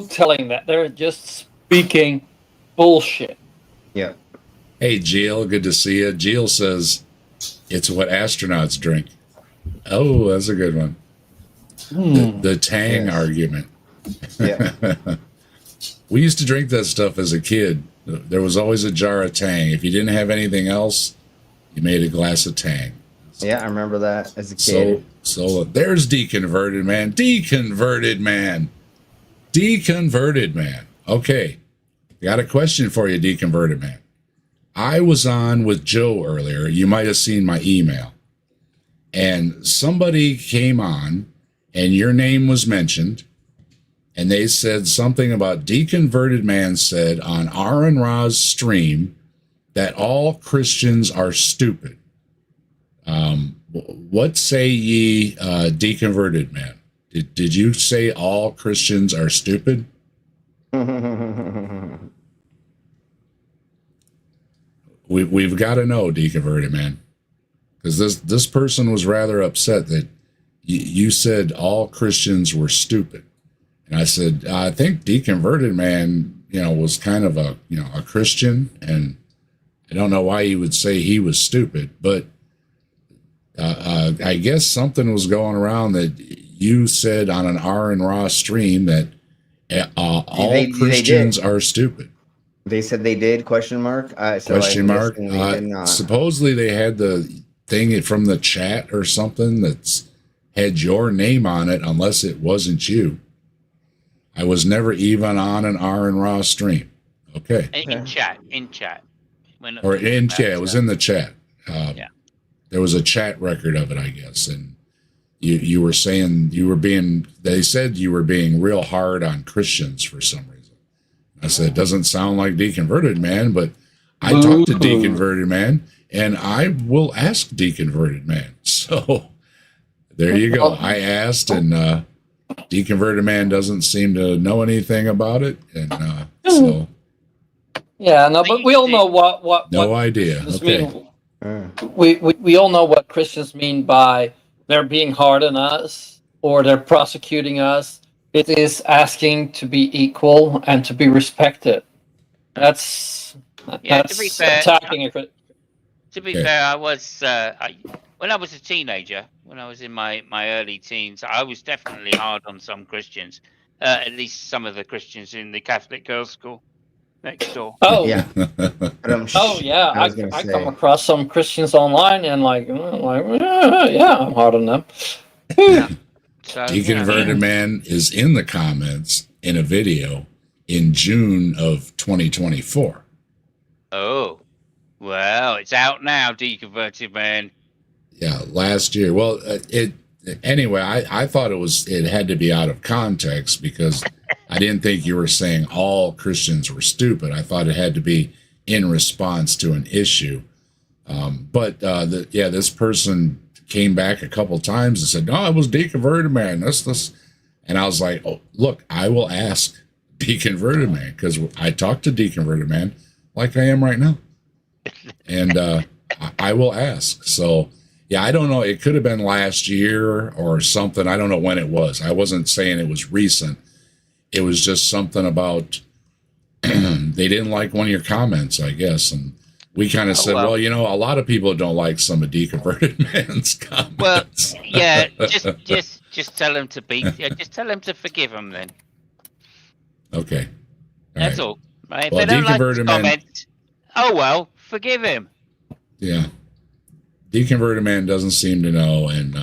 telling that they're just speaking bullshit. Yeah. Hey, Jill, good to see you. Jill says it's what astronauts drink. Oh, that's a good one. The Tang argument. Yeah. We used to drink that stuff as a kid. There was always a jar of Tang. If you didn't have anything else, you made a glass of Tang. Yeah, I remember that as a kid. So there's Deconverted Man. Deconverted Man. Okay. Got a question for you, Deconverted Man. I was on with Joe earlier. You might have seen my email. And somebody came on, and your name was mentioned, and they said something about Deconverted Man said on Aaron Ra's stream that all Christians are stupid. What say ye, Deconverted Man? Did you say all Christians are stupid? We've got to know, Deconverted Man, because this person was rather upset that you said all Christians were stupid, and I said I think Deconverted Man, was kind of a a Christian, and I don't know why he would say he was stupid, but I guess something was going around that you said on an R and Raw stream that all Christians are stupid. They said they did? Question mark. Supposedly they had the thing from the chat or something that's had your name on it, unless it wasn't you. I was never even on an R and Raw stream. Okay. In chat. It was in the chat. Yeah. There was a chat record of it, I guess, and you were saying they said you were being real hard on Christians for some reason. I said, it doesn't sound like Deconverted Man, but I talked to Deconverted Man, and I will ask Deconverted Man. So there you go. I asked, and Deconverted Man doesn't seem to know anything about it, and so. Yeah, no, but we all know what idea. Okay. We all know what Christians mean by they're being hard on us or they're prosecuting us. It is asking to be equal and to be respected. That's to be fair, attacking. To be fair, I was when I was a teenager, when I was in my early teens, I was definitely hard on some Christians, at least some of the Christians in the Catholic girls' school next door. Oh yeah. I come across some Christians online and I'm hard on them. So, Deconverted Man is in the comments in a video in June of 2024. Oh, well, it's out now, Deconverted Man. Yeah, last year. Well, anyway, I thought it had to be out of context because I didn't think you were saying all Christians were stupid. I thought it had to be in response to an issue. But this person came back a couple times and said, no, I was Deconverted Man. This. And I was like, oh, look, I will ask Deconverted Man because I talked to Deconverted Man like I am right now. And I will ask. So, yeah, I don't know. It could have been last year or something. I don't know when it was. I wasn't saying it was recent. It was just something about they didn't like one of your comments, I guess. And we kind of said, well, a lot of people don't like some of Deconverted Man's comments. Well, yeah, just tell him to just tell him to forgive him then. Okay. That's all. Right? Well, if they don't like Deconverted Man. Comment, oh well, forgive him. Yeah. Deconverted Man doesn't seem to know. And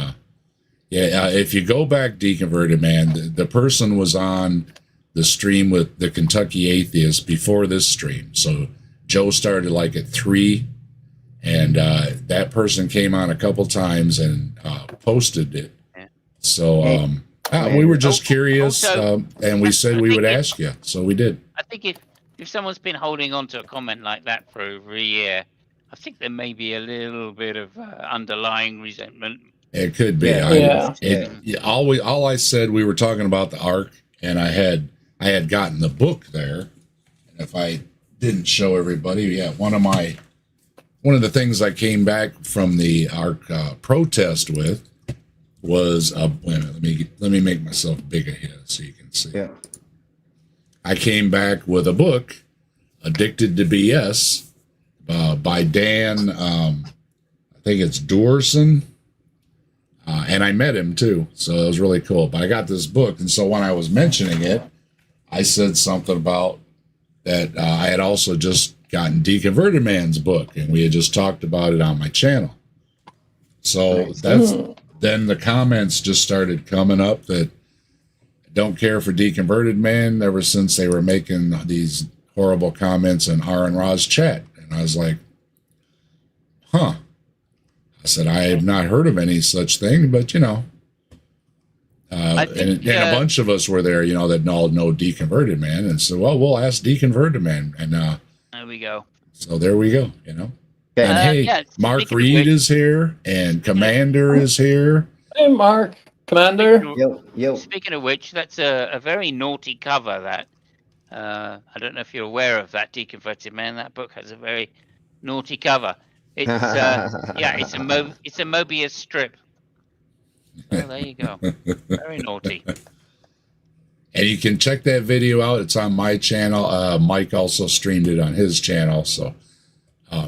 if you go back, Deconverted Man, the person was on the stream with the Kentucky Atheist before this stream. So Joe started like at 3, and that person came on a couple times and posted it. So we were just curious, and we said we would ask you, so we did. I think if someone's been holding on to a comment like that for over a year, I think there may be a little bit of underlying resentment. It could be. All I said, we were talking about the Ark, and I had gotten the book there. And if I didn't show everybody, one of the things I came back from the Ark protest with was wait a minute, let me make myself big ahead so you can see. Yeah. I came back with a book, Addicted to BS, by Dan, I think it's Dorson, and I met him too, so it was really cool. But I got this book, and so when I was mentioning it, I said something about that I had also just gotten Deconverted Man's book, and we had just talked about it on my channel. So then the comments just started coming up that don't care for Deconverted Man ever since they were making these horrible comments in R and Ra's chat. And I was like, huh. I said, I have not heard of any such thing, but you know, and a bunch of us were there, you know, that all know deconverted man, and so well, we'll ask deconverted man, and there we go. So there we go, you know. Okay. And hey, yeah, Mark Reed is here, and Commander is here. Hey, Mark, Commander. Yo. Speaking of which, that's a very naughty cover. That I don't know if you're aware of that, Deconverted Man. That book has a very naughty cover. It's it's a Mobius strip. Well, there you go. Very naughty. And you can check that video out. It's on my channel. Mike also streamed it on his channel, so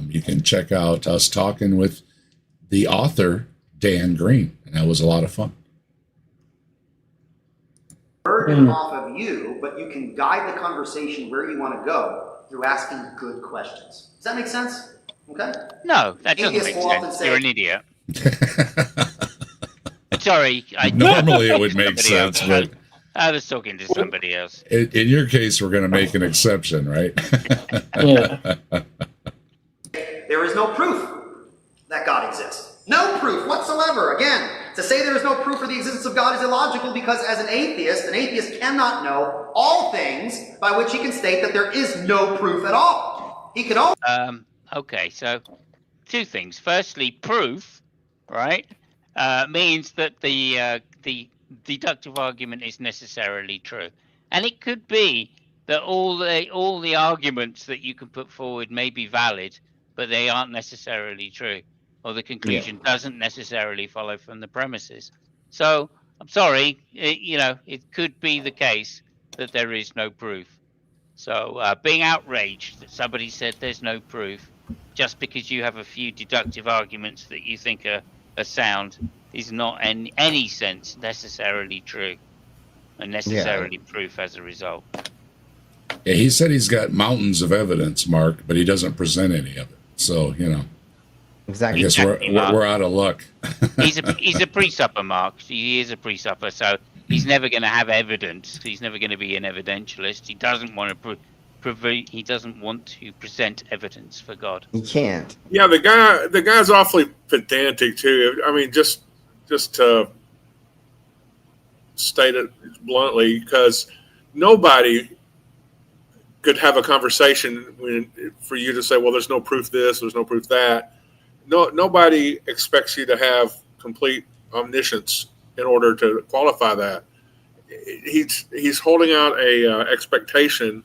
you can check out us talking with the author Dan Green, and that was a lot of fun. Burden off of you, but you can guide the conversation where you want to go through asking good questions. Does that make sense? Okay. No, that doesn't Atheists make will often sense. say- You're an idiot. Sorry. Normally it would make sense, but I was talking to somebody else. in your case, we're going to make an exception, right? Yeah. There is no proof that God exists. No proof whatsoever. Again, to say there is no proof for the existence of God is illogical because as an atheist cannot know all things by which he can state that there is no proof at all. He can only... Okay, so two things. Firstly, proof, right, means that the deductive argument is necessarily true, and it could be that all the arguments that you can put forward may be valid, but they aren't necessarily true, or the conclusion doesn't necessarily follow from the premises. So I'm sorry, it could be the case that there is no proof. So being outraged that somebody said there's no proof just because you have a few deductive arguments that you think are sound is not in any sense necessarily true and necessarily proof as a result. Yeah, he said he's got mountains of evidence, Mark, but he doesn't present any of it. So, you know, Exactly. I guess we're out of luck. He's a pre-supper, Mark. He is a pre-supper, so he's never going to have evidence. He's never going to be an evidentialist. He doesn't want to he doesn't want to present evidence for God. He can't. Yeah, the guy's awfully pedantic too. I mean, just to state it bluntly, because nobody could have a conversation for you to say, well, there's no proof this, there's no proof that. Nobody expects you to have complete omniscience in order to qualify that. He's holding out a expectation,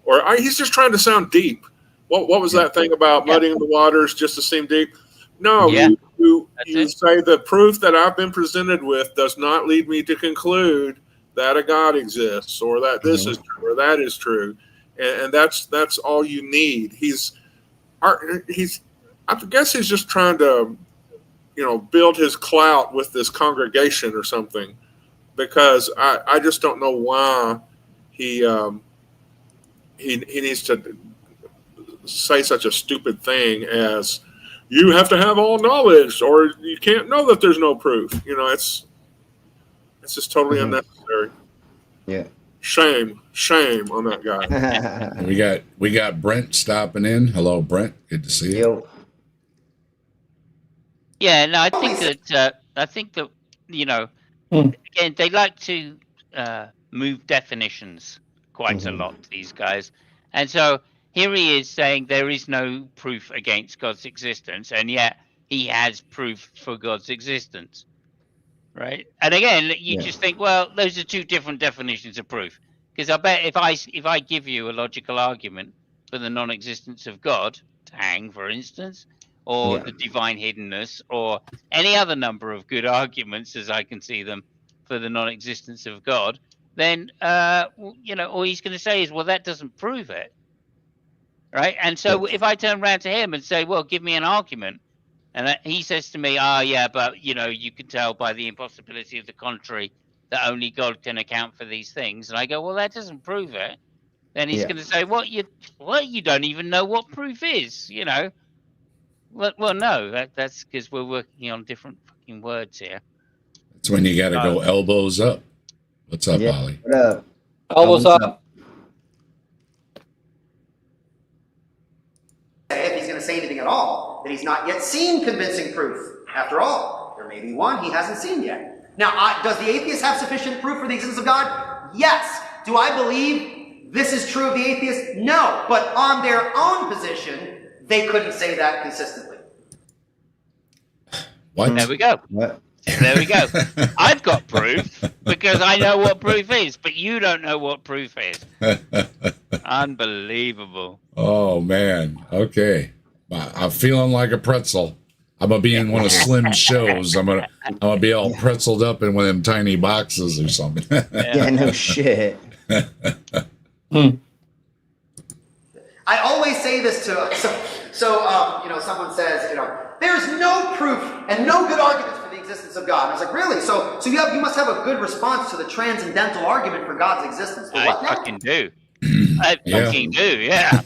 or he's just trying to sound deep. What was that thing about muddying the waters just to seem deep? No, you say the proof that I've been presented with does not lead me to conclude that a God exists, or that this is true, or that is true, and that's all you need. I guess he's just trying to, build his clout with this congregation or something, because I just don't know why he needs to say such a stupid thing as you have to have all knowledge or you can't know that there's no proof. It's just totally unnecessary. Yeah. Shame on that guy. We got Brent stopping in. Hello, Brent. Good to see you. Yo. Yeah, no, I think that again, they like to move definitions quite a lot, these guys. And so here he is saying there is no proof against God's existence, and yet he has proof for God's existence, right? And again, you just think, well, those are two different definitions of proof. Because I bet if I give you a logical argument for the non-existence of God, Tang, for instance, or the divine hiddenness, or any other number of good arguments as I can see them for the non-existence of God, then all he's going to say is, well, that doesn't prove it, right? And so if I turn around to him and say, well, give me an argument, and he says to me, but you can tell by the impossibility of the contrary that only God can account for these things, and I go, well, that doesn't prove it. Then he's going to say, you don't even know what proof is, Well, no, that's because we're working on different fucking words here. That's when you got to go elbows up. What's up, Ollie? What up? Elbows up. If he's going to say anything at all, then he's not yet seen convincing proof. After all, there may be one he hasn't seen yet. Now, does the atheist have sufficient proof for the existence of God? Yes. Do I believe this is true of the atheist? No. But on their own position, they couldn't say that consistently. What? There we go. What? There we go. I've got proof because I know what proof is, but you don't know what proof is. Unbelievable. Oh man. Okay. I'm feeling like a pretzel. I'm gonna be in one of Slim's shows. I'm gonna be all pretzeled up in one of them tiny boxes or something. Yeah, no shit. I always say this to someone says, there's no proof and no good arguments for the existence of God. And I was like, really? So you must have a good response to the transcendental argument for God's existence. The what now? Fucking do. I fucking do, yeah.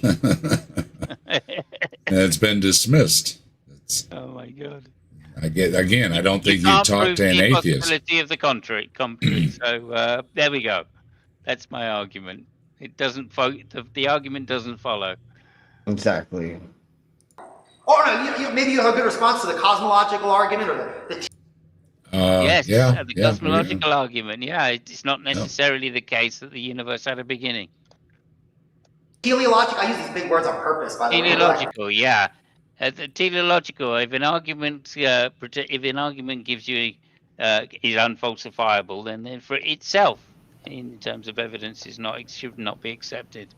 And it's been dismissed. Oh my God. I don't think you can't talk prove to an the atheist. Possibility of the contrary. So there we go. That's my argument. It doesn't the argument doesn't follow. Exactly. Or no, maybe you have a good response to the cosmological argument or the Yes, yeah, the cosmological argument. Yeah, it's not necessarily the case that the universe had a beginning. teleological. I use these big words on purpose, by the way. Teleological, yeah. The teleological. If an argument gives you is unfalsifiable, then for itself, in terms of evidence, should not be accepted.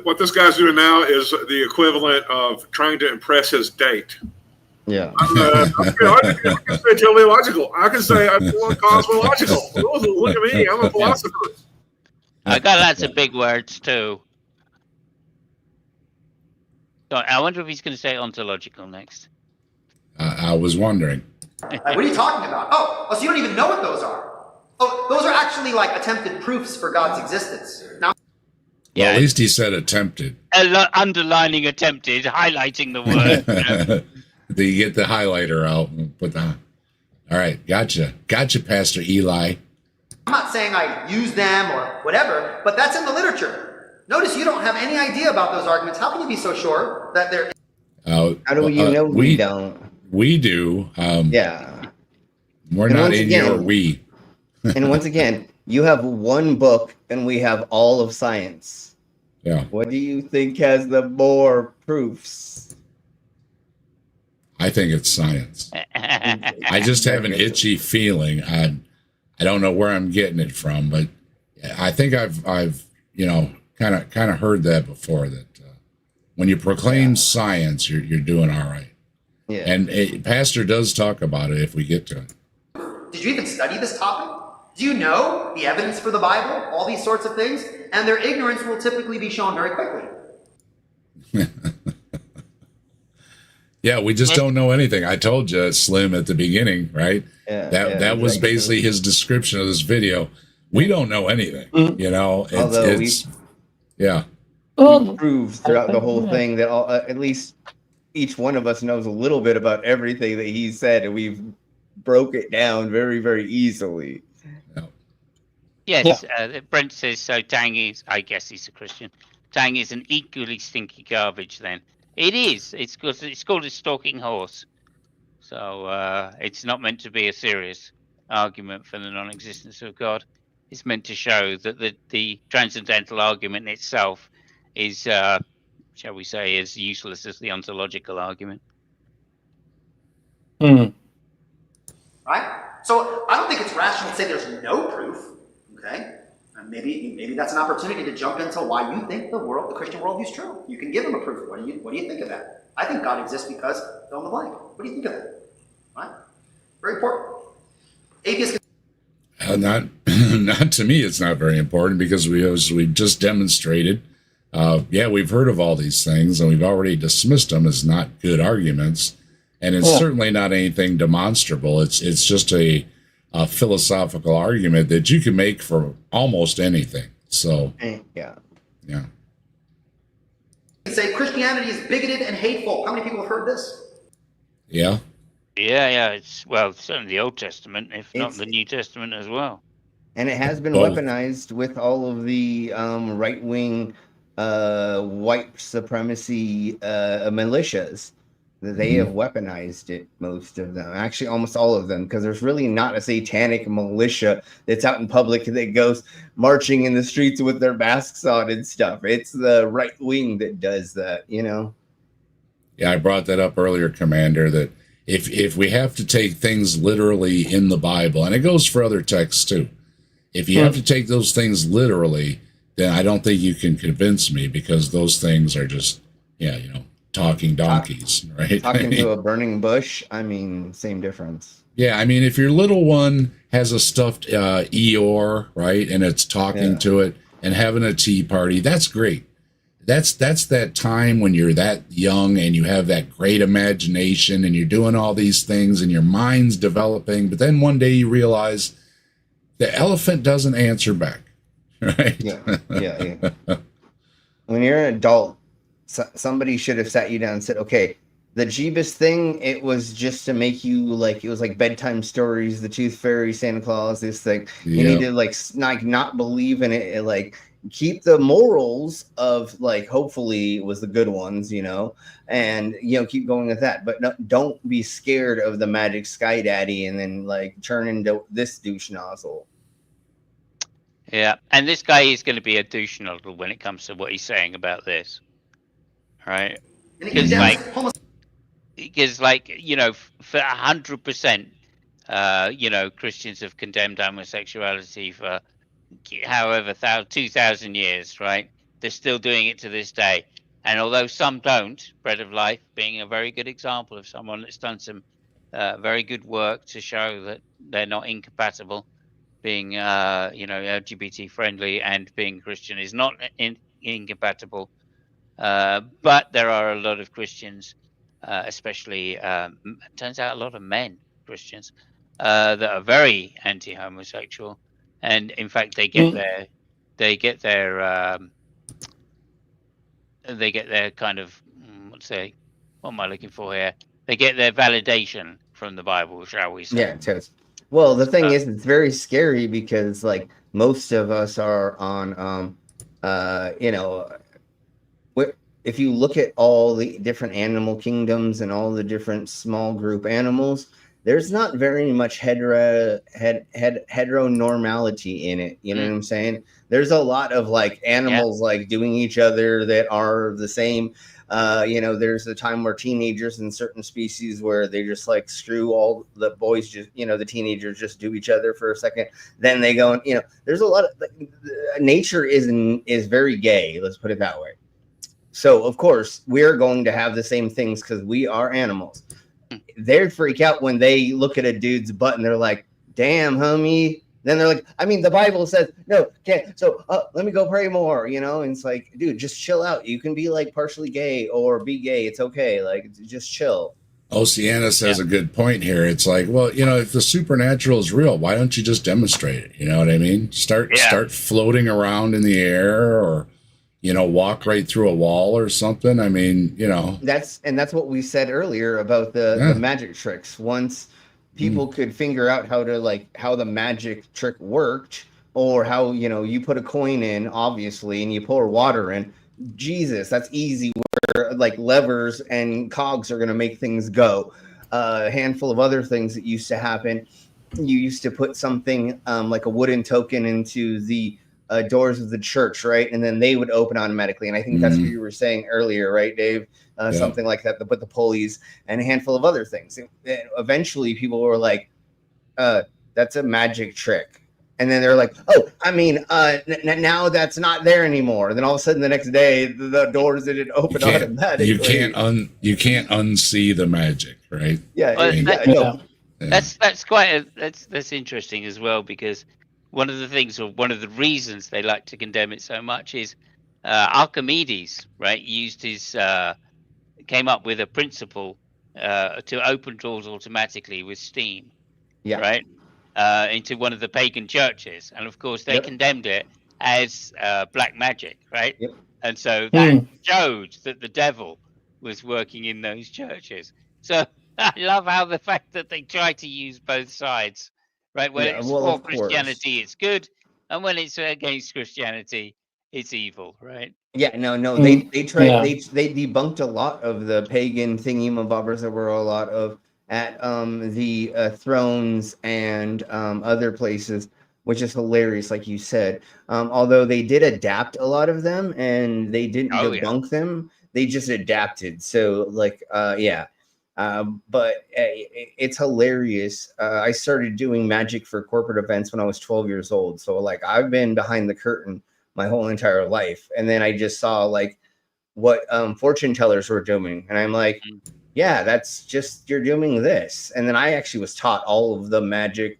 What this guy's doing now is the equivalent of trying to impress his date. Yeah. I can say teleological. I can say I'm cosmological. Look at me. I'm a philosopher. I got lots of big words too. So I wonder if he's going to say ontological next. I was wondering. What are you talking about? Oh, so you don't even know what those are. Oh, those are actually like attempted proofs for God's existence. Now, Well, at least he said attempted. Underlining attempted, highlighting the word. You get the highlighter out and put that. All right, gotcha, Pastor Eli. I'm not saying I use them or whatever, but that's in the literature. Notice you don't have any idea about those arguments. How can you be so sure that they're... How do you know we don't? We do. Yeah. We're not in your we. And once again, you have one book and we have all of science. Yeah. What do you think has the more proofs? I think it's science. I just have an itchy feeling. I don't know where I'm getting it from, but I think I've kind of heard that before, that when you proclaim science, you're doing all right. Yeah. And Pastor does talk about it if we get to it. Did you even study this topic? Do you know the evidence for the Bible? All these sorts of things? And their ignorance will typically be shown very quickly. Yeah, we just don't know anything. I told you, Slim, at the beginning, right? Yeah, that was basically his description of this video. We don't know anything, It's He proves throughout the whole thing that at least each one of us knows a little bit about everything that he said, and we've broke it down very, very easily. Yes, Brent says so. Tang is, I guess he's a Christian. Tang is an equally stinky garbage. Then it is. It's called a stalking horse. So it's not meant to be a serious argument for the non-existence of God. It's meant to show that the transcendental argument itself is, shall we say, as useless as the ontological argument. Right? So I don't think it's rational to say there's no proof. Okay? And maybe that's an opportunity to jump into why you think the Christian worldview is true. You can give them a proof. What do you think of that? I think God exists because fill in the blank. What do you think of that? Right? Very important. Atheists. Not to me. It's not very important because we've just demonstrated. We've heard of all these things and we've already dismissed them as not good arguments, and it's certainly not anything demonstrable. It's just a philosophical argument that you can make for almost anything. So yeah. Say Christianity is bigoted and hateful. How many people have heard this? Yeah. It's certainly the Old Testament, if not the New Testament as well. And it has been weaponized with all of the right-wing white supremacy militias. They have weaponized it, most of them. Actually, almost all of them, because there's really not a satanic militia that's out in public that goes marching in the streets with their masks on and stuff. It's the right wing that does that, you know? Yeah, I brought that up earlier, Commander, that if we have to take things literally in the Bible, and it goes for other texts too, if you have to take those things literally, then I don't think you can convince me, because those things are just, talking donkeys, right? Talking to a burning bush, I mean, same difference. Yeah, I mean, if your little one has a stuffed Eeyore, right, and it's talking to it and having a tea party, that's great. That's that time when you're that young and you have that great imagination and you're doing all these things and your mind's developing. But then one day you realize the elephant doesn't answer back, right? Yeah. When you're an adult, somebody should have sat you down and said, okay, the Jeebus thing, it was just to make you it was like bedtime stories, the Tooth Fairy, Santa Claus, this thing. You need to not believe in it, keep the morals of hopefully it was the good ones, and keep going with that. But don't be scared of the magic sky daddy and then turn into this douche nozzle. Yeah, and this guy is going to be a douche nozzle when it comes to what he's saying about this, right? Because for 100%, Christians have condemned homosexuality for however 2,000 years, right? They're still doing it to this day. And although some don't, Bread of Life being a very good example of someone that's done some very good work to show that they're not incompatible, being LGBT friendly and being Christian is not incompatible. But there are a lot of Christians, especially turns out a lot of men Christians that are very anti-homosexual, and in fact they get their kind of what am I looking for here? They get their validation from the Bible, shall we say? Yeah, it does. Well, the thing is, it's very scary because most of us are on if you look at all the different animal kingdoms and all the different small group animals, there's not very much heteronormality in it. You know what I'm saying? There's a lot of animals doing each other that are the same. There's a time where teenagers in certain species where they just screw all the boys, just the teenagers just do each other for a second, then they go and there's a lot of nature is very gay, let's put it that way. So of course we're going to have the same things because we are animals. They freak out when they look at a dude's butt and they're like, damn, homie. Then they're like, I mean, the Bible says, no, can't. So let me go pray more, and it's like, dude, just chill out. You can be partially gay or be gay. It's okay. Just chill. Oceana says a good point here. It's like, well, if the supernatural is real, why don't you just demonstrate it? You know what I mean? Start floating around in the air or, walk right through a wall or something. I mean, That's what we said earlier about the magic tricks. Once people could figure out how the magic trick worked, or how, you put a coin in, obviously, and you pour water in, Jesus, that's easy, where levers and cogs are going to make things go. A handful of other things that used to happen. You used to put something like a wooden token into the doors of the church, right? And then they would open automatically. And I think that's what you were saying earlier, right, Dave? Something like that, but the pulleys and a handful of other things. Eventually people were like, that's a magic trick. And then they're like, oh, I mean, now that's not there anymore. And then all of a sudden the next day, the doors didn't open automatically. You can't unsee the magic, right? That's that's interesting as well, because one of the reasons they like to condemn it so much is Archimedes, right? Came up with a principle to open doors automatically with steam, right? Into one of the pagan churches, and of course they condemned it as black magic, right? And so that showed that the devil was working in those churches. So I love how the fact that they try to use both sides, right? When it's for Christianity, it's good, and when it's against Christianity, it's evil, right? Yeah, no, Mm, they tried yeah. they debunked a lot of the pagan thingamabobbers. There were a lot of at the thrones and other places, which is hilarious, like you said. Although they did adapt a lot of them, and they didn't Oh yeah. debunk them, they just adapted. So like yeah. But it's hilarious. I started doing magic for corporate events when I was 12 years old. So like I've been behind the curtain my whole entire life. And then I just saw like what fortune tellers were doing. And I'm like, yeah, that's just, you're doing this. And then I actually was taught all of the magic,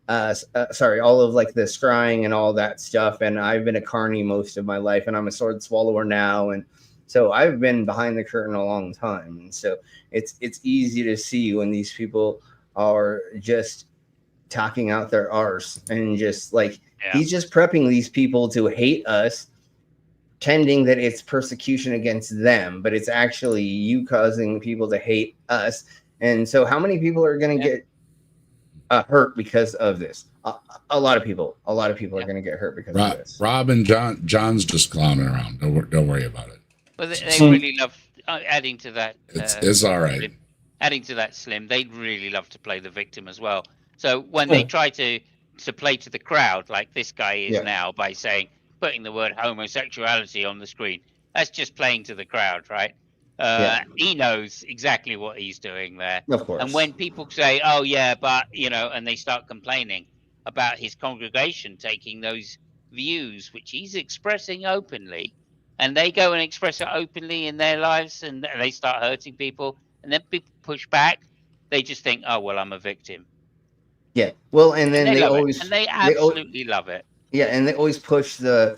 all of like the scrying and all that stuff. And I've been a carny most of my life, and I'm a sword swallower now. And so I've been behind the curtain a long time. And so it's easy to see when these people are just talking out their arse and just like, he's just prepping these people to hate us, pretending that it's persecution against them, but it's actually you causing people to hate us. And so how many people are going to get hurt because of this? A lot of people. A lot of people are going to get hurt because of this. Rob and John's just clowning around. Don't worry about it. But they really love adding to that. It's all right. Adding to that, Slim, they'd really love to play the victim as well. So when they try to play to the crowd like this guy is now by saying, putting the word homosexuality on the screen, that's just playing to the crowd, right? He knows exactly what he's doing there. Of course. And when people say, oh yeah, but and they start complaining about his congregation taking those views which he's expressing openly, and they go and express it openly in their lives, and they start hurting people, and then people push back, they just think, oh well, I'm a victim. Yeah, well, and then they always and they absolutely love it. Yeah, and they always push the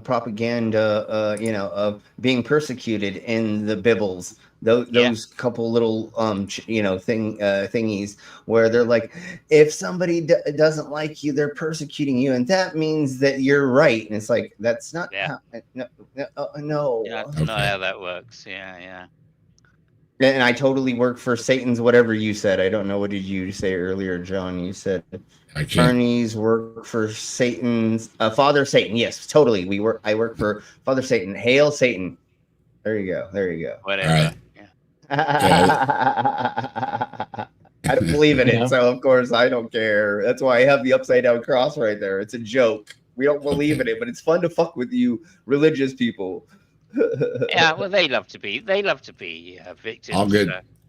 propaganda, of being persecuted in the Bibbles. Those couple little thingies where they're like, if somebody doesn't like you, they're persecuting you, and that means that you're right. And it's like, that's not how, no. Yeah, that's not how that works. Yeah. And I totally work for Satan's whatever you said. I don't know, what did you say earlier, John? You said attorneys work for Satan's Father Satan. Yes, totally. I work for Father Satan. Hail Satan. There you go. Whatever. I don't believe in it, so of course I don't care. That's why I have the upside down cross right there. It's a joke. We don't believe in it, but it's fun to fuck with you religious people. Yeah, well, they love to be victims.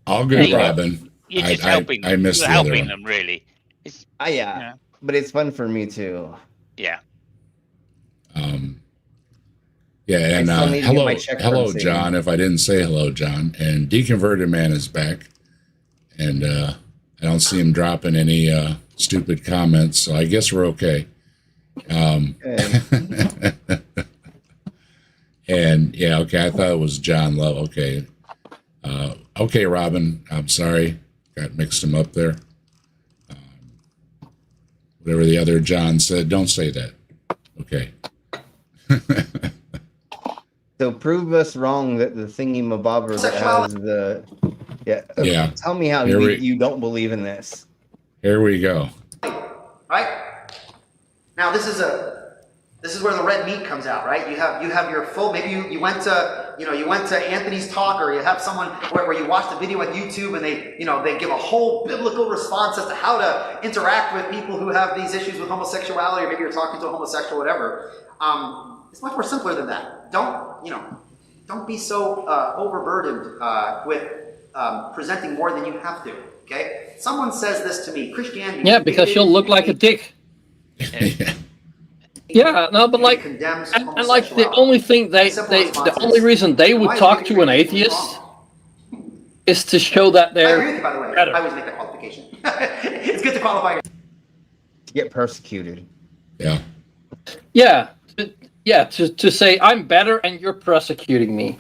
All good, Robin. You're just helping. I missed you're the other helping one. them, really. It's, but it's fun for me too. Yeah. Yeah, and hello, John. If I didn't say hello, John, and Deconverted Man is back, and I don't see him dropping any stupid comments, so I guess we're okay. And I thought it was John Love. Okay, okay, Robin. I'm sorry, got mixed him up there. Whatever the other John said, don't say that. Okay. So prove us wrong that the thingy-mabobber that has the Tell me how you don't believe in this. Here we go. Right? Now this is where the red meat comes out, right? You have your full, maybe you went to Anthony's talk, or you have someone where you watch the video on YouTube and they give a whole biblical response as to how to interact with people who have these issues with homosexuality, or maybe you're talking to a homosexual, whatever. It's much more simpler than that. Don't be so overburdened with presenting more than you have to. Okay? Someone says this to me, Christianity. Yeah, because you'll look like a dick. Yeah, no, but like, and like the only thing the only reason they would talk to an atheist is to show that they're. I agree with you, by the way. I always make that qualification. It's good to qualify. Get persecuted. Yeah. To say I'm better and you're persecuting me.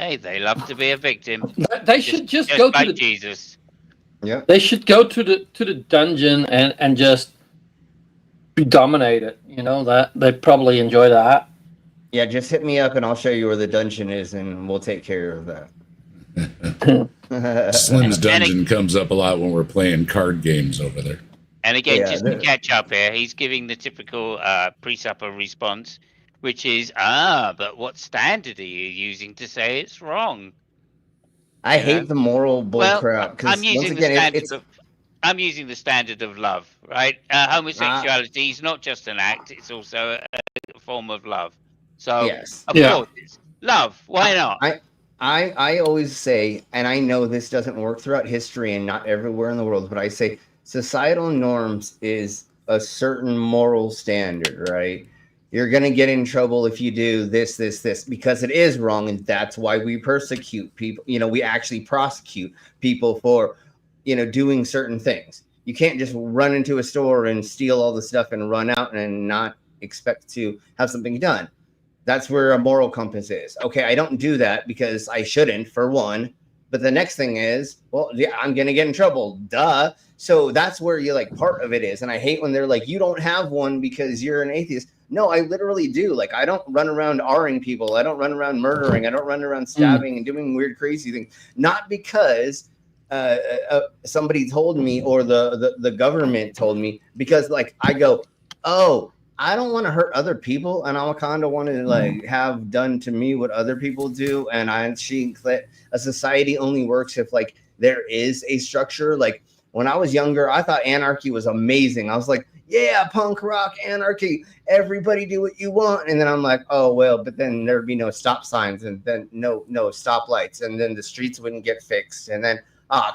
Hey, they love to be a victim. They should just go like to Jesus. Yeah. They should go to the dungeon and just be dominated. That they probably enjoy that. Yeah, just hit me up and I'll show you where the dungeon is, and we'll take care of that. Slim's dungeon comes up a lot when we're playing card games over there. And again, Yeah, just to catch up here, he's giving the typical presupper response, which is, but what standard are you using to say it's wrong? I hate the moral bullcrap because once again, I'm using the standard of love, right? Homosexuality is not just an act; it's also a form of love. So, yes, of course, it's love. Why not? I always say, and I know this doesn't work throughout history and not everywhere in the world, but I say societal norms is a certain moral standard, right? You're going to get in trouble if you do this, because it is wrong. And that's why we persecute people. We actually prosecute people for, doing certain things. You can't just run into a store and steal all the stuff and run out and not expect to have something done. That's where a moral compass is. Okay, I don't do that because I shouldn't, for one. But the next thing is, well, yeah, I'm going to get in trouble. Duh. So that's where part of it is. And I hate when they're like, you don't have one because you're an atheist. No, I literally do. I don't run around R-ing people. I don't run around murdering. I don't run around stabbing and doing weird, crazy things. Not because somebody told me or the government told me, because I go, oh, I don't want to hurt other people, and I kind of want to have done to me what other people do. And I think that a society only works if there is a structure. When I was younger, I thought anarchy was amazing. I was like, yeah, punk rock, anarchy, everybody do what you want. And then I'm like, oh, well, but then there'd be no stop signs and then no stoplights. And then the streets wouldn't get fixed. And then,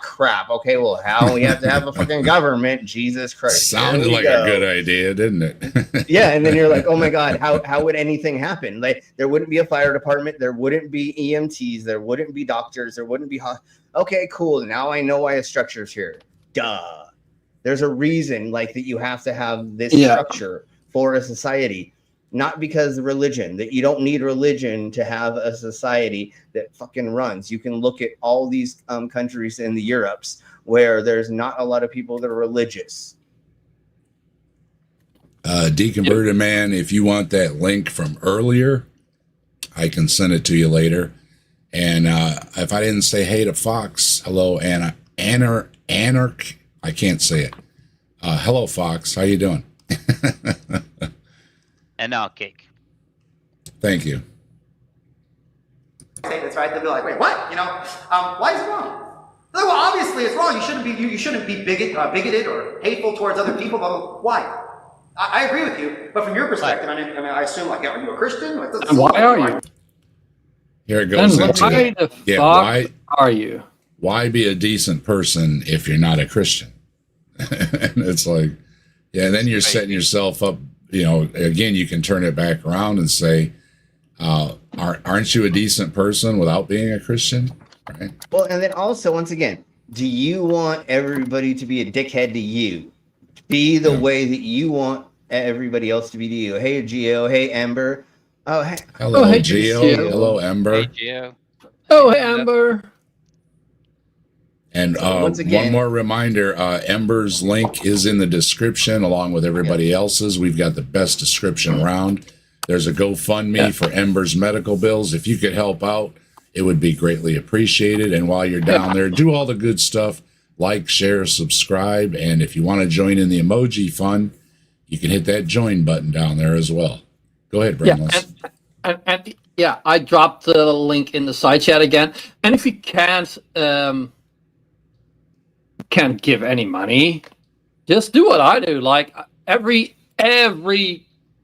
crap. Okay, well, how we have to have a fucking government? Jesus Christ. Sounded like a good idea, didn't it? Yeah, and then you're like, oh my God, how would anything happen? There wouldn't be a fire department. There wouldn't be EMTs. There wouldn't be doctors. There wouldn't be... Okay, cool. Now I know why a structure's here. Duh. There's a reason that you have to have this structure for a society, not because of religion, that you don't need religion to have a society that fucking runs. You can look at all these countries in the Europes where there's not a lot of people that are religious. Deconverted Man, if you want that link from earlier, I can send it to you later. And if I didn't say hey to Fox, hello, Anarch. I can't say it. Hello, Fox. How you doing? Anarchic. Thank you. That's right. They'll be like, wait, what? Why is it wrong? Well, obviously it's wrong. You shouldn't be bigoted or hateful towards other people. Blah, blah. Why? I agree with you, but from your perspective, I assume are you a Christian? And why are you? Here it goes. And why the fuck are you? Why be a decent person if you're not a Christian? And it's and then you're setting yourself up, again, you can turn it back around and say, aren't you a decent person without being a Christian? Right. Well, and then also, once again, do you want everybody to be a dickhead to you? Be the way that you want everybody else to be to you. Hey, Gio. Hey, Ember. Oh, hey. Hello, hey, Gio. Hello, Ember. Hey, Gio. Oh, hey, Ember. And once again, one more reminder, Ember's link is in the description along with everybody else's. We've got the best description around. There's a GoFundMe for Ember's medical bills. If you could help out, it would be greatly appreciated. And while you're down there, do all the good stuff. Like, share, subscribe. And if you want to join in the emoji fun, you can hit that join button down there as well. Go ahead, Brainless. Yeah, I dropped the link in the side chat again. And if you can't give any money, just do what I do. Every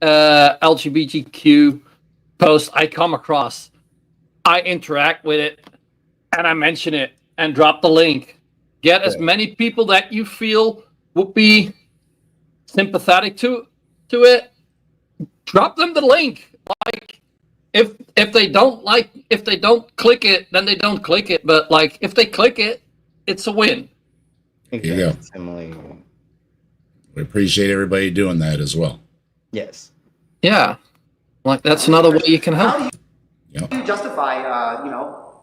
LGBTQ post I come across, I interact with it and I mention it and drop the link. Get as many people that you feel would be sympathetic to it. Drop them the link. If they don't click it, then they don't click it. But if they click it, it's a win. There you go. We appreciate everybody doing that as well. Yes. Yeah. That's another way you can help. How do you justify,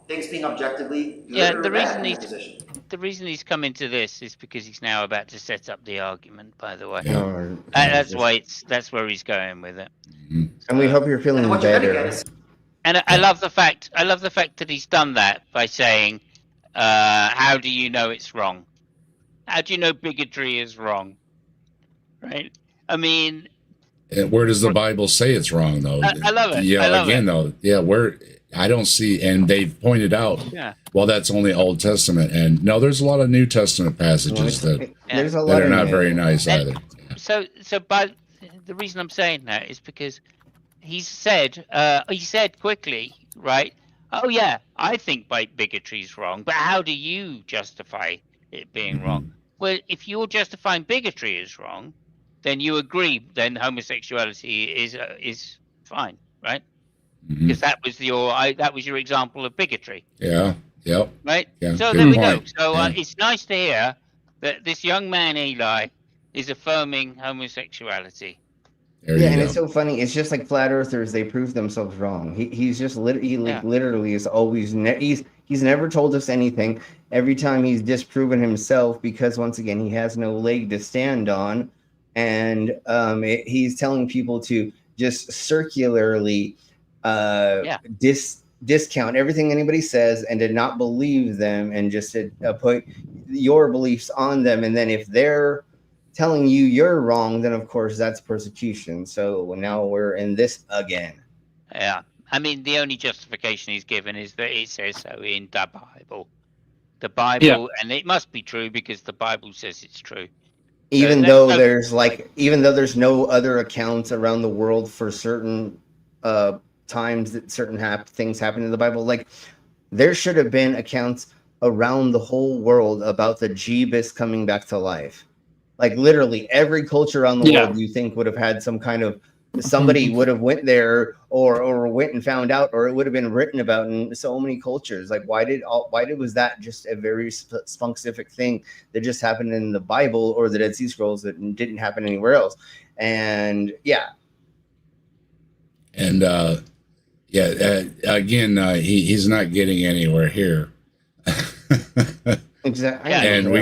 things being objectively good or bad in your position? The reason he's come into this is because he's now about to set up the argument, by the way. Yeah. That's where he's going with it. Mm-hmm. And we hope you're feeling better. And I love the fact that he's done that by saying, how do you know it's wrong? How do you know bigotry is wrong? right? I mean, And where does the Bible say it's wrong, though? I love it. Yeah, I love again, it. though, yeah, I don't see, and they've pointed out, Yeah. well, that's only Old Testament, and no, there's a lot of New Testament passages that There's a lot are of not very nice either. So, but the reason I'm saying that is because he said quickly, right? Oh yeah, I think bigotry is wrong, but how do you justify it being wrong? Well, if you're justifying bigotry is wrong, then you agree. Then homosexuality is fine, right? Because that was your example of bigotry. Yeah. Yep. Right. Yeah, So good there we point. go. So Yeah. it's nice to hear that this young man Eli is affirming homosexuality. There Yeah, you and go. it's so funny. It's just like flat earthers; they prove themselves wrong. He's just literally is always he's never told us anything. Every time he's disproven himself because once again he has no leg to stand on, and he's telling people to just circularly discount everything anybody says and to not believe them and just to put your beliefs on them, and then if they're telling you you're wrong, then of course that's persecution. So now we're in this again. Yeah. I mean, the only justification he's given is that it says so in the Bible. The Bible, and it must be true because the Bible says it's true. Even though there's no other accounts around the world for certain times that certain things happen in the Bible, like there should have been accounts around the whole world about the Jeebus coming back to life. Like literally every culture around the world you think would have had some kind of somebody would have went there or went and found out, or it would have been written about in so many cultures. Like why was that just a very specific thing that just happened in the Bible or the Dead Sea Scrolls that didn't happen anywhere else? And again, he's not getting anywhere here. Exactly. And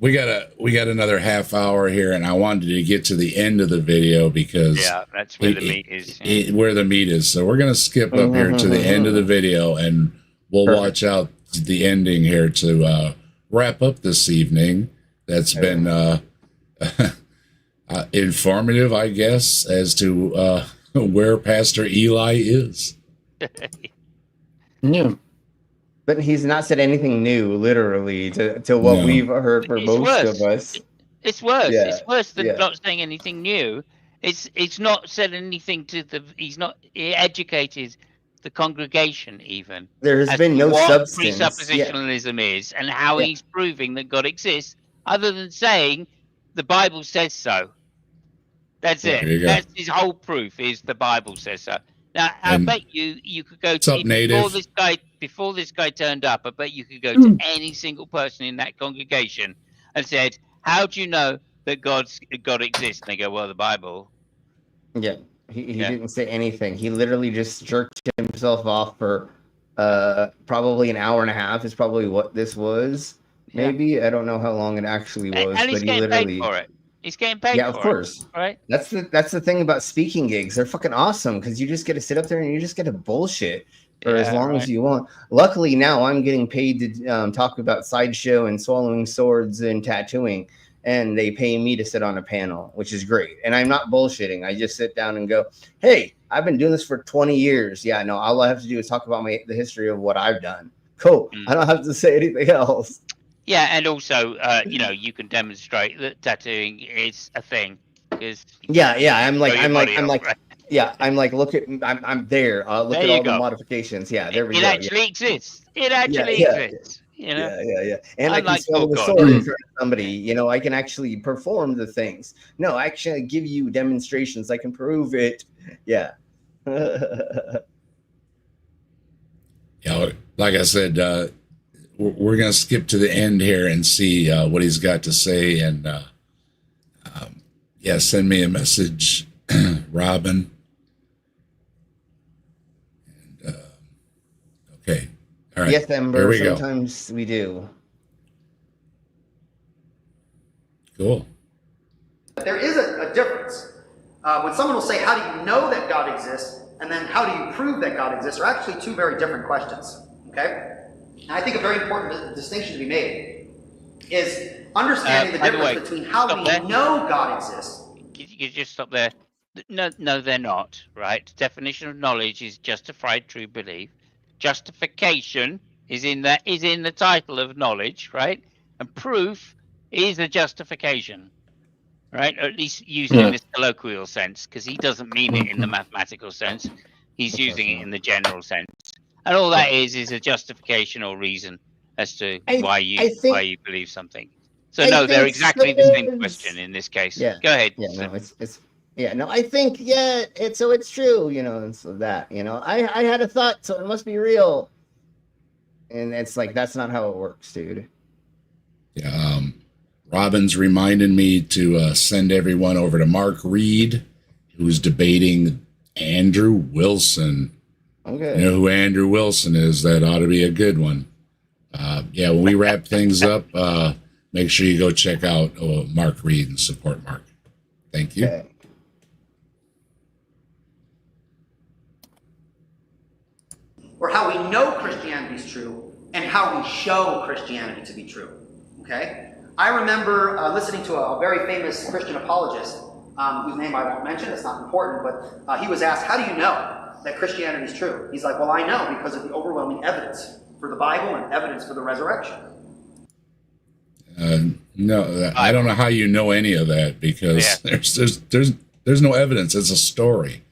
we got another half hour here, and I wanted to get to the end of the video because that's where the meat is. Where the meat is. So we're gonna skip up here to the end of the video, and we'll watch out the ending here to wrap up this evening. That's been informative, I guess, as to where Pastor Eli is. Yeah. But he's not said anything new, literally, to what we've heard for most of us. It's worse. Yeah. It's worse than not saying anything new. It's not said anything to he's not educated the congregation even. There has been no substance. Presuppositionalism is and how he's proving that God exists, other than saying the Bible says so. That's it. That's his whole proof is the Bible says so. Now, I bet you could go to before this guy turned up. I bet you could go to any single person in that congregation and said, "How do you know that God exists?" And they go, "Well, the Bible." Yeah, he didn't say anything. He literally just jerked himself off for probably an hour and a half. Is probably what this was. Maybe I don't know how long it actually was, and he's but getting paid for it. He's getting paid. Yeah, of course. Right. That's the thing about speaking gigs. They're fucking awesome because you just get to sit up there and you just get to bullshit for as long as you want. Luckily now I'm getting paid to talk about sideshow and swallowing swords and tattooing, and they pay me to sit on a panel, which is great. And I'm not bullshitting. I just sit down and go, "Hey, I've been doing this for 20 years. Yeah, no, all I have to do is talk about the history of what I've done. Cool. I don't have to say anything else." Yeah, and also, you can demonstrate that tattooing is a thing. I'm like, look at, I'm there. Look at all the modifications. Yeah, there we go. It actually exists. It actually exists. You know? Yeah. And I can swallow the sword in front of somebody. I can actually perform the things. No, I actually give you demonstrations. I can prove it. Yeah. Like I said, we're going to skip to the end here and see what he's got to say. And send me a message, Robin. And, okay. All right. Yes, Ember. Here we Sometimes we do. Cool. There is a difference. When someone will say, "How do you know that God exists?" and then, "How do you prove that God exists?" are actually two very different questions. Okay? And I think a very important distinction to be made. is understanding the by the difference way, between how we know God exists. You just stop there. No, they're not. Right? Definition of knowledge is justified true belief. Justification is in the title of knowledge, right? And proof is a justification, right? Or at least used in this colloquial sense, because he doesn't mean it in the mathematical sense. He's using it in the general sense, and all that is a justification or reason as to why you believe something. So no, they're exactly the same question in this case. Yeah. Go ahead. Yeah, no, I think it's true, and so that, I had a thought, so it must be real. And it's like that's not how it works, dude. Yeah, Robin's reminded me to send everyone over to Mark Reed, who's debating Andrew Wilson. Okay. You know who Andrew Wilson is? That ought to be a good one. When we wrap things up, make sure you go check out Mark Reed and support Mark. Thank you. Okay. Or how we know Christianity is true and how we show Christianity to be true. Okay? I remember listening to a very famous Christian apologist, whose name I won't mention, it's not important, but he was asked, how do you know that Christianity is true? He's like, well, I know because of the overwhelming evidence for the Bible and evidence for the resurrection. No, I don't know how you know any of that, because there's no evidence. It's a story.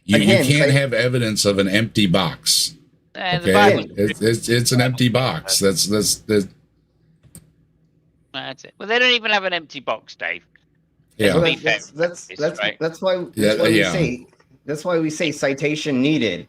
You can't have evidence of an empty box. Okay, it's an empty box. That's it. Well, they don't even have an empty box, Dave. Yeah, that's why we say citation needed.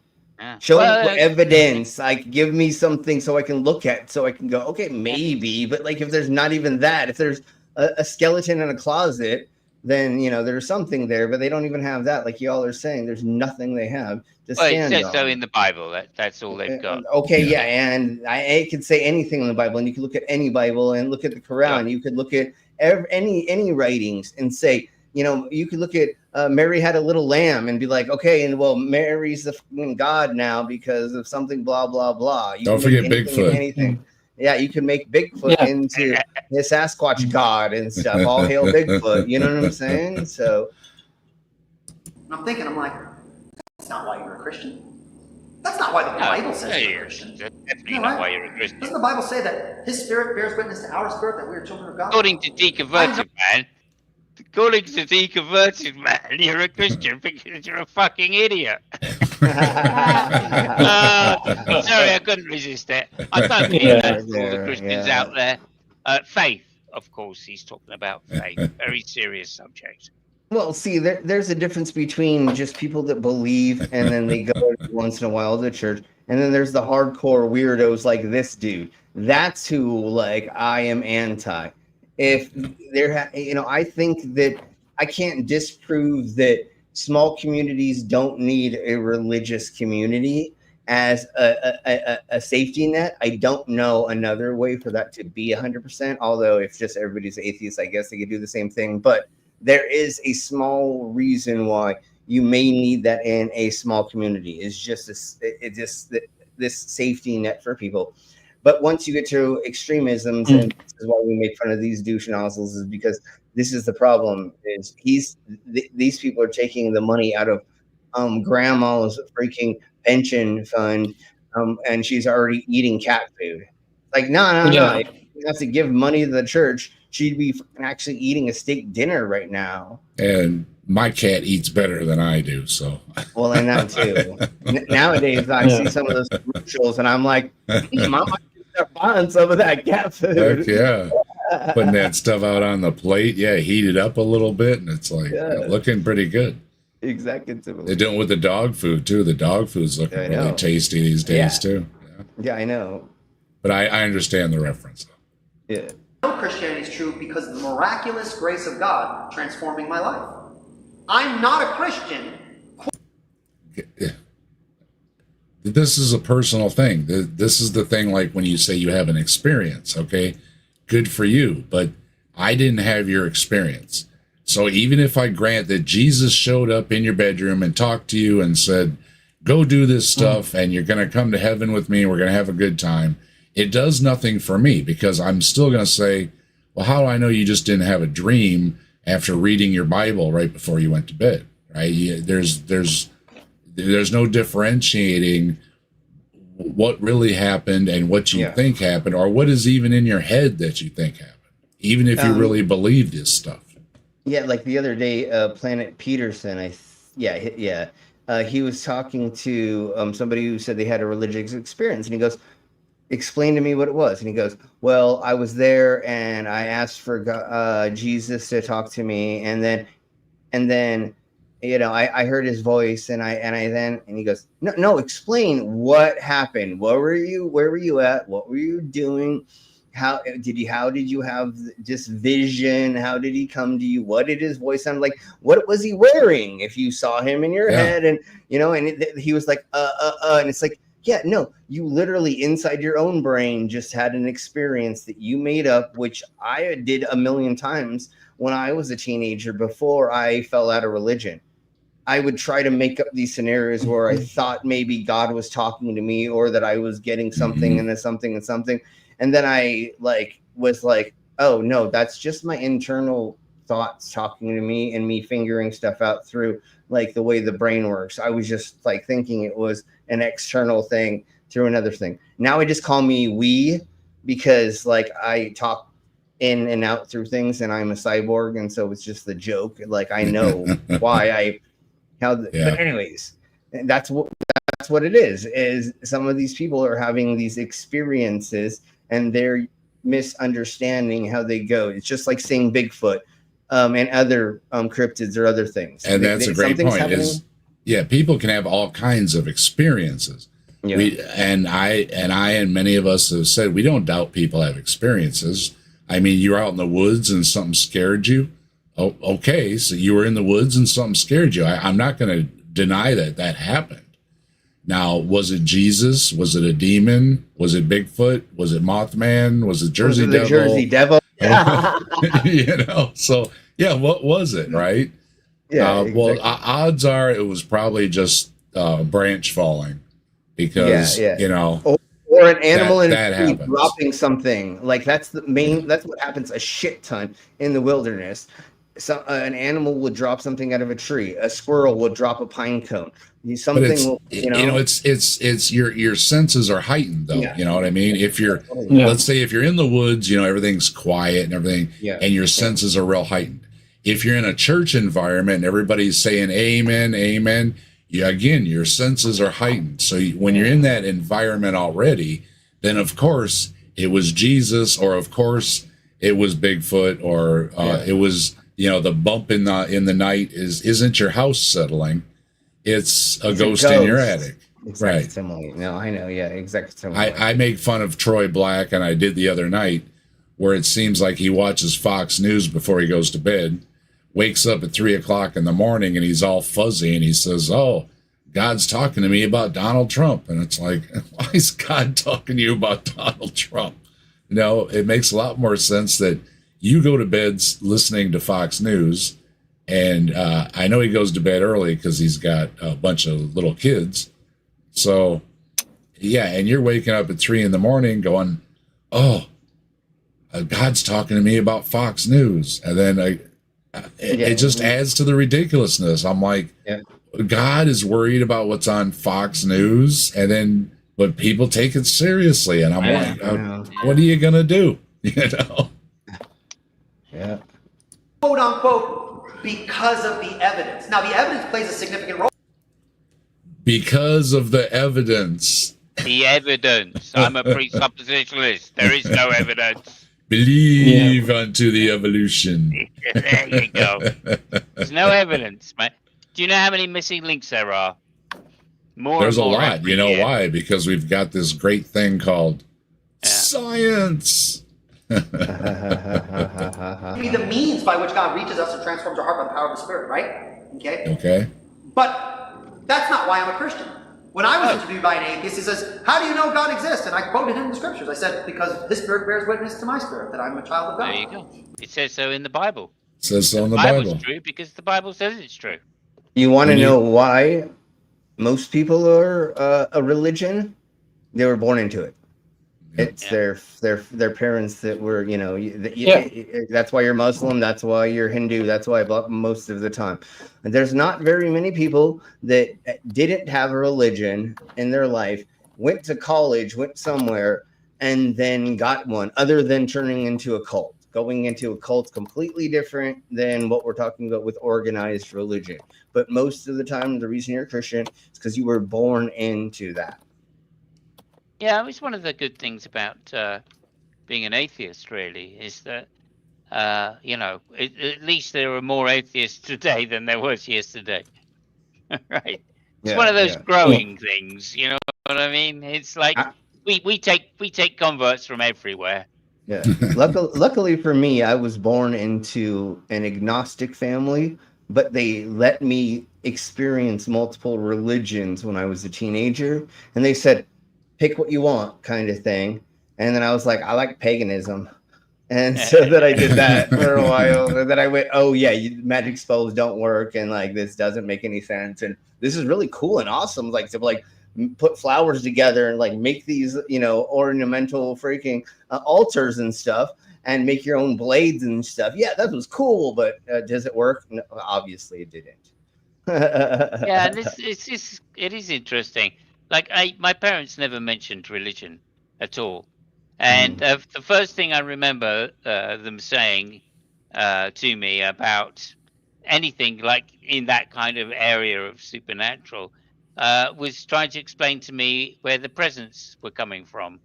Show evidence. Like, give me something so I can look at, so I can go, okay, maybe. But like, if there's not even that, if there's a skeleton in a closet, then there's something there. But they don't even have that. Like y'all are saying, there's nothing they have to stand on. It says so in the Bible. That's all they've got. Okay, yeah, and I could say anything in the Bible, and you can look at any Bible and look at the Quran. You could look at any writings and say, you could look at Mary had a little lamb and be like, okay, and well, Mary's the God now because of something, blah blah blah. Don't forget Bigfoot. Anything. Yeah, you can make Bigfoot into the Sasquatch God and stuff. All hail Bigfoot. You know what I'm saying? So I'm thinking, I'm like, that's not why you're a Christian. That's not why the Bible says you're a Christian. Definitely not why you're a Christian. Doesn't the Bible say that His Spirit bears witness to our spirit that we are children of God? According to deconverted man. According to deconverted man, you're a Christian because you're a fucking idiot. Sorry, I couldn't resist it. I don't mean that for all the Christians out there. Faith, of course, he's talking about faith. Very serious subject. Well, see, there's a difference between just people that believe and then they go once in a while to church, and then there's the hardcore weirdos like this dude. That's who, like, I am anti. If there, I think that I can't disprove that small communities don't need a religious community as a safety net. I don't know another way for that to be 100%. Although if just everybody's atheist, I guess they could do the same thing. But there is a small reason why you may need that in a small community. It's just this safety net for people. But once you get to extremisms, and this is why we make fun of these douche nozzles, is because this is the problem: is these people are taking the money out of grandma's freaking pension fund, and she's already eating cat food. Like, no. If you have to give money to the church, she'd be actually eating a steak dinner right now. And my cat eats better than I do, so. Well, and that too. Nowadays, I see some of those commercials, and I'm like, Mama, start buying some of that cat food. Heck yeah. Putting that stuff out on the plate, heat it up a little bit, and it's like looking pretty good. Exactly. They're doing it with the dog food too. The dog food's looking really tasty these days too. Yeah, I know. But I understand the reference. Yeah. Christianity is true because of the miraculous grace of God transforming my life. I'm not a Christian. This is a personal thing. This is the thing, like when you say you have an experience, okay? Good for you, but I didn't have your experience. So even if I grant that Jesus showed up in your bedroom and talked to you and said, go do this stuff and you're going to come to heaven with me and we're going to have a good time, it does nothing for me, because I'm still going to say, Well, how do I know you just didn't have a dream after reading your Bible right before you went to bed? Right? There's no differentiating what really happened and what you think happened, or what is even in your head that you think happened, even if you really believe this stuff. Yeah, like the other day, Planet Peterson, he was talking to somebody who said they had a religious experience, and he goes, explain to me what it was. And he goes, well, I was there and I asked for Jesus to talk to me, and then I heard his voice, and he goes, no, explain what happened. Where were you at? What were you doing? How did you have this vision? How did he come to you? What did his voice sound like? What was he wearing? If you saw him in your head, and he was like, and it's like, yeah, no, you literally inside your own brain just had an experience that you made up, which I did a million times when I was a teenager before I fell out of religion. I would try to make up these scenarios where I thought maybe God was talking to me, or that I was getting something and something and something. And then I was like, oh no, that's just my internal thoughts talking to me and me figuring stuff out through like the way the brain works. I was just like thinking it was an external thing through another thing. Now I just call me we, because like I talk in and out through things, and I'm a cyborg, and so it's just the joke. Like I know but anyways, that's what it is some of these people are having these experiences and they're misunderstanding how they go. It's just like saying Bigfoot and other cryptids or other things. And that's a great point. Is people can have all kinds of experiences. Yeah. I and many of us have said we don't doubt people have experiences. I mean, you're out in the woods and something scared you. Oh, okay, so you were in the woods and something scared you. I'm not going to deny that happened. Now, was it Jesus? Was it a demon? Was it Bigfoot? Was it Mothman? Was it Jersey Devil? Jersey Devil. So yeah, what was it, right? Yeah. Exactly. Well, odds are it was probably just a branch falling, because or an animal in a tree dropping something. Like that's what happens a shit ton in the wilderness. So an animal would drop something out of a tree. A squirrel would drop a pine cone. It's your senses are heightened though. Yeah. You know what I mean? If let's say if you're in the woods, everything's quiet and everything, and your senses are real heightened. If you're in a church environment and everybody's saying amen, amen, again, your senses are heightened. So when you're in that environment already, then of course it was Jesus, or of course it was Bigfoot, or it was the bump in the night isn't your house settling. It's a ghost in your attic. Right. Simile. No, I know. Yeah, exactly. Similar. I make fun of Troy Black, and I did the other night, where it seems like he watches Fox News before he goes to bed, wakes up at 3:00 in the morning, and he's all fuzzy, and he says, "Oh, God's talking to me about Donald Trump." And it's like, why is God talking to you about Donald Trump? It makes a lot more sense that you go to bed listening to Fox News. And I know he goes to bed early because he's got a bunch of little kids. So, and you're waking up at 3 a.m. going, oh, God's talking to me about Fox News. And then it just adds to the ridiculousness. I'm like, God is worried about what's on Fox News, but people take it seriously. And I'm like, what are you going to do? Yeah. Quote unquote. Because of the evidence. Now, the evidence plays a significant role. Because of the evidence. The evidence. I'm a presuppositionalist. There is no evidence. Believe unto the evolution. There you go. There's no evidence, man. Do you know how many missing links there are? There's a lot. You know why? Because we've got this great thing called science. Be the means by which God reaches us and transforms our heart by the power of the Spirit, right? Okay. But that's not why I'm a Christian. When I was interviewed by an atheist, he says, "How do you know God exists?" And I quoted him in the scriptures. I said, "Because His Spirit bears witness to my spirit that I'm a child of God." There you go. It says so in the Bible. It says so in the Bible. Bible's true because the Bible says it's true. You want to know why most people are a religion? They were born into it. It's their parents that were, Yeah. that's why you're Muslim. That's why you're Hindu. That's why most of the time. And there's not very many people that didn't have a religion in their life, went to college, went somewhere, and then got one, other than turning into a cult. Going into a cult's completely different than what we're talking about with organized religion. But most of the time, the reason you're a Christian is because you were born into that. Yeah, it's one of the good things about being an atheist, really, is that, at least there are more atheists today than there was yesterday. Right? It's one of those growing things, you know what I mean? It's like we take converts from everywhere. Yeah. Luckily for me, I was born into an agnostic family, but they let me experience multiple religions when I was a teenager. And they said, pick what you want, kind of thing. And then I was like, I like paganism. And so that I did that for a while. And then I went, oh, yeah, magic spells don't work. And like, this doesn't make any sense. And this is really cool and awesome. Like, to put flowers together and like make these, ornamental freaking altars and stuff and make your own blades and stuff. Yeah, that was cool. But does it work? No, obviously it didn't. Yeah, and it is interesting. Like my parents never mentioned religion at all. And the first thing I remember them saying to me about anything like in that kind of area of supernatural was trying to explain to me where the presents were coming from.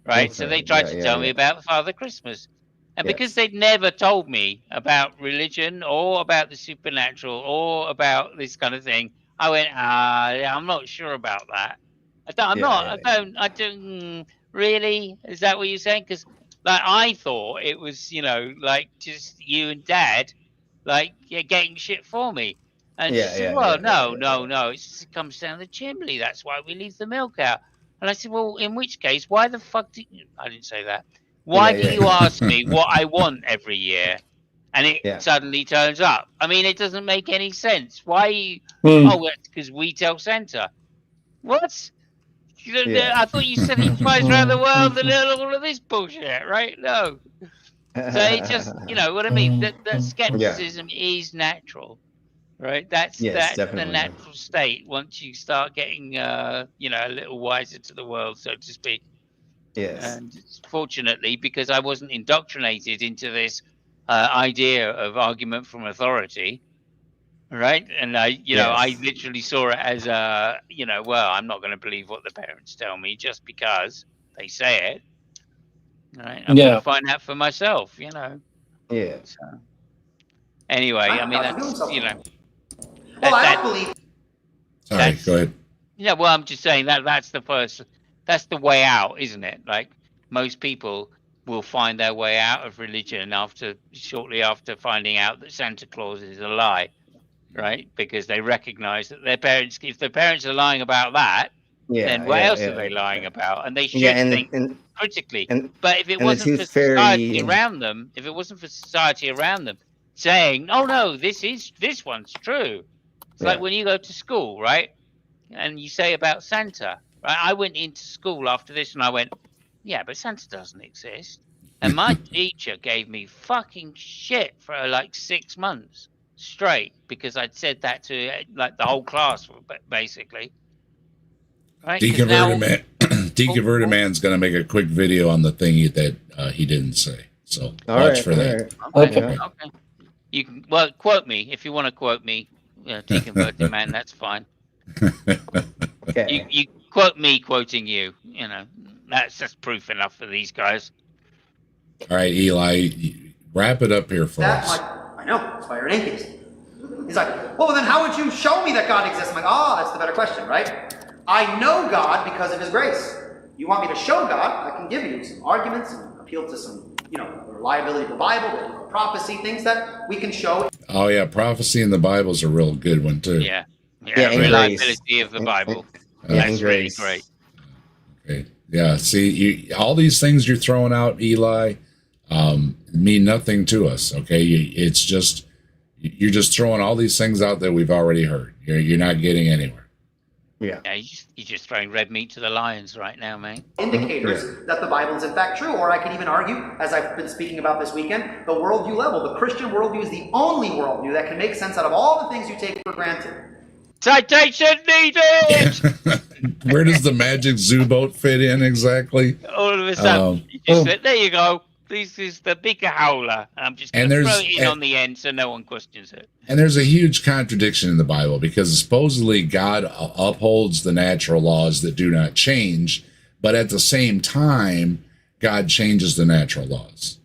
Right? Okay. So they tried to tell me about Father Christmas. And because they'd never told me about religion or about the supernatural or about this kind of thing, I went, I'm not sure about that. I don't really. Is that what you're saying? Because like I thought it was, like just you and Dad, like getting shit for me. And she said, no. It comes down the chimney. That's why we leave the milk out. And I said, well, in which case, why the fuck I didn't say that. Why do you ask me what I want every year? And it suddenly turns up. I mean, it doesn't make any sense. Why? Oh, it's because we tell Santa. What? I thought you said he flies around the world and all of this bullshit, right? No. So it just, what I mean? That skepticism is natural, right? That's the natural state once you start getting, a little wiser to the world, so to speak. Yes. And fortunately, because I wasn't indoctrinated into this idea of argument from authority, right? And I literally saw it as I'm not going to believe what the parents tell me just because they say it. Right? I'm going to find out for myself, Yeah. So, anyway, I mean, that's, Well, I don't believe. Sorry, go ahead. Yeah, well, I'm just saying that's the way out, isn't it? Like most people will find their way out of religion shortly after finding out that Santa Claus is a lie, right? Because they recognize that if their parents are lying about that, then what else are they lying about? And they should think critically. But if it wasn't for society around them, saying, "Oh no, this one's true," it's like when you go to school, right? And you say about Santa, right? I went into school after this and I went, yeah, but Santa doesn't exist. And my teacher gave me fucking shit for like 6 months straight because I'd said that to like the whole class, basically. Right? Deconverted Man's going to make a quick video on the thing that he didn't say. So watch for that. Okay. You can quote me if you want to quote me, Deconverted Man. That's fine. Okay. You quote me quoting you. That's just proof enough for these guys. All right, Eli, wrap it up here for us. I know. That's why you're an atheist. He's like, well, then how would you show me that God exists? I'm like, that's the better question, right? I know God because of his grace. You want me to show God? I can give you some arguments and appeal to some, the reliability of the Bible, biblical prophecy, things that we can show. Oh, yeah. Prophecy in the Bible is a real good one, too. Yeah, reliability of the Bible. That's really great. Okay. Yeah, see, all these things you're throwing out, Eli, mean nothing to us, okay? It's just, you're just throwing all these things out that we've already heard. You're not getting anywhere. Yeah. Yeah, you're just throwing red meat to the lions right now, mate. Indicators that the Bible is in fact true, or I could even argue, as I've been speaking about this weekend, the worldview level. The Christian worldview is the only worldview that can make sense out of all the things you take for granted. Citation needed! Where does the magic zoo boat fit in exactly? All of a sudden, you just said, there you go. This is the bigger howler. I'm just going to throw it in on the end so no one questions it. And there's a huge contradiction in the Bible because supposedly God upholds the natural laws that do not change, but at the same time, God changes the natural laws.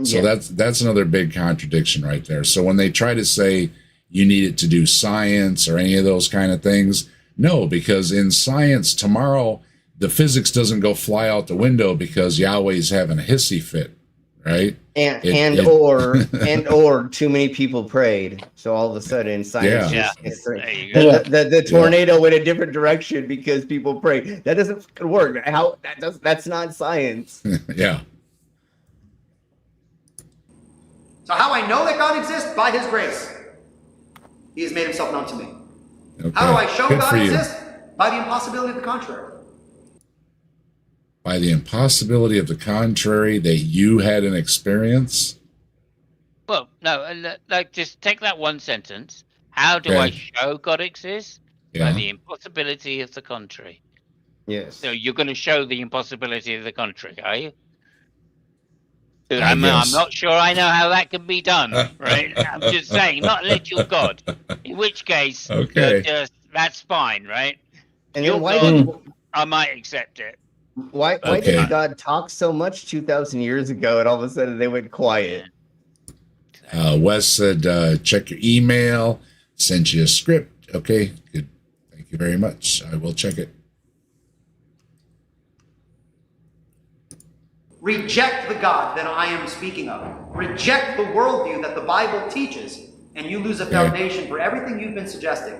So that's another big contradiction right there. So when they try to say you need it to do science or any of those kind of things, no, because in science tomorrow, the physics doesn't go fly out the window because Yahweh's having a hissy fit. Right, or too many people prayed, so all of a sudden science the tornado went a different direction because people prayed. That doesn't work. That's not science. Yeah. So how I know that God exists? By His grace. He has made Himself known to me. Okay. How do I show Good God exists? By the impossibility of the contrary. By the impossibility of the contrary, that you had an experience? Well, no, like just take that one sentence. How do I show God exists? By the impossibility of the contrary. Yes. So you're going to show the impossibility of the contrary, are you? I'm not sure I know how that can be done, right? I'm just saying, not let your God. In which case, that's fine, right? And your then why God, I might accept it. Why did God talk so much 2,000 years ago and all of a sudden they went quiet? Wes said, check your email, sent you a script. Okay, good. Thank you very much. I will check it. Reject the God that I am speaking of. Reject the worldview that the Bible teaches, and you lose a foundation for everything you've been suggesting.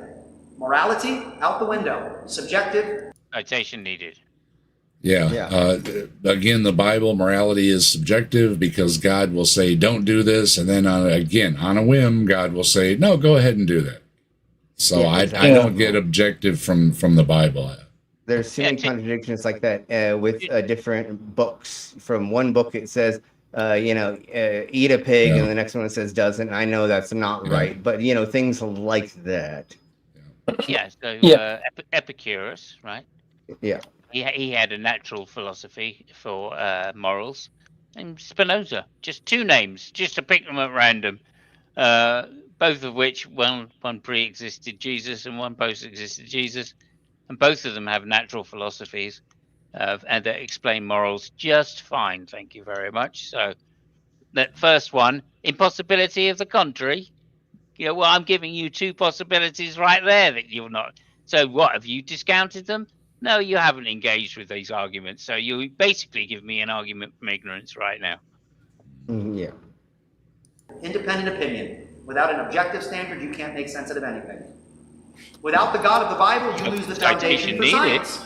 Morality, out the window. Subjective. Citation needed. Again, the Bible, morality is subjective because God will say, don't do this. And then on a whim, God will say, no, go ahead and do that. So I don't get objective from the Bible. There's too many contradictions like that with different books. From one book, it says, eat a pig, and the next one it says doesn't. I know that's not right, but, things like that. Epicurus, right? Yeah. He had a natural philosophy for morals, and Spinoza. Just two names, just to pick them at random. Both of which, one pre-existed Jesus and one post-existed Jesus, and both of them have natural philosophies, and that explain morals just fine. Thank you very much. So that first one, impossibility of the contrary. I'm giving you two possibilities right there that you're not. So what, have you discounted them? No, you haven't engaged with these arguments. So you basically give me an argument from ignorance right now. Yeah. Independent opinion. Without an objective standard, you can't make sense out of anything. Without the God of the Bible, you lose the foundation for science.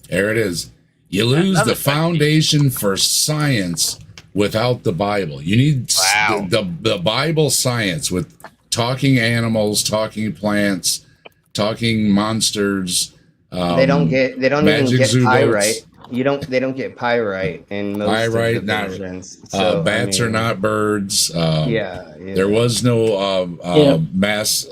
There it is. You lose the foundation for science without the Bible. You need the Bible science with talking animals, talking plants, talking monsters. They don't even get pyrite. They don't get pyrite in most of the versions. So, bats are not birds. There was no mass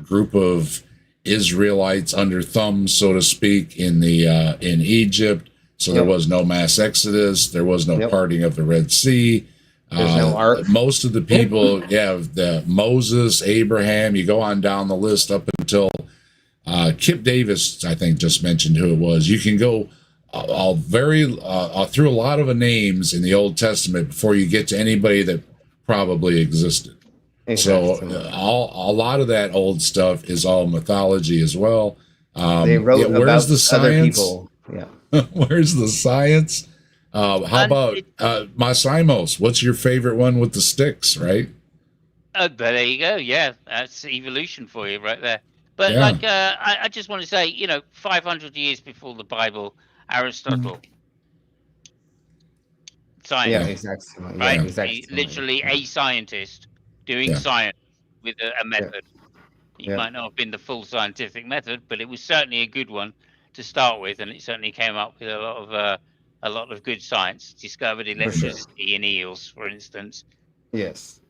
group of Israelites under thumbs, so to speak, in Egypt. So there was no mass exodus. There was no parting of the Red Sea. There's no ark. Most of the people, the Moses, Abraham. You go on down the list up until. Kip Davis, I think, just mentioned who it was. You can go through a lot of names in the Old Testament before you get to anybody that probably existed. Exactly. So a lot of that old stuff is all mythology as well. They wrote about other people. Yeah. Where's the science? How about my Simos? What's your favorite one with the sticks, right? There you go. Yeah, that's evolution for you right there. But I just want to say, 500 years before the Bible, Aristotle, science, right? Literally a scientist doing science with a method. It might not have been the full scientific method, but it was certainly a good one to start with, and it certainly came up with a lot of good science. Discovered electricity in eels, for instance. Yes.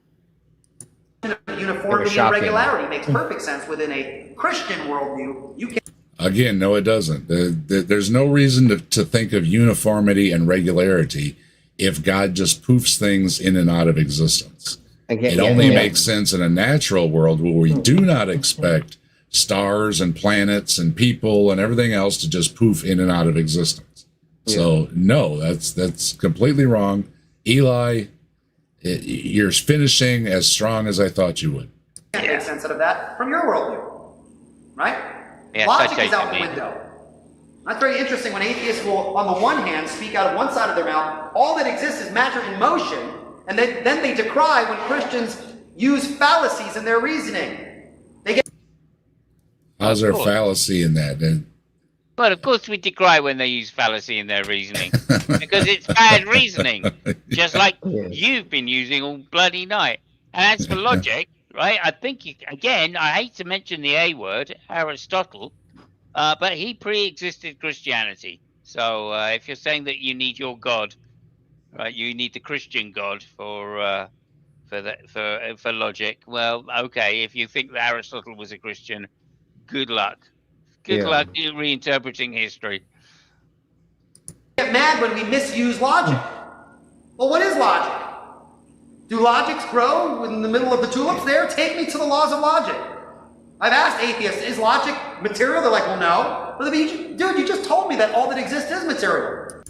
Uniformity and regularity makes perfect sense within a Christian worldview. You can Again, no, it doesn't. There's no reason to think of uniformity and regularity if God just poofs things in and out of existence. It only makes sense in a natural world where we do not expect stars and planets and people and everything else to just poof in and out of existence. So no, that's completely wrong. Eli, you're finishing as strong as I thought you would. can't make sense out of that from your worldview, right? Yes, Logic is out the window. That's very interesting when atheists will, on the one hand, speak out of one side of their mouth, all that exists is matter in motion, and then they decry when Christians use fallacies in their reasoning. They get. How's there fallacy in that? But of course we decry when they use fallacy in their reasoning, because it's bad reasoning, just like you've been using all bloody night. And as for logic, right, I think, again, I hate to mention the A word, Aristotle, but he pre-existed Christianity. So if you're saying that you need your God, right, you need the Christian God for logic, well, okay, if you think that Aristotle was a Christian, good luck. Good luck reinterpreting history. Get mad when we misuse logic. Well, what is logic? Do logics grow in the middle of the tulips there? Take me to the laws of logic. I've asked atheists, is logic material? They're like, well, no. But dude, you just told me that all that exists is material.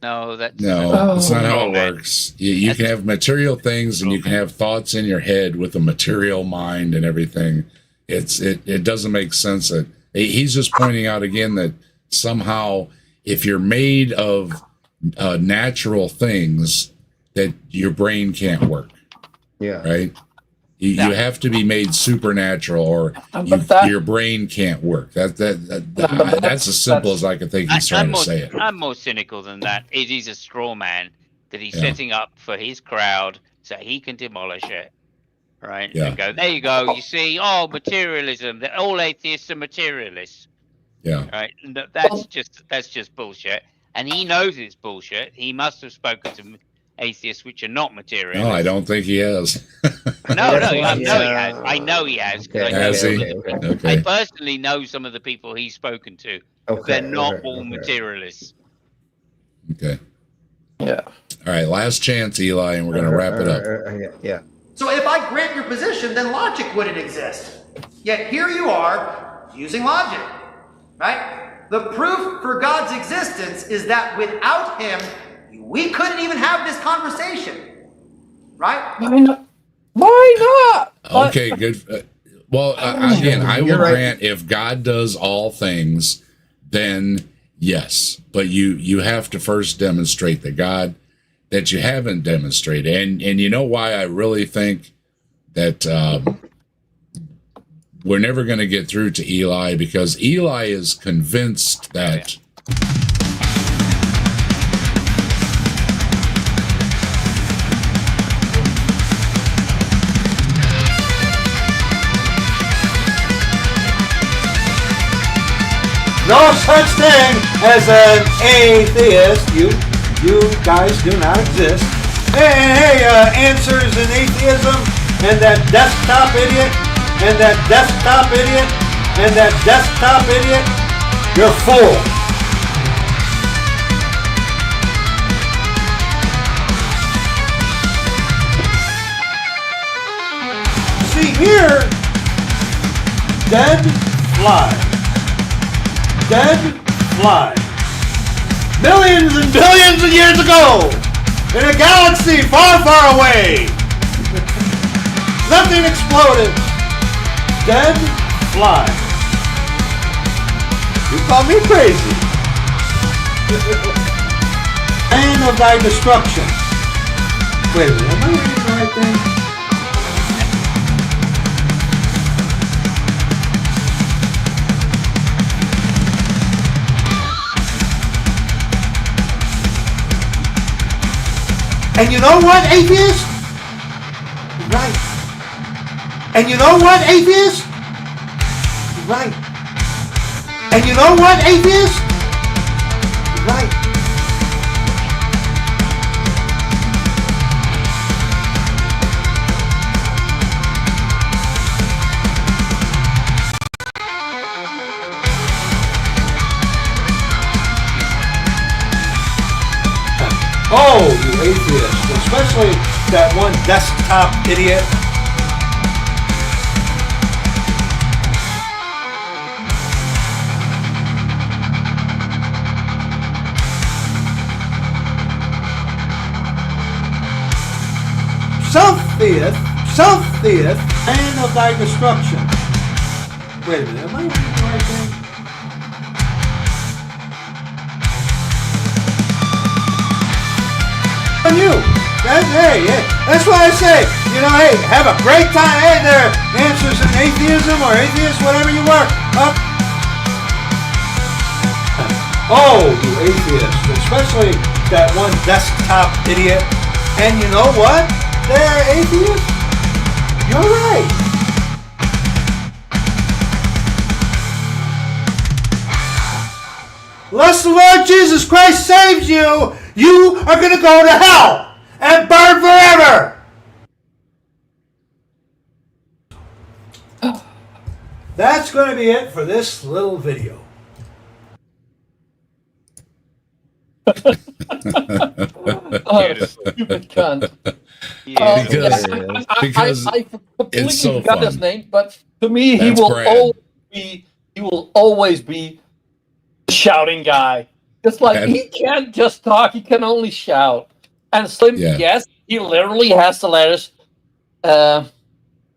No, that's not how it works. You can have material things and you can have thoughts in your head with a material mind and everything. It doesn't make sense that he's just pointing out again that somehow if you're made of natural things, that your brain can't work. Right. You have to be made supernatural, or your brain can't work. That's as simple as I can think he's trying to say it. I'm more cynical than that. It is a straw man that he's setting up for his crowd so he can demolish it. Right? Yeah. And go, there you go. You see, materialism. All atheists are materialists. Yeah. Right. That's just bullshit. And he knows it's bullshit. He must have spoken to atheists which are not materialists. No, I don't think he has. No, I know he has. I know he has. I personally know some of the people he's spoken to. They're not all materialists. Okay. Yeah. All right, last chance, Eli, and we're going to wrap it up. Yeah. So if I grant your position, then logic wouldn't exist. Yet here you are using logic, right? The proof for God's existence is that without him, we couldn't even have this conversation, right? Why not? Okay, good. Well, again, I will grant if God does all things, then yes. But you have to first demonstrate that you haven't demonstrated. And you know why I really think that we're never going to get through to Eli, because Eli is convinced that No such thing as an atheist. You guys do not exist. Hey, answers in atheism, and that desktop idiot, and that desktop idiot, and that desktop idiot, you're full. See here, dead flies. Dead flies. Millions and billions of years ago, in a galaxy far, far away, nothing exploded. Dead flies. You call me crazy. Plan of thy destruction. Wait a minute, am I reading the right thing? And you know what, atheist? You're right. And you know what, atheist? You're right. And you know what, atheist? You're right. Oh, you atheist, especially that one desktop idiot. Self-theist, and of thy destruction. Wait a minute, am I reading the right thing? On you. That's why I say, hey, have a great time. Hey there, Answers in Atheism or Atheist, whatever you are. Oh, you atheist, especially that one desktop idiot. And you know what? There, atheist, you're right. Unless the Lord Jesus Christ saves you, you are going to go to hell and burn forever. That's going to be it for this little video. Oh, stupid cunt. Yeah. Because I completely it's so forgot fun. his name, but to me, That's Brad. he will always be the shouting guy. It's like And- he can't just talk; he can only shout. And Slim, Yeah. yes, he literally has the letters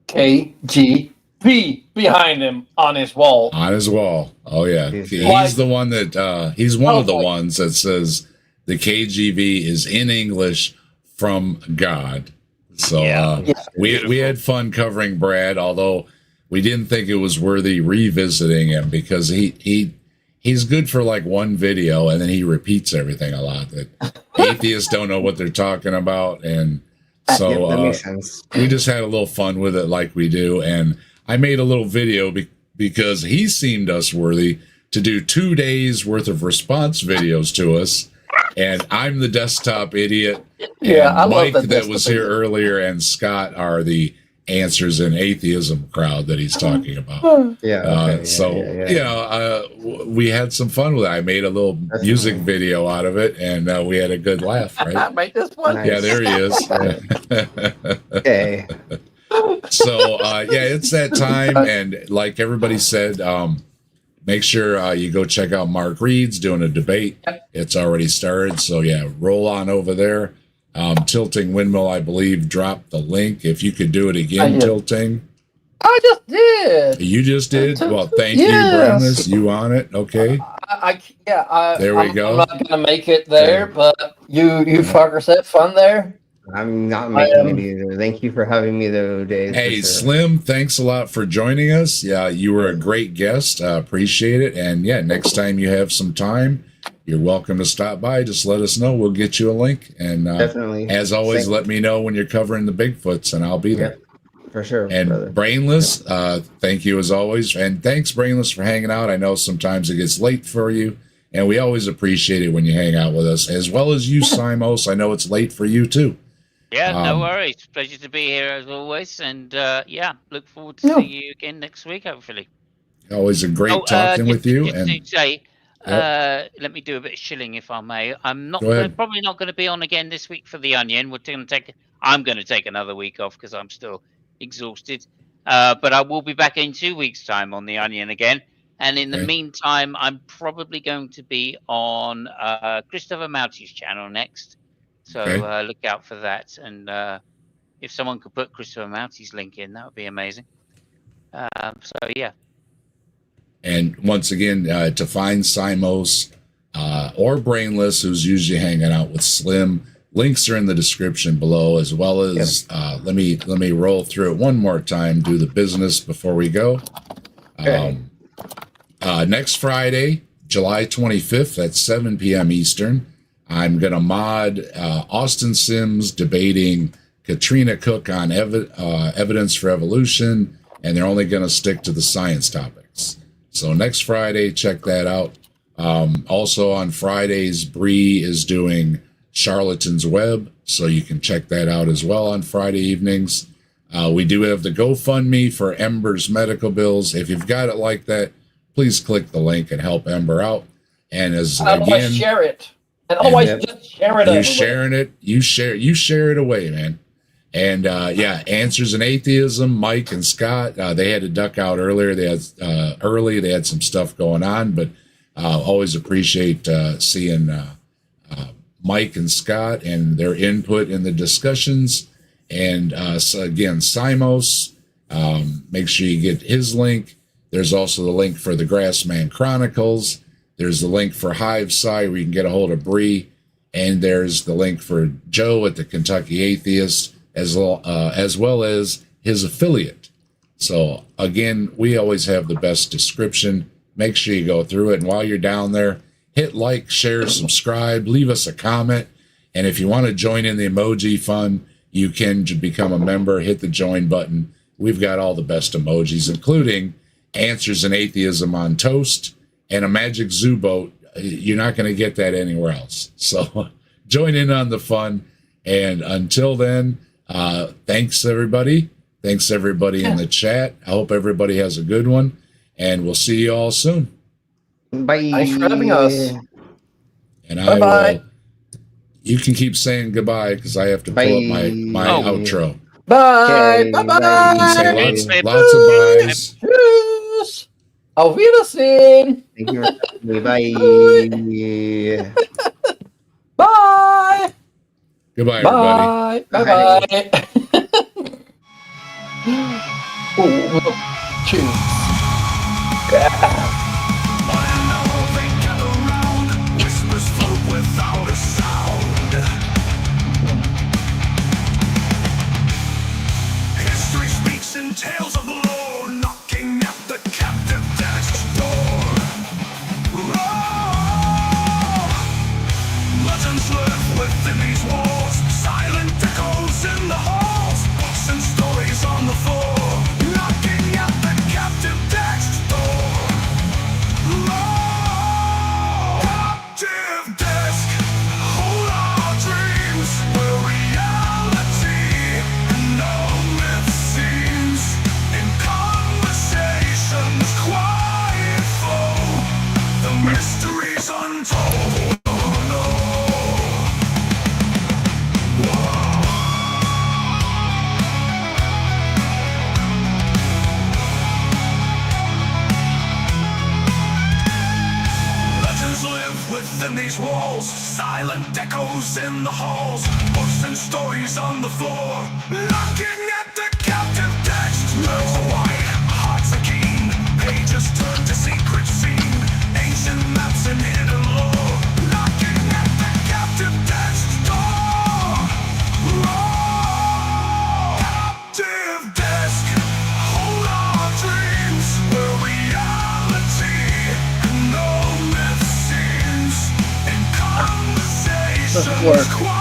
K, G, V behind him on his wall. On his wall. Oh yeah. He's Like- the one that he's one of the Oh, boy. ones that says the KGV is in English from God. So Yeah. we had fun covering Brad, although we didn't think it was worthy revisiting him because he's good for like one video and then he repeats everything a lot that atheists don't know what they're talking about. And so that makes sense. we just had a little fun with it like we do. And I made a little video because he seemed us worthy to do 2 days worth of response videos to us. And I'm the desktop idiot. Yeah, and I love Mike that that was desktop here idiot. earlier and Scott are the Answers in Atheism crowd that he's talking about. Yeah. We had some fun with it. I made a little That's music nice. video out of it, and we had a good laugh, right? Make this one. Nice. Yeah, there he is. Okay. So it's that time, and like everybody said, make sure you go check out Mark Reed's doing a debate. It's already started, so yeah, roll on over there. Tilting Windmill, I believe, dropped the link. If you could do it again, did. Tilting. I just did. You just did? Well, thank Yes. you, Brainless. You on it? Okay. There we go. I'm not gonna make it there, but you fuckers had fun there. I'm not making it either. Thank you for having me though, Dave. for Hey, sure. Slim, thanks a lot for joining us. Yeah, you were a great guest. Appreciate it. And yeah, next time you have some time, you're welcome to stop by. Just let us know. We'll get you a link. And Definitely. as always, Same. let me know when you're covering the Bigfoots, and I'll be there. For sure. And brother. Brainless, thank you as always. And thanks, Brainless, for hanging out. I know sometimes it gets late for you, and we always appreciate it when you hang out with us, as well as you, Simos. I know it's late for you, too. Yeah, no Um, worries. Pleasure to be here as always. And look forward to seeing you again next week, hopefully. Always a great talking with you. Just And to say, Yep. let me do a bit of shilling, if I may. I'm not Go ahead. probably not going to be on again this week for the Onion. I'm going to take another week off because I'm still exhausted. But I will be back in 2 weeks' time on the Onion again. And in the Okay. meantime, I'm probably going to be on Christopher Mouty's channel next. So Okay. look out for that. And if someone could put Christopher Mouty's link in, that would be amazing. So yeah. And once again, to find Simos or Brainless, who's usually hanging out with Slim, links are in the description below, as well as let me roll through it one more time, do the business before we go. Okay. Next Friday, July 25th at 7 p.m. Eastern, I'm going to mod Austin Sims debating Katrina Cook on evidence for evolution, and they're only going to stick to the science topics. So next Friday, check that out. Also on Fridays, Bree is doing Charlatan's Web, so you can check that out as well on Friday evenings. We do have the GoFundMe for Ember's medical bills. If you've got it like that, please click the link and help Ember out. And as again, share it. And always just share it. You sharing it, you share it away, man. And yeah, Answers in Atheism, Mike and Scott, they had to duck out earlier. They had some stuff going on, but always appreciate seeing Mike and Scott and their input in the discussions. And so again, Simos, make sure you get his link. There's also the link for the Grassman Chronicles. There's the link for HiveSci where you can get a hold of Bree. And there's the link for Joe at the Kentucky Atheist, as well as his affiliate. So again, we always have the best description. Make sure you go through it. And while you're down there, hit like, share, subscribe, leave us a comment. And if you want to join in the emoji fun, you can become a member, hit the join button. We've got all the best emojis, including Answers in Atheism on toast and a magic zoo boat. You're not going to get that anywhere else. So join in on the fun. And until then, thanks everybody. Thanks everybody in the chat. I hope everybody has a good one. And we'll see you all soon. Bye. Thanks for having us. And Bye-bye. You can keep saying goodbye because I have to pull up my outro. Bye. Okay, Bye-bye. Say lots of byes. Tschüss. Auf Wiedersehen. Thank you for having me. Bye. Bye. Goodbye, everybody. Bye. Bye-bye. Oh, cheers. History speaks in tales of lore, knocking at the captive dash's door. Legends live within these walls, silent echoes in the halls, books and stories on the floor, knocking at the captive dash's door. Captive desk, hold our dreams, where reality and no myth seems. In conversations quiet flow, the mysteries untold. Oh no. Legends live within these walls, silent echoes in the halls, books and stories on the floor, knocking at the captive text. Nerves are wide, hearts are keen, pages turn to secret scene, ancient maps and hidden lore, knocking at the captive text door. Captive desk, hold our dreams, where reality and no myth seems. In conversations quiet